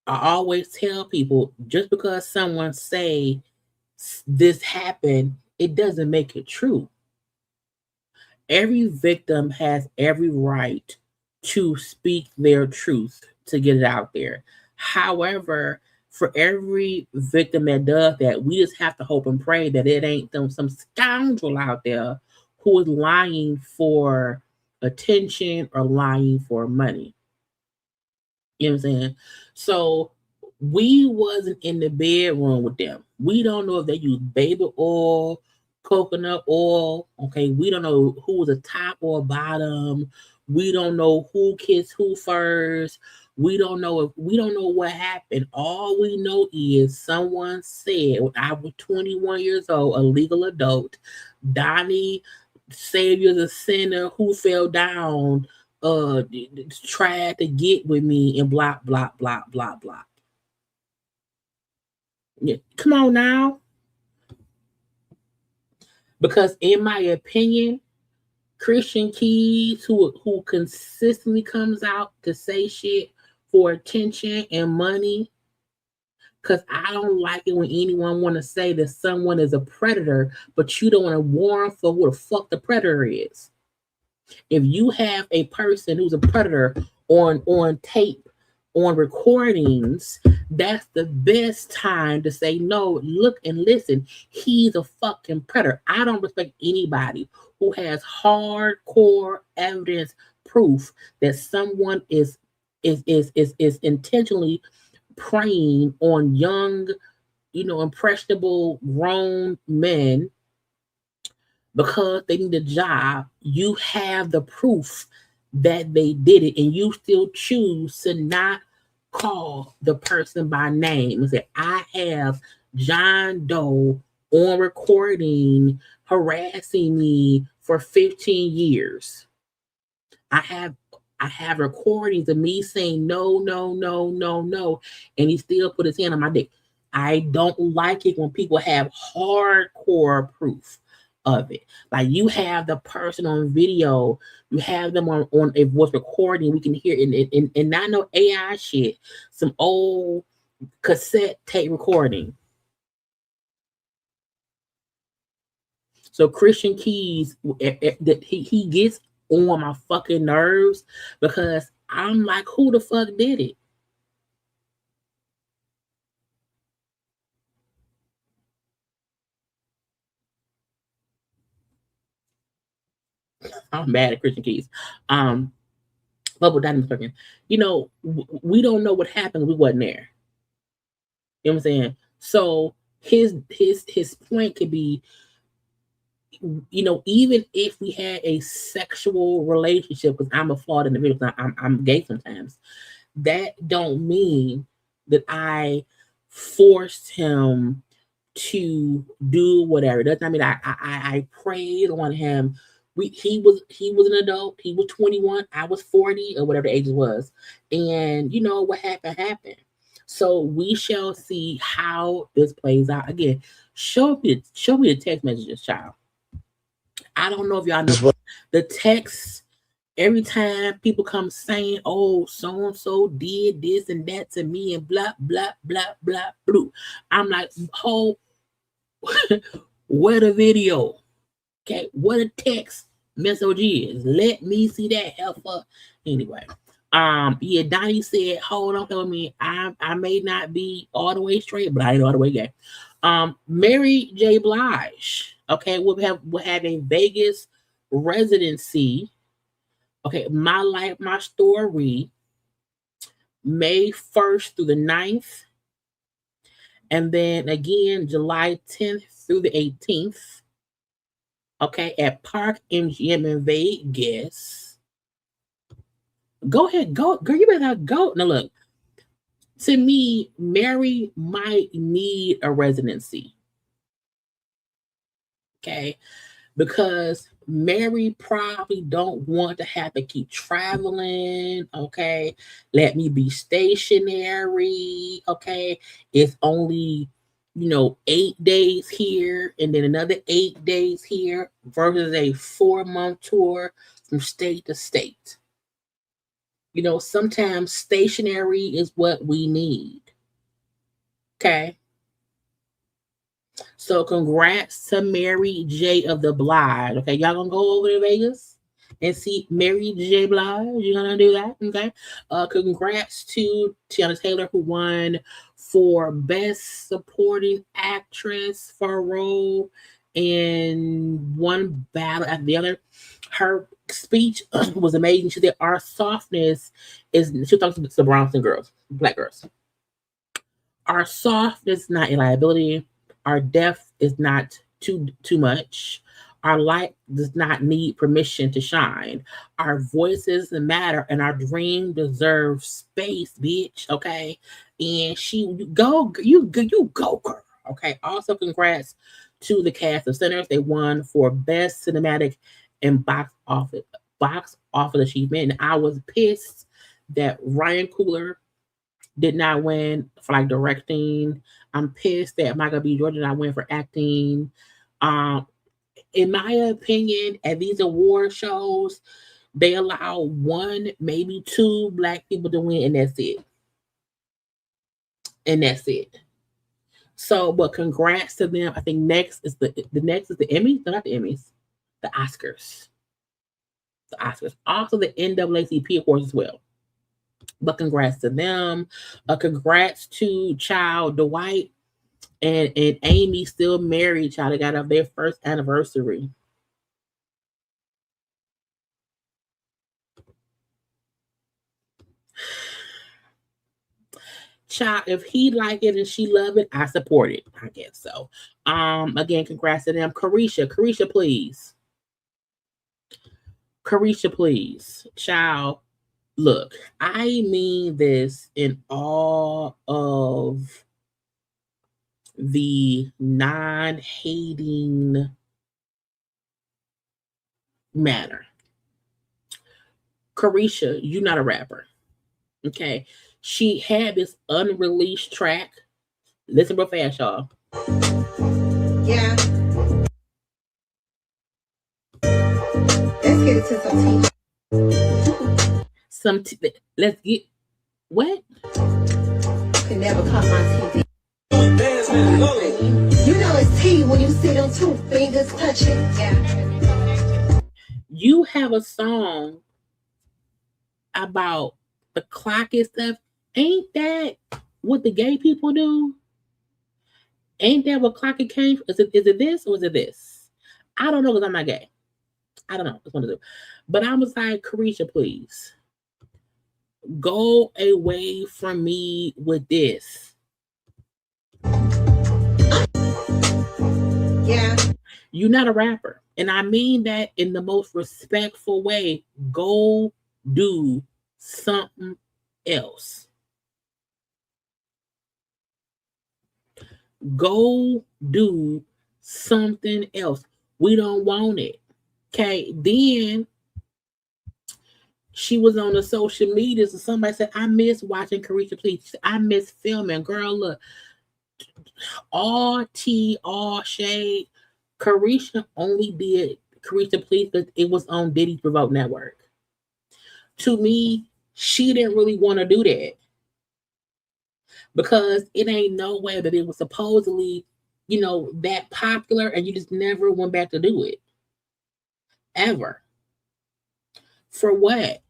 I always tell people, just because someone say this happened, it doesn't make it true. Every victim has every right to speak their truth, to get it out there. However, for every victim that does that, we just have to hope and pray that it ain't some scoundrel out there who is lying for attention or lying for money. You know what I'm saying? So we wasn't in the bedroom with them. We don't know if they use baby oil, coconut oil. Okay, we don't know who was a top or bottom. We don't know who kissed who first. We don't know what happened. All we know is someone said, when I was 21 years old, a legal adult, Donnie Savior's a sinner who fell down, tried to get with me and blah, blah, blah, blah, blah. Yeah, come on now. Because in my opinion, Christian kids who consistently comes out to say shit for attention and money, because I don't like it when anyone want to say that someone is a predator, but you don't want to warn for who the fuck the predator is. If you have a person who's a predator on tape, on recordings, that's the best time to say, no, look and listen, he's a fucking predator. I don't respect anybody who has hardcore evidence, proof that someone is intentionally preying on young, impressionable grown men because they need a job. You have the proof that they did it, and you still choose to not call the person by name and say, I have John Doe on recording harassing me for 15 years. I have I have recordings of me saying no, no, no, no, no, and he still put his hand on my dick. I don't like it when people have hardcore proof of it. Like you have the person on video, you have them on a voice recording, we can hear it, and not no AI shit, some old cassette tape recording. So Christian Keys, he gets on my fucking nerves because I'm like, who the fuck did it? I'm mad at Christian Keys. Bubble Diamond fucking. You know, we don't know what happened. We wasn't there. You know what I'm saying? So his point could be, you know, even if we had a sexual relationship, because I'm a flawed individual, I'm gay sometimes, that don't mean that I forced him to do whatever. It does not mean I preyed on him. He was an adult. He was 21. I was 40 or whatever the age was. And you know what happened. So we shall see how this plays out. Again, show me the text messages, child. I don't know if y'all know the text. Every time people come saying, "Oh, so and so did this and that to me," and blah blah blah blah blue, I'm like, "Oh, what a video, okay? What a text message is. Let me see that heifer." Anyway, yeah, Donnie said, "Hold on, tell me, I may not be all the way straight, but I ain't all the way gay." Mary J. Blige, okay, we'll have a Vegas residency. Okay, My Life, My Story, May 1st through the 9th. And then again, July 10th through the 18th. Okay, at Park MGM in Vegas. Go ahead, go. Girl, you better go. Now look, to me, Mary might need a residency. Okay, because Mary probably don't want to have to keep traveling. Okay, let me be stationary. Okay, it's only 8 days here and then another 8 days here versus a 4-month tour from state to state. Sometimes stationary is what we need. Okay. So congrats to Mary J of the Blige. Okay, y'all gonna go over to Vegas and see Mary J Blige? You're gonna do that? Okay. Congrats to Tiana Taylor, who won for Best Supporting Actress for a role in one battle after the other. Her speech was amazing. She said, "Our softness is," she talks to the Bronson girls, black girls. "Our softness, not a liability. Our depth is not too much. Our light does not need permission to shine. Our voices matter, and our dream deserves space, bitch." Okay, and you go, girl. Okay. Also, congrats to the cast of Sinners. They won for Best Cinematic and Box Office Achievement. And I was pissed that Ryan Coogler did not win for directing. I'm pissed that Michael B. Jordan did not win for acting. In my opinion, at these award shows, they allow 1, maybe 2 black people to win, and that's it. So, but congrats to them. I think next is the Emmys, no, not the Emmys, the Oscars. Also the NAACP awards as well. But congrats to them. Congrats to Child Dwight and Amy, still married. Child, they got up their first anniversary. Child, if he like it and she love it, I support it. I guess so. Again, congrats to them. Caresha, please. Caresha, please. Child, look, I mean this in all of the non-hating manner. Caresha, you're not a rapper. Okay. She had this unreleased track. Listen real fast, y'all. Yeah. Let's get it to some tea. Let's get what? Can never cut my TV. You know it's tea when you see them two fingers touching. Yeah. You have a song about the clock and stuff. Ain't that what the gay people do? Ain't that what clock it came from? Is it this or is it this? I don't know because I'm not gay. I don't know. It's one of them. But I was like, Caresha, please. Go away from me with this. Yeah. You're not a rapper. And I mean that in the most respectful way. Go do something else. Go do something else. We don't want it. Okay. Then she was on the social media, and somebody said, I miss watching Caresha, please. I miss filming. Girl, look. All tea, all shade. Caresha only did Caresha, please, because it was on Diddy's Revolt Network. To me, she didn't really want to do that. Because it ain't no way that it was supposedly, that popular, and you just never went back to do it. Ever. For what?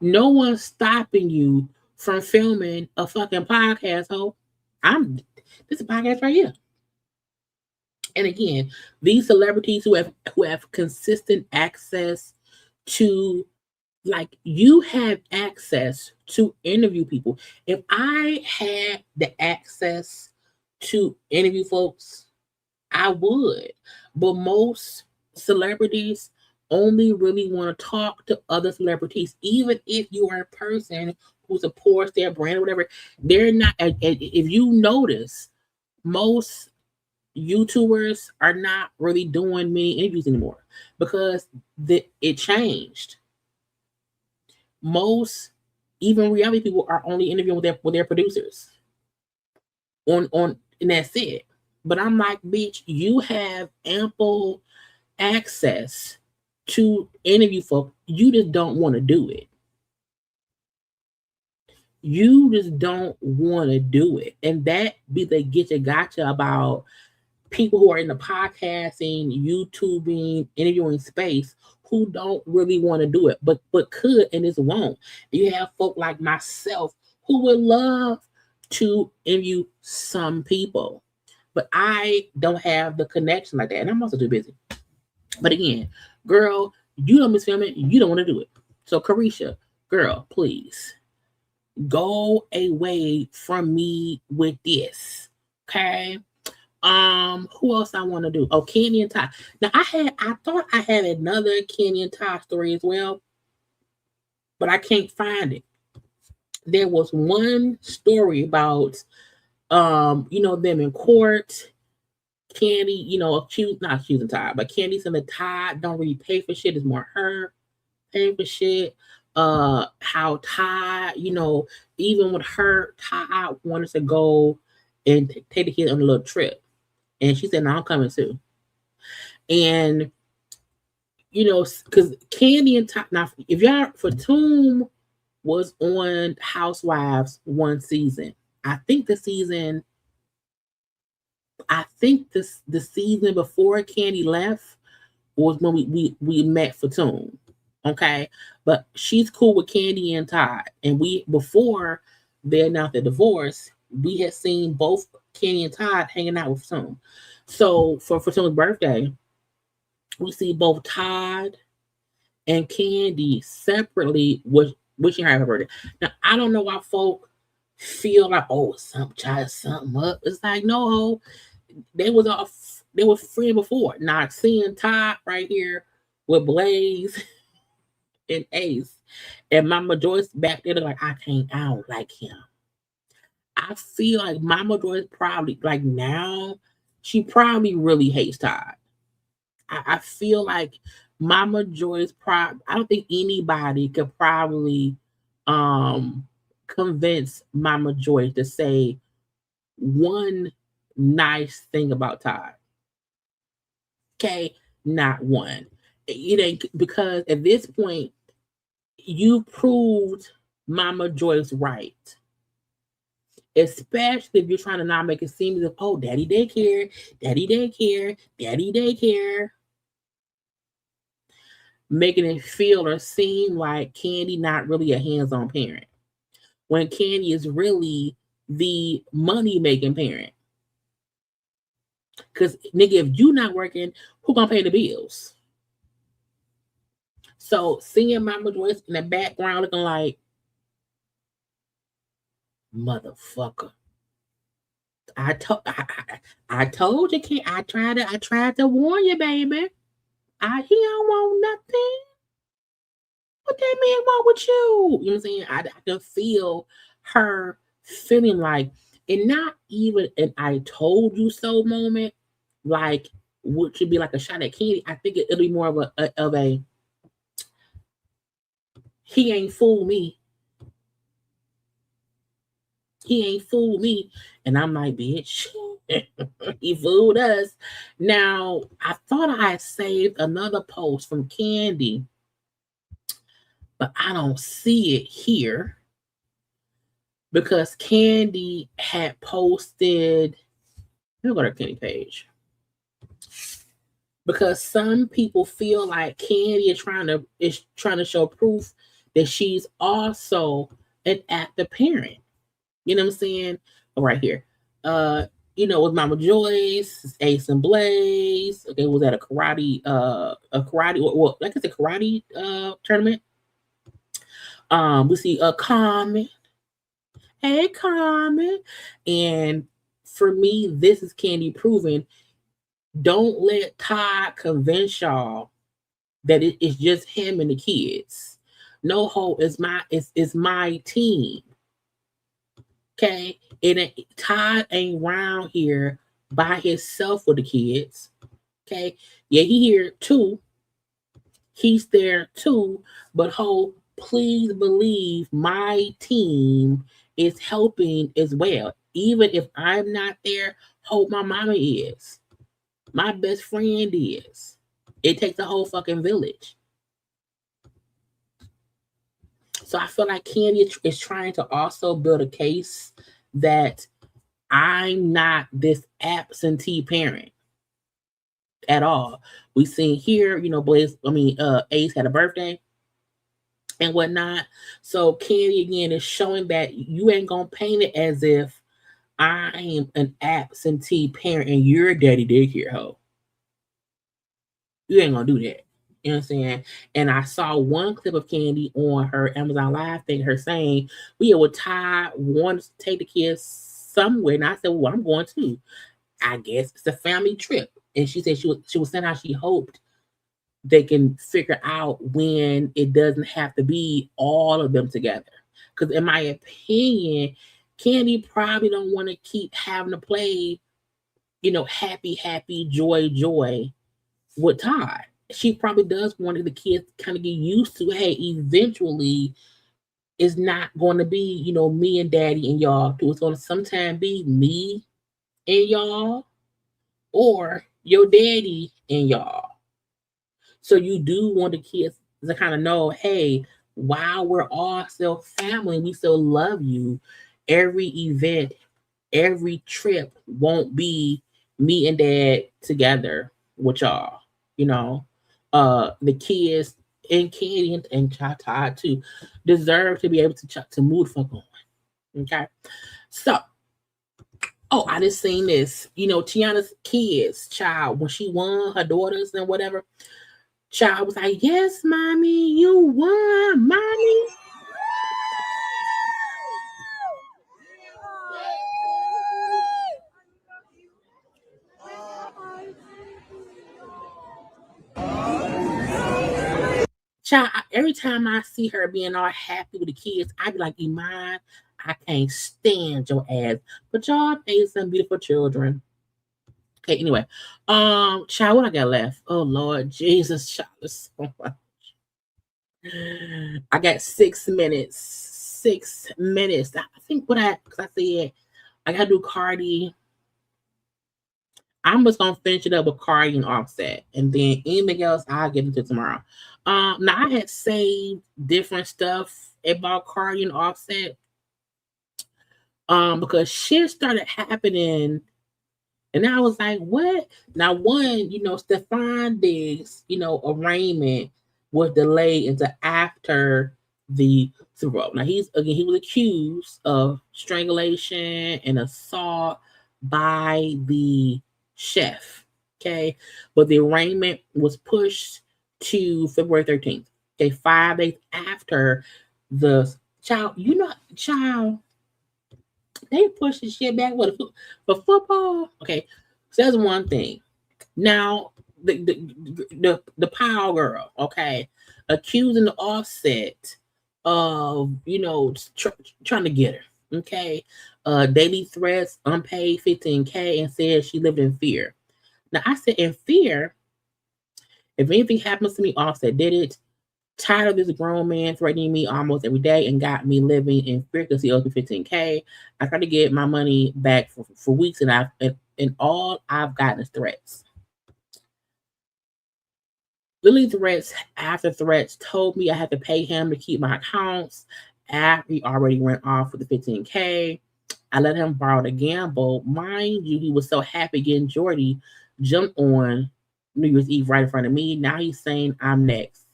No one's stopping you from filming a fucking podcast, ho. This is a podcast right here. And again, these celebrities who have consistent access to, like, you have access to interview people. If I had the access to interview folks, I would. But most celebrities only really want to talk to other celebrities, even if you are a person who supports their brand or whatever. They're not. If you notice, most YouTubers are not really doing many interviews anymore because it changed. Most, even reality people, are only interviewing with their producers. And that's it. But I'm like, bitch, you have ample access to interview folk. You just don't want to do it. You just don't want to do it. And that be the gotcha about people who are in the podcasting, YouTubing, interviewing space who don't really want to do it, but could and just won't. You have folk like myself who would love to interview some people, but I don't have the connection like that, and I'm also too busy. But again, girl, you don't miss filming, you don't want to do it. So Caresha, girl, please go away from me with this. Okay. Who else I want to do? Oh, Kandi and Ty. Now I thought I had another Kandi and Ty story as well, but I can't find it. There was one story about them in court. Kandi, not accusing Ty, but Kandi saying that Ty don't really pay for shit. It's more her paying for shit. How Ty, even with her, Ty wanted to go and take the kid on a little trip. And she said, no, I'm coming too. And, because Kandi and Ty, now, if y'all, Fatum was on Housewives one season. I think the season before Kandi left was when we met Fatum. Okay. But she's cool with Kandi and Ty. And before they announced the divorce, we had seen both Kandi and Todd hanging out with Fatum. So for Fatum's birthday, we see both Todd and Kandi separately wishing her happy birthday. Now, I don't know why folk feel like, something up. It's like, no, they were friends before. Now, seeing Todd right here with Blaze and Ace and Mama Joyce back there, like, I don't like him. I feel like Mama Joyce probably, like, now, she probably really hates Todd. I feel like Mama Joy's I don't think anybody could probably convince Mama Joy to say one nice thing about Todd. Okay, not one. It ain't, because at this point you proved Mama Joy's right. Especially if you're trying to not make it seem as if, oh, daddy daycare, daddy daycare, daddy daycare. Making it feel or seem like Kandi not really a hands-on parent, when Kandi is really the money-making parent. Because, nigga, if you not working, who gonna pay the bills? So, seeing Mama Joyce in the background looking like, motherfucker. I told you, Kandi. I tried to warn you, baby. He don't want nothing. What that man want with you? You know what I'm saying? I can feel her feeling like, and not even an I told you so moment, like what should be like a shot at Kandi. I think it'll be more of a he ain't fooled me. He ain't fooled me. And I'm like, bitch, he fooled us. Now, I thought I had saved another post from Kandi, but I don't see it here because Kandi had posted. Let me go to her Kandi page. Because some people feel like Kandi is trying to show proof that she's also an active parent. You know what I'm saying? Right here. With Mama Joyce, Ace and Blaze. Okay, was that a karate like it's a karate tournament? We see a Carmen. Hey, Carmen. And for me, this is Kandi proving, don't let Todd convince y'all that it's just him and the kids. No, it's my team. Okay, Todd ain't around here by himself with the kids. Okay, yeah, he here too. He's there too, but please believe my team is helping as well. Even if I'm not there, my mama is. My best friend is. It takes a whole fucking village. So I feel like Kandi is trying to also build a case that I'm not this absentee parent at all. We seen here, Ace had a birthday and whatnot. So Kandi again is showing that you ain't gonna paint it as if I am an absentee parent and you're a daddy daycare hoe. You ain't gonna do that. You know what I'm saying? And I saw one clip of Kandi on her Amazon Live thing, her saying, we were Todd wants to take the kids somewhere. And I said, well, I'm going too. I guess it's a family trip. And she said she was saying how she hoped they can figure out when it doesn't have to be all of them together. Because in my opinion, Kandi probably don't want to keep having to play, happy, joy with Todd. She probably does want the kids to kind of get used to, hey, eventually it's not going to be, me and daddy and y'all. It's going to sometimes be me and y'all or your daddy and y'all. So you do want the kids to kind of know, hey, while we're all still family, we still love you, every event, every trip won't be me and dad together with y'all, the kids and Kandi and Todd too deserve to be able to move the fuck on. Okay. So, I just seen this. Tiana's kids, child, when she won her daughters and whatever, child was like, yes, mommy, you won, mommy. Child, every time I see her being all happy with the kids, I be like, Iman, I can't stand your ass. But y'all made some beautiful children. Okay, anyway. Child, what I got left? Oh Lord Jesus, child, there's so much. I got 6 minutes. 6 minutes. I think because I said I gotta do Cardi. I'm just gonna finish it up with Cardi and Offset, and then anything else I'll get into tomorrow. Now I had saved different stuff about Cardi and Offset, because shit started happening, and I was like, "What?" Now, one, Stefan Diggs, arraignment was delayed into after the Super Bowl. Now he was accused of strangulation and assault by the chef. Okay, but the arraignment was pushed to February 13th. Okay, 5 days after the child. They pushed the shit back. What for football? Okay, so that's one thing. Now the Power Girl, okay, accusing the Offset of trying to get her. Okay, daily threats, unpaid $15K, and said she lived in fear. Now I said in fear. If anything happens to me, Offset did it. Tired of this grown man threatening me almost every day and got me living in fear because he owes me $15K. I tried to get my money back for weeks, and all I've gotten is threats. Lily threats after threats told me I had to pay him to keep my accounts after he already went off with the $15K. I let him borrow the gamble. Mind you, he was so happy getting Jordy jumped on New Year's Eve right in front of me. Now he's saying I'm next.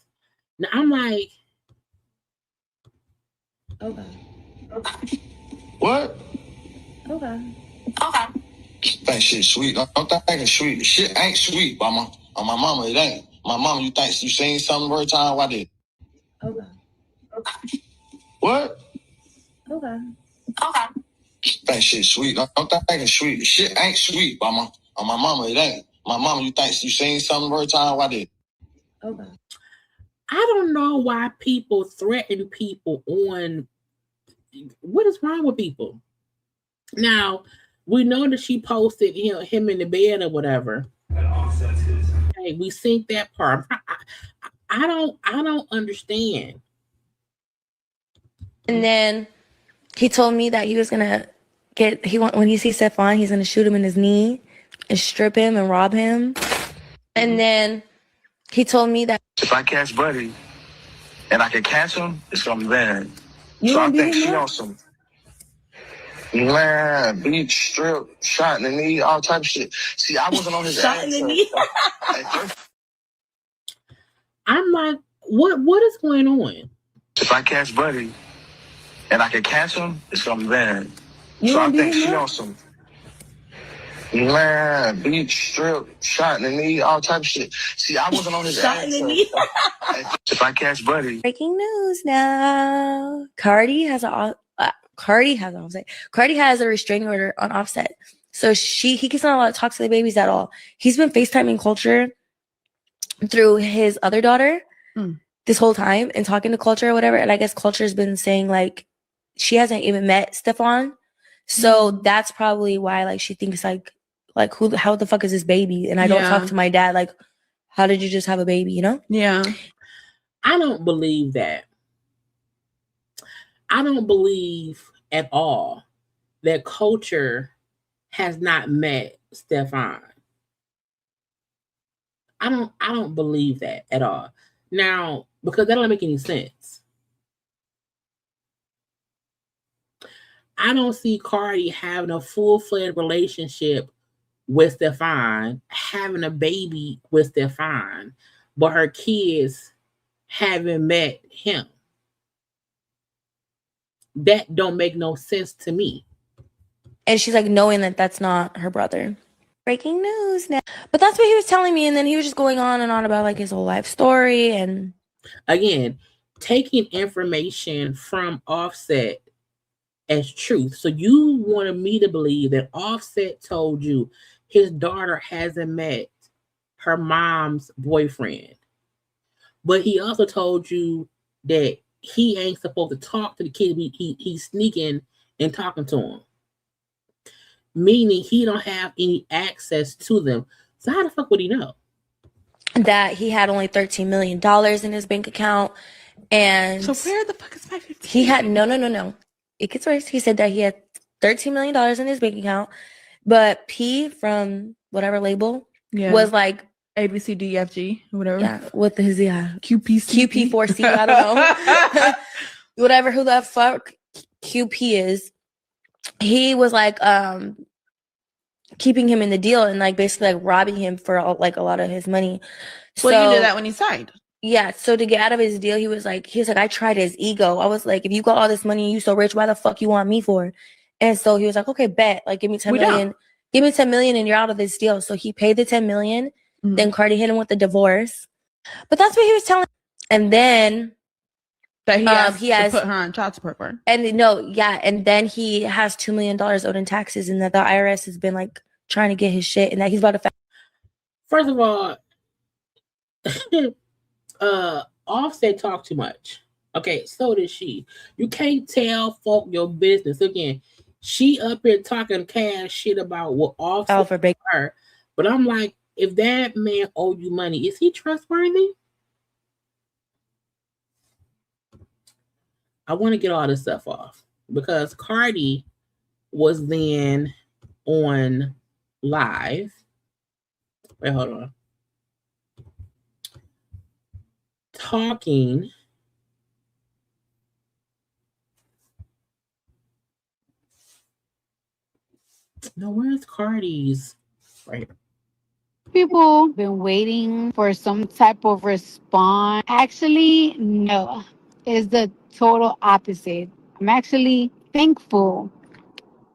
Now I'm like, okay. What? Okay. Think shit sweet. Don't think it's sweet. Shit ain't sweet, mama. On my mama, it ain't. My mama, you think you seen something every time? Why did? Okay. What? Okay. Think shit sweet. Don't think it's sweet. Shit ain't sweet, mama. On my mama, it ain't. My mama, you think you seen something every time? Why did? Okay. I don't know why people threaten people on. What is wrong with people? Now, we know that she posted him in the bed or whatever. Hey, we seen that part. I don't understand. And then he told me that he was gonna when he sees Stefan, he's gonna shoot him in his knee and strip him and rob him. And then he told me that if I catch Buddy and I can catch him, it's gonna be bad. You So I gonna beat think him she up? on some beat, strip, shot in the knee, all type of shit. See, I wasn't on his Shot in the knee. I'm like, what is going on? If I catch Buddy and I can catch him, it's gonna be bad. You So I gonna beat think him she up? on some beat, strip, shot in the knee, all type of shit. See, I wasn't on his Shot in the knee. If I catch Buddy. Breaking news now. Cardi has a restraining order on Offset. So he keeps not allowed to talk to the babies at all. He's been FaceTiming Culture through his other daughter this whole time and talking to Culture or whatever. And I guess Culture's been saying like she hasn't even met Stefan. So that's probably why like she thinks like how the fuck is this baby? And I don't talk to my dad. Like, how did you just have a baby, Yeah. I don't believe that. I don't believe at all that Culture has not met Stefan. I don't believe that at all. Now, because that don't make any sense. I don't see Cardi having a full-fledged relationship with Stefan, having a baby with Stefan, but her kids haven't met him. That don't make no sense to me. And she's like knowing that that's not her brother. Breaking news now. But that's what he was telling me. And then he was just going on and on about like his whole life story. And again, taking information from Offset as truth. So you wanted me to believe that Offset told you his daughter hasn't met her mom's boyfriend. But he also told you that he ain't supposed to talk to the kid. He's sneaking and talking to him. meaning he don't have any access to them. So how the fuck would he know? That he had only $13 million in his bank account. And so where the fuck is my 15? He had no. It gets worse. He said that he had $13 million in his bank account, but P from whatever label was like ABCDFG, whatever. Yeah, with his QPC. QP4C, I don't know. Whatever who the fuck QP is. He was like keeping him in the deal and like basically like robbing him for like a lot of his money. Well, you knew that when he signed. Yeah, so to get out of his deal, he was like, I tried his ego. I was like, if you got all this money and you so rich, why the fuck you want me for? And so he was like, okay, bet. Like, give me 10 million. Give me 10 million and you're out of this deal. So he paid the 10 million. Mm-hmm. Then Cardi hit him with the divorce. But that's what he was telling. And then that he has to put her on child support for. And and then he has $2 million owed in taxes, and that the IRS has been like trying to get his shit, and that he's about to. First of all, Offset talk too much. Okay, so did she. You can't tell folk your business. Again, she up here talking cash shit about what Offset for her. But I'm like, if that man owe you money, is he trustworthy? I want to get all this stuff off because Cardi was then on live. Wait, hold on. Talking no, where's Cardi's? Right. People been waiting for some type of response. Actually, no. It's the total opposite. I'm actually thankful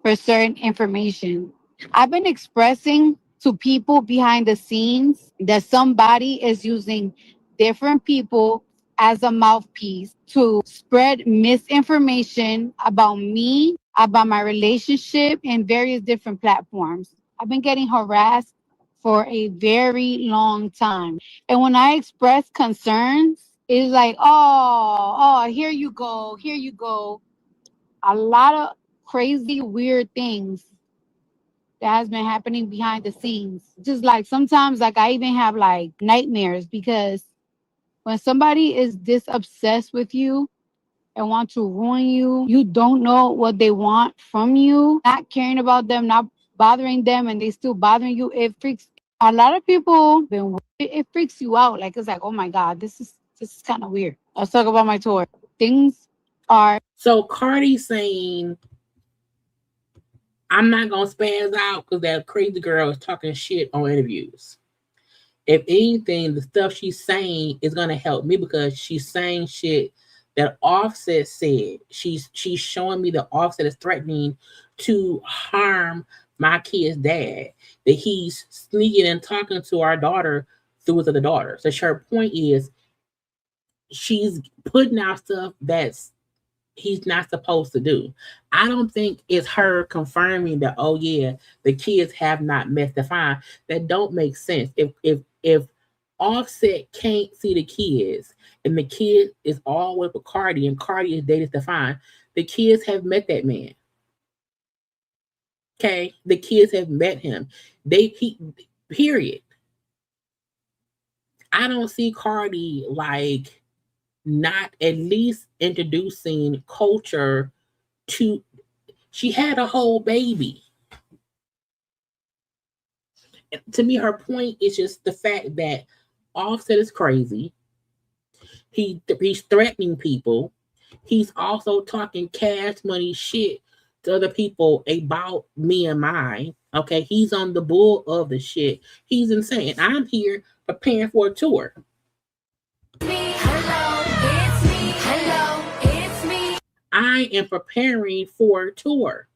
for certain information. I've been expressing to people behind the scenes that somebody is using different people as a mouthpiece to spread misinformation about me, about my relationship in various different platforms. I've been getting harassed for a very long time. And when I express concerns, it's like, oh, here you go, here you go. A lot of crazy, weird things that has been happening behind the scenes. Just like sometimes, like I even have like nightmares because when somebody is this obsessed with you and want to ruin you, you don't know what they want from you, not caring about them, not bothering them, and they still bothering you. It freaks a lot of people. It freaks you out. Like it's like, oh my God, this is kind of weird. Let's talk about my tour. Things are so Cardi saying, I'm not gonna spaz out because that crazy girl is talking shit on interviews. If anything, the stuff she's saying is gonna help me because she's saying shit that Offset said. She's showing me that Offset is threatening to harm my kid's dad, that he's sneaking and talking to our daughter through his other daughter. So her point is she's putting out stuff that's he's not supposed to do. I don't think it's her confirming that, oh yeah, the kids have not met the fine. That don't make sense. If Offset can't see the kids and the kid is all with Cardi and Cardi is dated Stefan, the kids have met that man. Okay, the kids have met him. Period. I don't see Cardi like not at least introducing culture to. She had a whole baby. To me, her point is just the fact that Offset is crazy. He's threatening people. He's also talking cash money shit to other people about me and mine. Okay, he's on the bull of the shit. He's insane. I'm here preparing for a tour. I am preparing for a tour.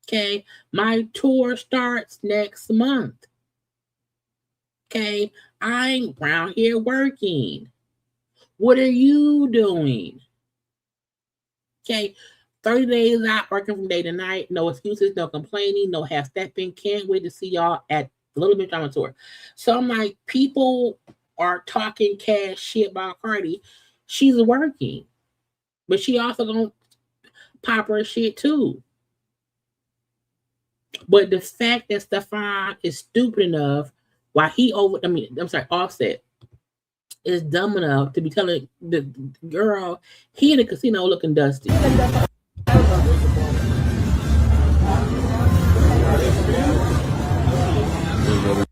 Okay, my tour starts next month. Okay, I'm around here working. What are you doing? Okay, 30 days out working from day to night. No excuses, no complaining, no half stepping. Can't wait to see y'all at Little Bit Drama Tour. So I'm like, people are talking cash shit about Cardi. She's working, but she also gonna pop her shit too. But the fact that Stefan is stupid enough, while Offset is dumb enough to be telling the girl he in the casino looking dusty.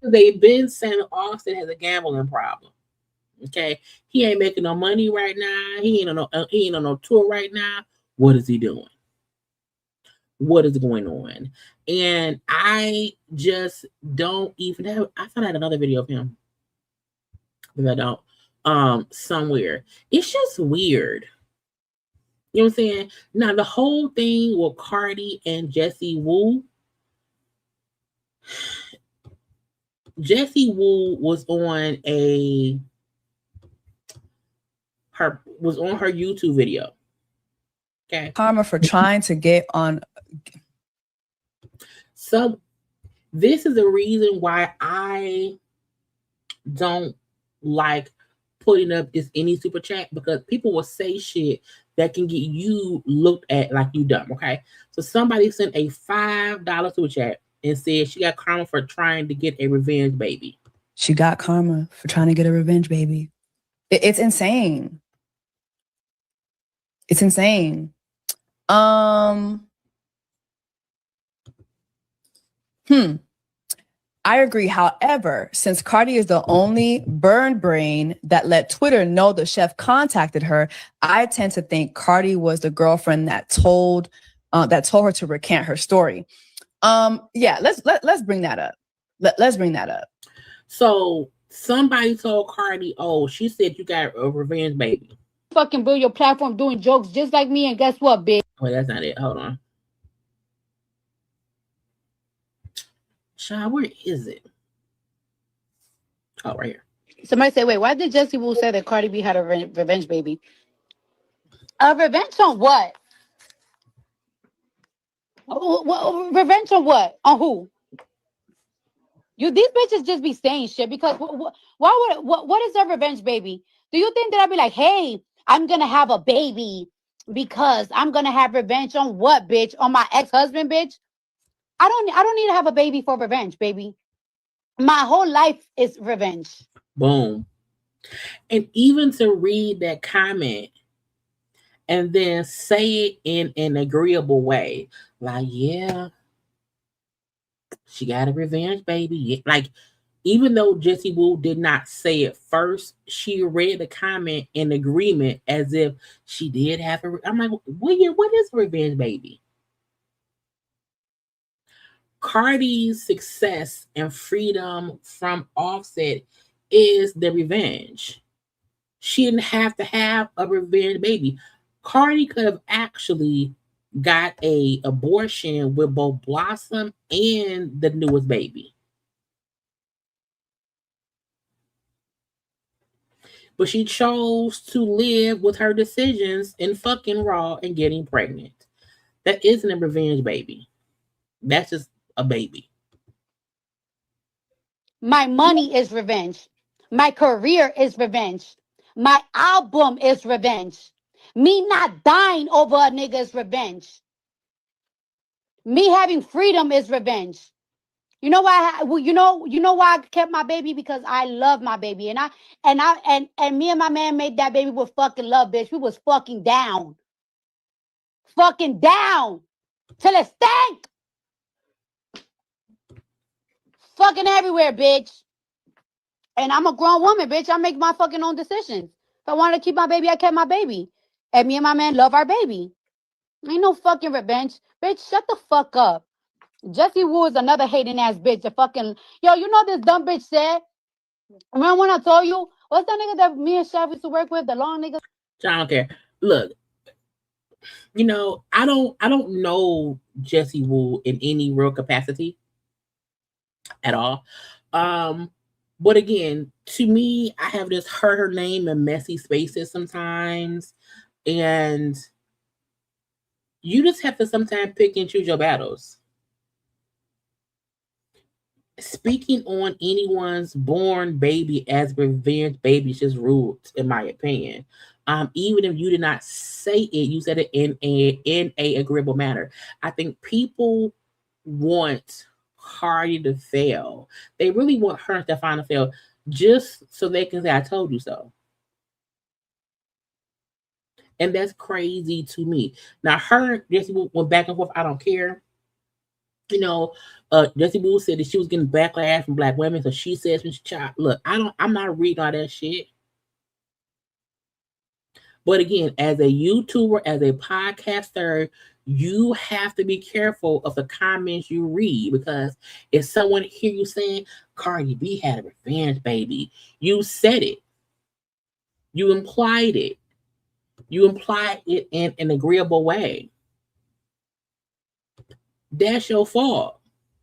They've been saying Offset has a gambling problem. Okay, he ain't making no money right now. He ain't on no tour right now. What is he doing? What is going on? And I just don't even have. I thought I had another video of him, but I don't. Somewhere. It's just weird. You know what I'm saying? Now the whole thing with Cardi and Jessie Woo. Jessie Woo was on her YouTube video. Okay. Karma for trying to get on. So this is the reason why I don't like putting up any super chat, because people will say shit that can get you looked at like you dumb. Okay. So somebody sent a $5 super chat and said she got karma for trying to get a revenge baby. She got karma for trying to get a revenge baby. It's insane. It's insane. I agree. However, since Cardi is the only burn brain that let Twitter know the chef contacted her, I tend to think Cardi was the girlfriend that told her to recant her story. Yeah, let's bring that up. Let's bring that up. So somebody told Cardi, oh, she said you got a revenge baby. Fucking build your platform doing jokes just like me, and guess what, bitch? Oh, that's not it. Hold on. Child, where is it? Oh, right here. Somebody said, wait, why did Jessie Woo say that Cardi B had a revenge baby? A revenge on what? Revenge on what? On who? These bitches just be saying shit because what is their revenge baby? Do you think that I'd be like, hey, I'm gonna have a baby because I'm gonna have revenge on what, bitch? On my ex-husband, bitch? I don't need to have a baby for revenge, baby. My whole life is revenge. Boom. And even to read that comment and then say it in an agreeable way, like, yeah, she got a revenge baby. Like, even though Jessie Woo did not say it first, she read the comment in agreement as if she did have a. I'm like, what is a revenge baby? Cardi's success and freedom from Offset is the revenge. She didn't have to have a revenge baby. Cardi could have actually got an abortion with both Blossom and the newest baby. But she chose to live with her decisions and fucking raw and getting pregnant. That isn't a revenge baby. That's just a baby. My money is revenge. My career is revenge. My album is revenge. Me not dying over a nigga is revenge. Me having freedom is revenge. You know why? You know why I kept my baby? Because I love my baby, and me and my man made that baby with fucking love, bitch. We was fucking down till it stank. Fucking everywhere, bitch. And I'm a grown woman, bitch. I make my fucking own decisions. If I wanted to keep my baby, I kept my baby. And me and my man love our baby. Ain't no fucking revenge. Bitch, shut the fuck up. Jessie Woo is another hating ass bitch. The fucking, you know this dumb bitch said? Remember when I told you? What's that nigga that me and Chef used to work with? The long nigga? I don't care. Look, I don't know Jessie Woo in any real capacity at all. But again, to me, I have just heard her name in messy spaces sometimes. And you just have to sometimes pick and choose your battles. Speaking on anyone's born baby as revenge baby is just rude, in my opinion. Even if you did not say it, you said it in a agreeable manner. I think people want Cardi to fail. They really want her to find a fail just so they can say, I told you so. And that's crazy to me. Now, her, Jessie Boo went back and forth. I don't care. You know, Jessie Boo said that she was getting backlash from black women. So she says, look, I'm not reading all that shit. But again, as a YouTuber, as a podcaster, you have to be careful of the comments you read, because if someone hear you saying, Cardi B had a revenge baby, you said it. You implied it. You implied it in an agreeable way. That's your fault.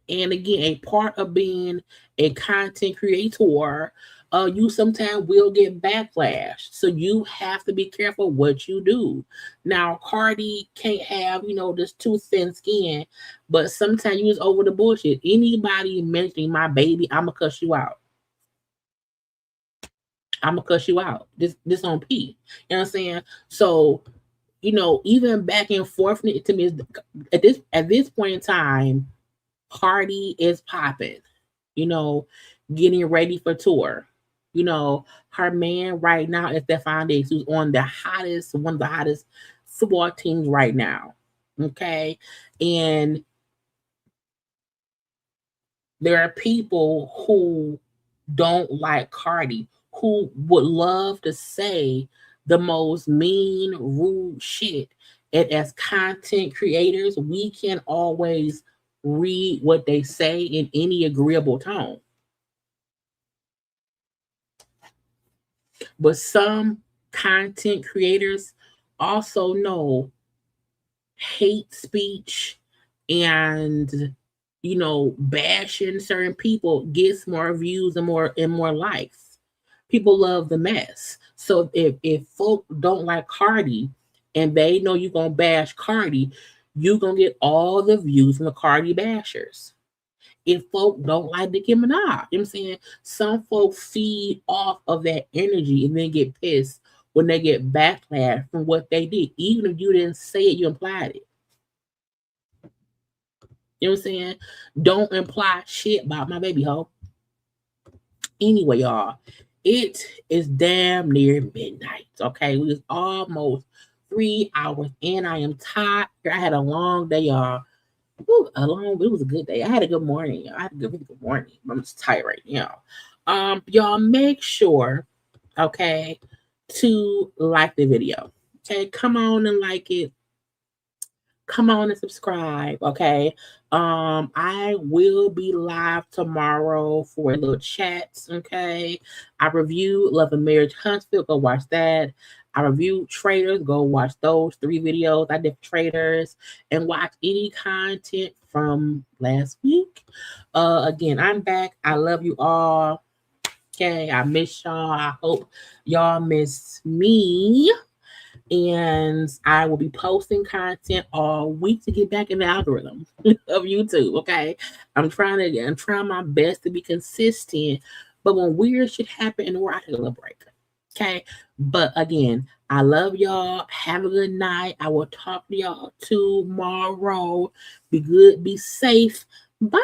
And again, a part of being a content creator, you sometimes will get backlash. So you have to be careful what you do. Now, Cardi can't have, this too thin skin, but sometimes you just over the bullshit. Anybody mentioning my baby, I'm going to cuss you out. I'm going to cuss you out. This on P. You know what I'm saying? So, even back and forth to me, at this point in time, Cardi is popping, getting ready for tour. Her man right now is Stephon Diggs, who's on one of the hottest football teams right now. Okay. And there are people who don't like Cardi, who would love to say the most mean, rude shit. And as content creators, we can always read what they say in any agreeable tone. But some content creators also know hate speech and bashing certain people gets more views and more likes. People love the mess. So if folk don't like Cardi and they know you're gonna bash Cardi, you're gonna get all the views from the Cardi bashers. If folk don't like Nicki Minaj, you know what I'm saying? Some folk feed off of that energy and then get pissed when they get backlash from what they did. Even if you didn't say it, you implied it. You know what I'm saying? Don't imply shit about my baby hoe. Anyway, y'all, it is damn near midnight. Okay, we was almost 3 hours in. I am tired. I had a long day, y'all. It was a good day. I had a good morning. I had a really good morning. I'm just tired right now. Y'all make sure, okay, to like the video. Okay, come on and like it. Come on and subscribe. Okay. I will be live tomorrow for a little chats. Okay. I review Love and Marriage Huntsville. Go watch that. I review Traders. Go watch those 3 videos I did for Traders, and watch any content from last week. Again, I'm back. I love you all. Okay. I miss y'all. I hope y'all miss me. And I will be posting content all week to get back in the algorithm of YouTube. Okay. I'm trying my best to be consistent, but when weird shit happen in the world, I take a little break. Okay. But again, I love y'all. Have a good night. I will talk to y'all tomorrow. Be good. Be safe. Bye.